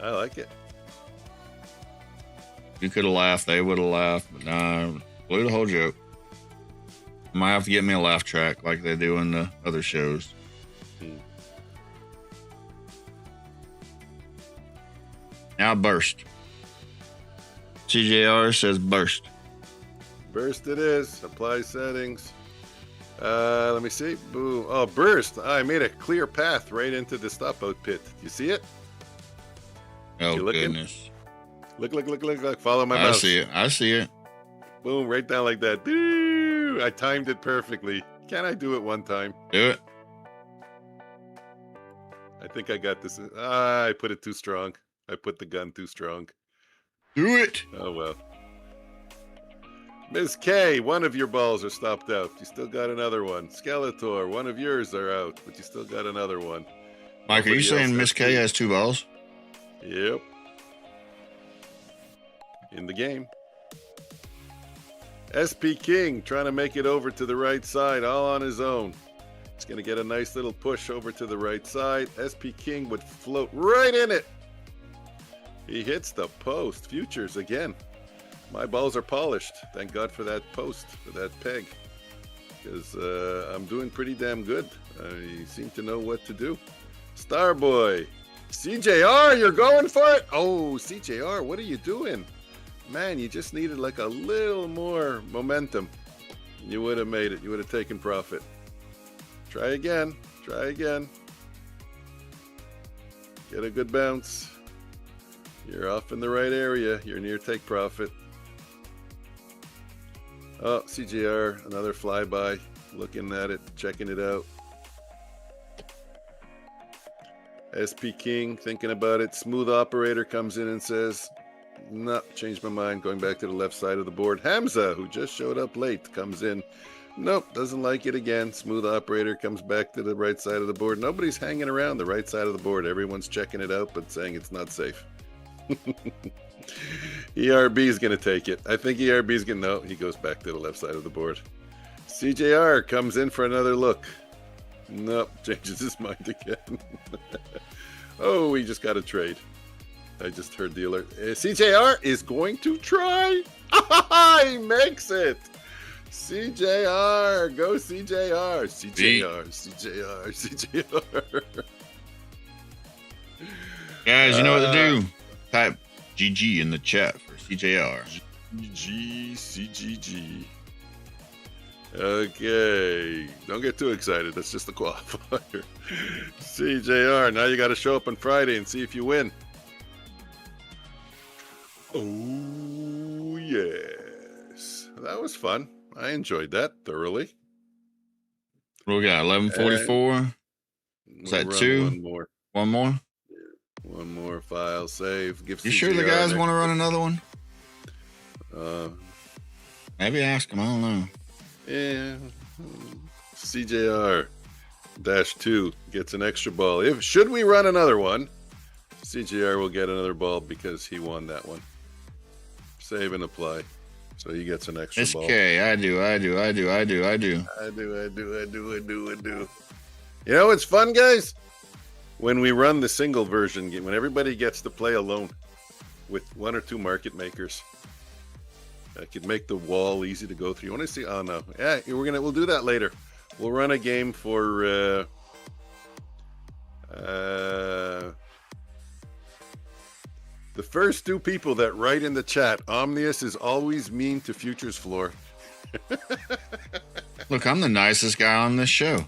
I like it. You could have laughed. They would have laughed. But nah, blew the whole joke. Might have to get me a laugh track like they do in the other shows. Now burst. CJR says burst. Burst it is. Apply settings. Let me see. Boom. Oh, burst. I made a clear path right into the stop out pit. You see it? Oh, goodness. Look. Follow my mouse. I see it. Boom, right down like that. Doo! I timed it perfectly. Can I do it one time? Do it. I think I got this. I put it too strong. I put the gun too strong. Do it. Oh, well. Ms. K, one of your balls are stopped out. You still got another one. Skeletor, one of yours are out, but you still got another one. Mike, are you saying Miss K has 2 balls? Yep. In the game. SP King trying to make it over to the right side all on his own. He's going to get a nice little push over to the right side. SP King would float right in it. He hits the post. Futures again. My balls are polished. Thank God for that post, for that peg. Because I'm doing pretty damn good. I seem to know what to do. Starboy. CJR, you're going for it? Oh, CJR, what are you doing? Man, you just needed like a little more momentum. You would have made it. You would have taken profit. Try again. Try again. Get a good bounce. You're off in the right area. You're near take profit. Oh, CJR, another flyby. Looking at it, checking it out. SP King, thinking about it. Smooth operator comes in and says, no, changed my mind, going back to the left side of the board. Hamza, who just showed up late, comes in. Nope, doesn't like it again. Smooth operator comes back to the right side of the board. Nobody's hanging around the right side of the board. Everyone's checking it out, but saying it's not safe. ERB is going to take it. I think ERB is going to, no, he goes back to the left side of the board. CJR comes in for another look. Nope, changes his mind again. Oh, we just got a trade. I just heard the alert. CJR is going to try. He makes it. CJR, go CJR. CJR, CJR, CJR. Guys, you know what to do. Type GG in the chat for CJR. CGG. Okay. Don't get too excited. That's just the qualifier. CJR, now you got to show up on Friday and see if you win. Oh, yes. That was fun. I enjoyed that thoroughly. What we got? 11:44. Is that 2? One more. One more? One more file save. Give you sure the guys want to run another one? Maybe ask them. I don't know. Yeah. CJR -2 gets an extra ball. Should we run another one, CJR will get another ball because he won that one. Save and apply. So he gets an extra ball. Okay, I do. You know what's fun, guys? When we run the single version game, when everybody gets to play alone with 1 or 2 market makers. I could make the wall easy to go through. You want to see? Oh no. Yeah, we'll do that later. We'll run a game for the first two people that write in the chat. Omnius is always mean to futures floor. Look, I'm the nicest guy on this show.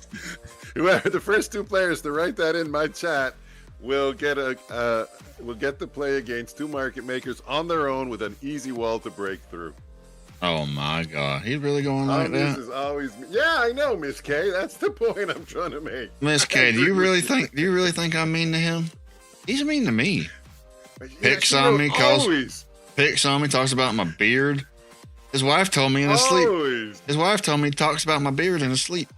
Whoever the first two players to write that in my chat will get to play against two market makers on their own with an easy wall to break through. Oh my God, he's really going like that? Is always, yeah, I know, Miss K. That's the point I'm trying to make. Miss K, do you really think I'm mean to him? He's mean to me. Picks on me, talks about my beard. His wife told me in his sleep. His wife told me he talks about my beard in his sleep.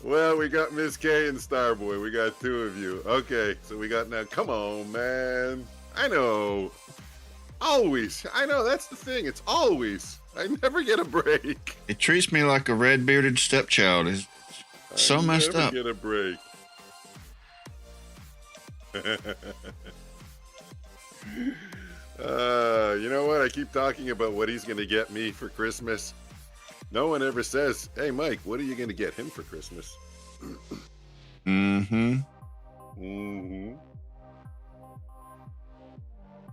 Well, we got Miss K and Starboy. We got two of you. Okay, so we got now. Come on, man. I know. Always. I know, that's the thing. It's always. I never get a break. He treats me like a red-bearded stepchild. It's so messed up. I never get a break. You know what? I keep talking about what he's going to get me for Christmas. No one ever says, hey, Mike, what are you going to get him for Christmas?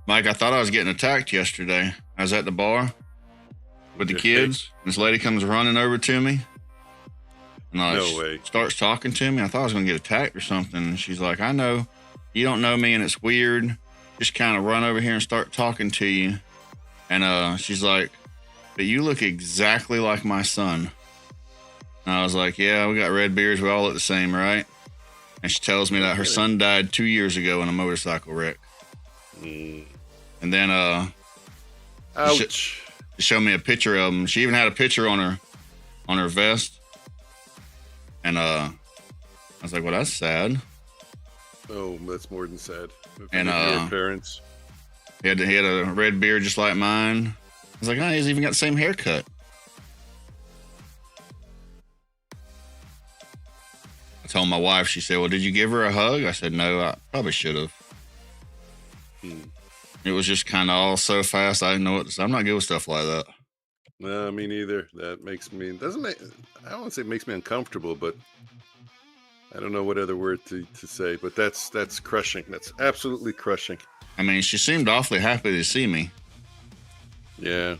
Mike, I thought I was getting attacked yesterday. I was at the bar with the kids. This lady comes running over to me. And no way. Starts talking to me. I thought I was going to get attacked or something. And she's like, I know you don't know me and it's weird. Just kind of run over here and start talking to you. And she's like, but you look exactly like my son. And I was like, yeah, we got red beards. We all look the same, right? And she tells me that her son died 2 years ago in a motorcycle wreck. And then ouch. She showed me a picture of him. She even had a picture on her vest. And I was like, well, that's sad. Oh, that's more than sad. And your parents. He had a red beard just like mine. I was like, oh, he's even got the same haircut. I told my wife, she said, well, did you give her a hug? I said, no, I probably should have. It was just kind of all so fast. I didn't know what to say. I'm not good with stuff like that. No, me neither. That makes me, I don't want to say it makes me uncomfortable, but I don't know what other word to say, but that's crushing. That's absolutely crushing. I mean, she seemed awfully happy to see me. Yeah.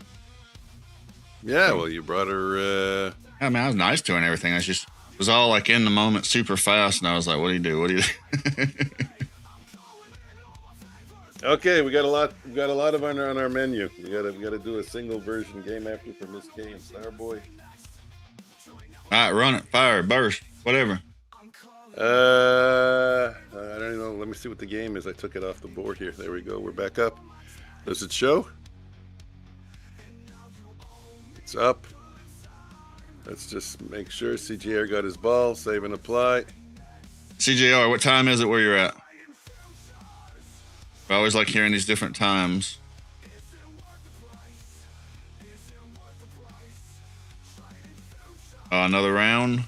Yeah, well, you brought her... I mean, I was nice to her and everything. I just was all like in the moment super fast, and I was like, what do you do? What do you do? Okay, we got a lot of on our menu. We gotta do a single version game after for Miss K and Starboy. All right, run it, fire, burst, whatever. I don't even know. Let me see what the game is. I took it off the board here. There we go. We're back up. Does it show? It's up. Let's just make sure CJR got his ball. Save and apply. CJR, what time is it where you're at? I always like hearing these different times. Another round.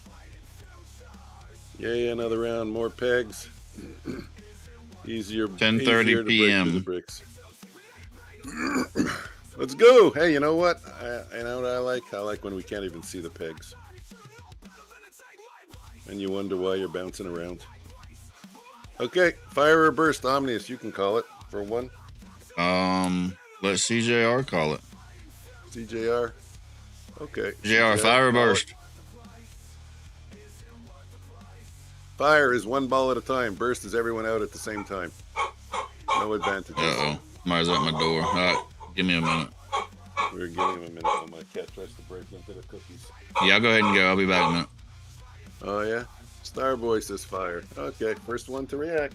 Yeah, another round. More pegs. Easier. 10:30 p.m. Let's go. Hey, you know what? You know what I like? I like when we can't even see the pegs. And you wonder why you're bouncing around. Okay, fire or burst, Omnius, you can call it for one. Let CJR call it. CJR. Okay. CJR, fire or burst. Fire is one ball at a time. Burst is everyone out at the same time. No advantages. Uh-oh. Somebody's at my door. All right, give me a minute. We're giving him a minute while my cat tries to break into the cookies. Yeah, I'll go ahead and go. I'll be back in a minute. Oh, yeah? Starboy says fire. Okay, first one to react.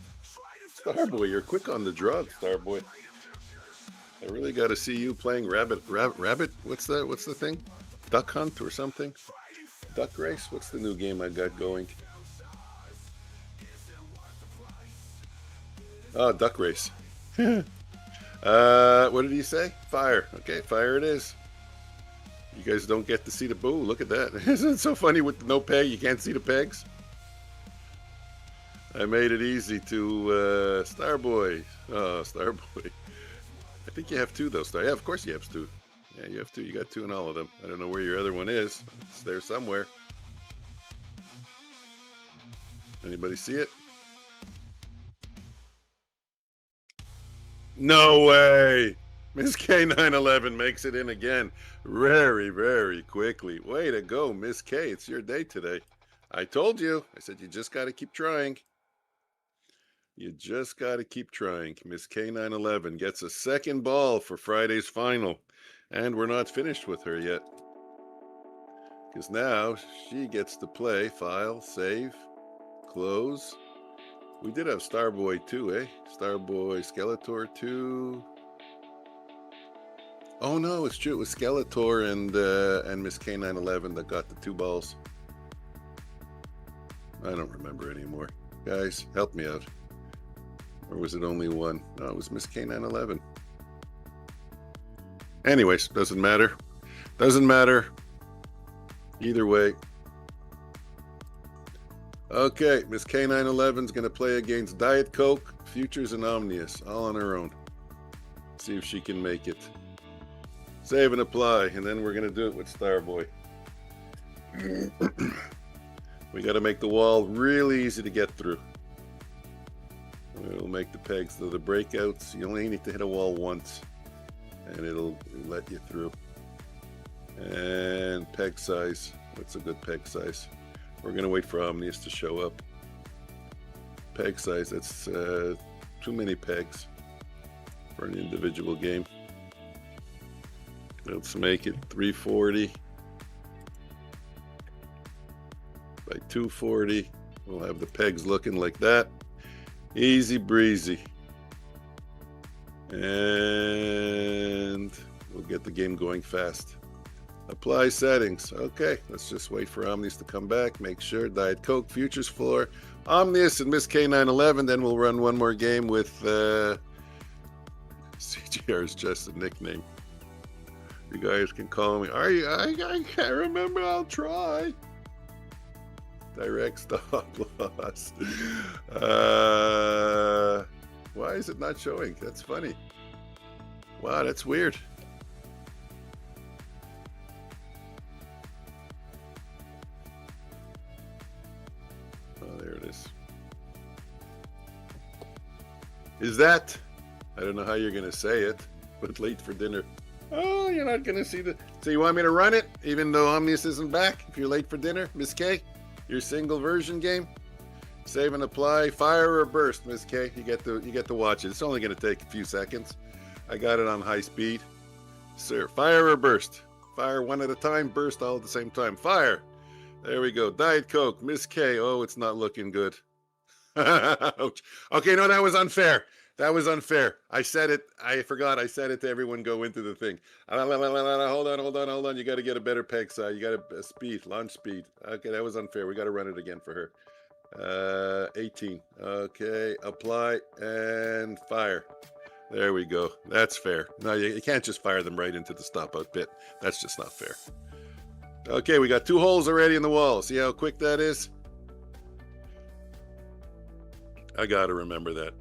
Starboy, you're quick on the drug, Starboy. I really got to see you playing rabbit. What's the thing? Duck hunt or something? Duck race? What's the new game I got going? Oh, duck race. What did he say? Fire. Okay, fire it is. You guys don't get to see the boo. Look at that. Isn't it so funny with no peg? You can't see the pegs. I made it easy to Starboy. Oh, Starboy. I think you have two, though, Star. Yeah, of course you have two. Yeah, you have two. You got two in all of them. I don't know where your other one is. It's there somewhere. Anybody see it? No way! Miss K911 makes it in again very, very quickly. Way to go, Miss K. It's your day today. I told you. I said you just got to keep trying. You just got to keep trying. Miss K911 gets a second ball for Friday's final. And we're not finished with her yet. Because now she gets to play file, save, close. We did have Starboy too, eh? Starboy, Skeletor 2. Oh no, it's true. It was Skeletor and Miss K911 that got the 2 balls. I don't remember anymore. Guys, help me out. Or was it only one? No, it was Miss K911. Anyways, doesn't matter. Doesn't matter. Either way. Okay, Miss K911 is going to play against Diet Coke, Futures, and Omnius, all on her own. See if she can make it. Save and apply, and then we're going to do it with Starboy. We got to make the wall really easy to get through. We'll make the pegs to the breakouts. You only need to hit a wall once, and it'll let you through. And peg size. What's a good peg size? We're going to wait for Omnius to show up. Peg size, that's too many pegs for an individual game. Let's make it 340 by 240. We'll have the pegs looking like that. Easy breezy. And we'll get the game going fast. Apply settings. Okay, let's just wait for Omnius to come back. Make sure Diet Coke, Futures Floor, Omnius, and Miss K911. Then we'll run one more game with CGR is just a nickname. You guys can call me. I can't remember. I'll try. Direct stop loss. Why is it not showing? That's funny. Wow, that's weird. Oh, there it is. Is that? I don't know how you're going to say it, but late for dinner. Oh, you're not going to see the... So you want me to run it, even though Omnius isn't back? If you're late for dinner, Miss K? Your single version game? Save and apply. Fire or burst, Miss K? You get to watch it. It's only going to take a few seconds. I got it on high speed. Sir, fire or burst? Fire one at a time, burst all at the same time. Fire! There we go. Diet Coke, Miss K. Oh, it's not looking good. Ouch. Okay, no, that was unfair. That was unfair. I said it. I forgot. I said it to everyone go into the thing. Hold on. You got to get a better peg size. You got a speed, launch speed. Okay, that was unfair. We got to run it again for her. 18. Okay, apply and fire. There we go. That's fair. No, you can't just fire them right into the stop out pit. That's just not fair. Okay, we got 2 holes already in the wall. See how quick that is? I got to remember that.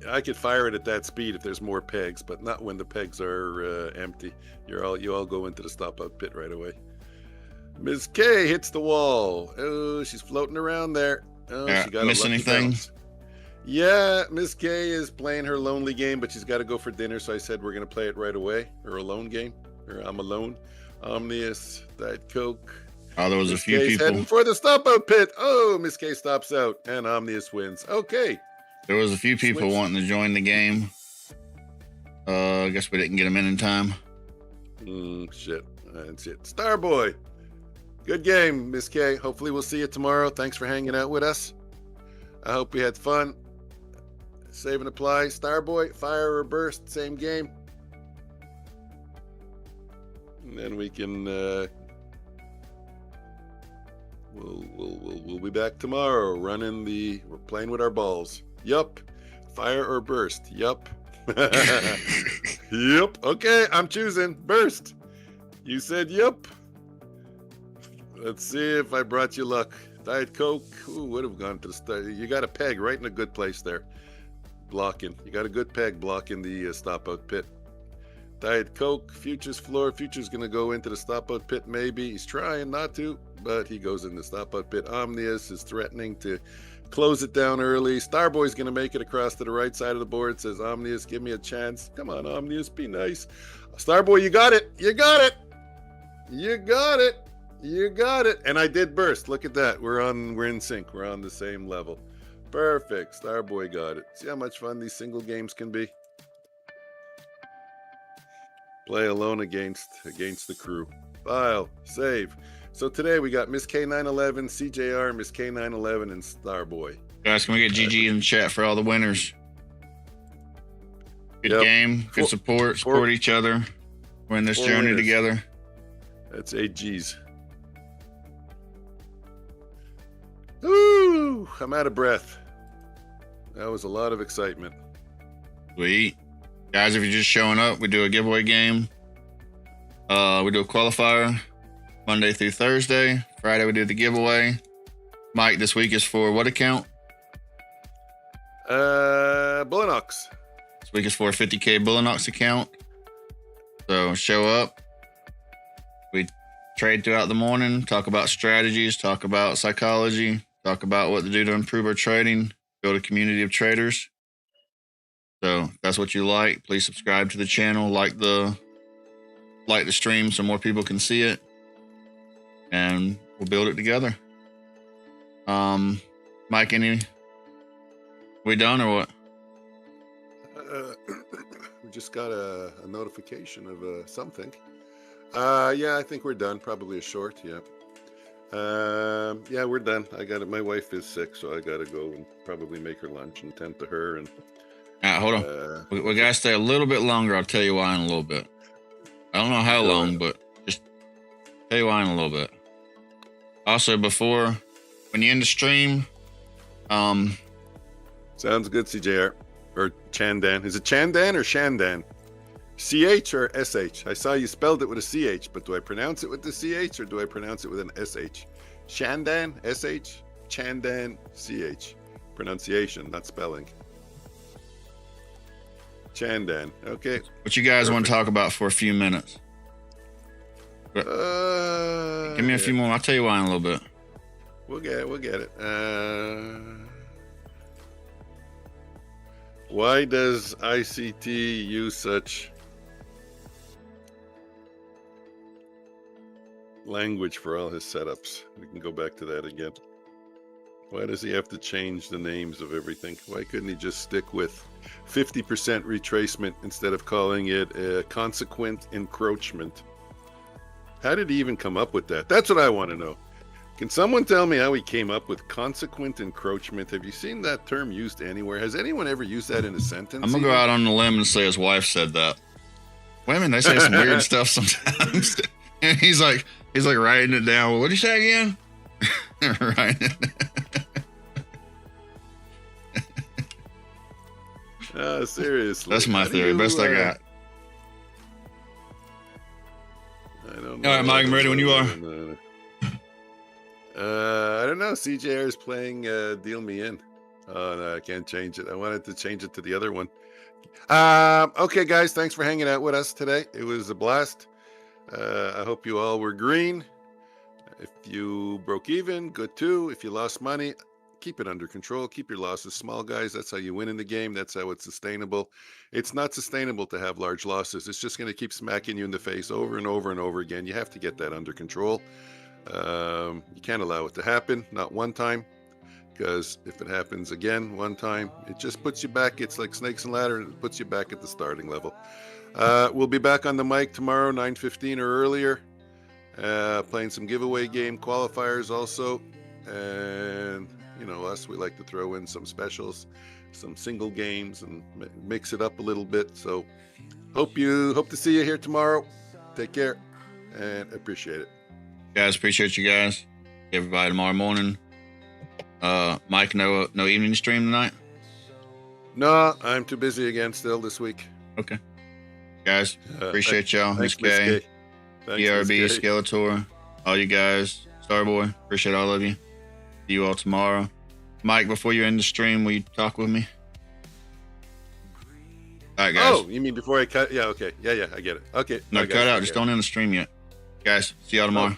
I could fire it at that speed if there's more pegs, but not when the pegs are empty. You all go into the stop out pit right away. Ms. K hits the wall. Oh, she's floating around there. Oh, she got miss anything? Bounce. Yeah, Miss K is playing her lonely game, but she's got to go for dinner, so I said we're going to play it right away. Her alone game. Or I'm alone. Omnius, Diet Coke. Oh, there was Ms. a few K's people. heading for the stop out pit. Oh, Miss K stops out, and Omnius wins. Okay. There was a few people wanting to join the game. I guess we didn't get them in time. Shit. That's it. Starboy. Good game, Miss K. Hopefully we'll see you tomorrow. Thanks for hanging out with us. I hope we had fun. Save and apply. Starboy, fire or burst, same game. And then we can we'll be back tomorrow we're playing with our balls. Yup. Fire or burst. Yup. Yup. Okay, I'm choosing burst. You said yup. Let's see if I brought you luck. Diet Coke. Ooh, would have gone to the start. You got a peg right in a good place there. Blocking. You got a good peg blocking the stop out pit. Diet Coke. Futures floor. Futures going to go into the stop out pit maybe. He's trying not to. but he goes in the stop-out bit. Omnius is threatening to close it down early. Starboy's going to make it across to the right side of the board. Says, Omnius, give me a chance. Come on, Omnius, be nice. Starboy, you got it. You got it. You got it. You got it. And I did burst. Look at that. We're in sync. We're on the same level. Perfect. Starboy got it. See how much fun these single games can be? Play alone against the crew. File. Save. So today we got Miss K911, CJR, Miss K911, and Starboy. Guys, can we get GG in the chat for all the winners? Good game, good support each other. We're in this journey winners together. That's 8 G's. Ooh, I'm out of breath. That was a lot of excitement. Sweet. Guys, if you're just showing up, we do a giveaway game. We do a qualifier Monday through Thursday. Friday, we did the giveaway. Mike, this week is for what account? Bullinox. This week is for a 50K Bullinox account. So show up. We trade throughout the morning, talk about strategies, talk about psychology, talk about what to do to improve our trading, build a community of traders. So if that's what you like, please subscribe to the channel, like the stream so more people can see it, and we'll build it together. Mike, we done or what? We just got a notification of something. Yeah, I think we're done. Probably a short. Yeah. Yeah, we're done. I got it. My wife is sick, so I got to go and probably make her lunch and tend to her. And hold on. We got to stay a little bit longer. I'll tell you why in a little bit. I don't know how long, but just tell you why in a little bit. Also, before, when you end the stream, sounds good, CJR. Or Chandan. Is it Chandan or Shandan? CH or SH? I saw you spelled it with a CH, but do I pronounce it with the CH or do I pronounce it with an SH? Shandan, SH, Chandan, CH. Pronunciation, not spelling. Chandan. Okay. What you guys want to talk about for a few minutes? Give me a few more. I'll tell you why in a little bit. We'll get it. Why does ICT use such language for all his setups? We can go back to that again. Why does he have to change the names of everything? Why couldn't he just stick with 50% retracement instead of calling it a consequent encroachment? How did he even come up with that? That's what I want to know. Can someone tell me how he came up with consequent encroachment? Have you seen that term used anywhere? Has anyone ever used that in a sentence? I'm going to go out on the lim and say his wife said that. Women, they say some weird stuff sometimes. And he's like writing it down. What did you say again? Writing it down. Seriously. That's my theory. Best I got. I don't know. All right, Mike, I'm ready when you are. I don't know. CJR is playing Deal Me In. Oh, no, I can't change it. I wanted to change it to the other one. Okay, guys, thanks for hanging out with us today. It was a blast. I hope you all were green. If you broke even, good too. If you lost money, keep it under control. Keep your losses small, guys. That's how you win in the game. That's how it's sustainable. It's not sustainable to have large losses. It's just going to keep smacking you in the face over and over and over again. You have to get that under control. You can't allow it to happen, not one time, because if it happens again one time, it just puts you back. It's like snakes and ladder, and it puts you back at the starting level. We'll be back on the mic tomorrow, 9:15 or earlier, playing some giveaway game qualifiers also. And you know us, we like to throw in some specials, some single games, and mix it up a little bit. So hope to see you here tomorrow. Take care and appreciate it. Guys, appreciate you guys. Everybody tomorrow morning. Mike, no evening stream tonight? No, I'm too busy again still this week. Okay. Guys, appreciate y'all. Miss K, ERB, Skeletor, all you guys, Starboy, appreciate all of you. See you all tomorrow. Mike, before you end the stream, will you talk with me? All right, guys. Oh, you mean before I cut? Yeah, okay. Yeah, I get it. Okay. No, cut out. Just don't end the stream yet. Guys, see y'all tomorrow.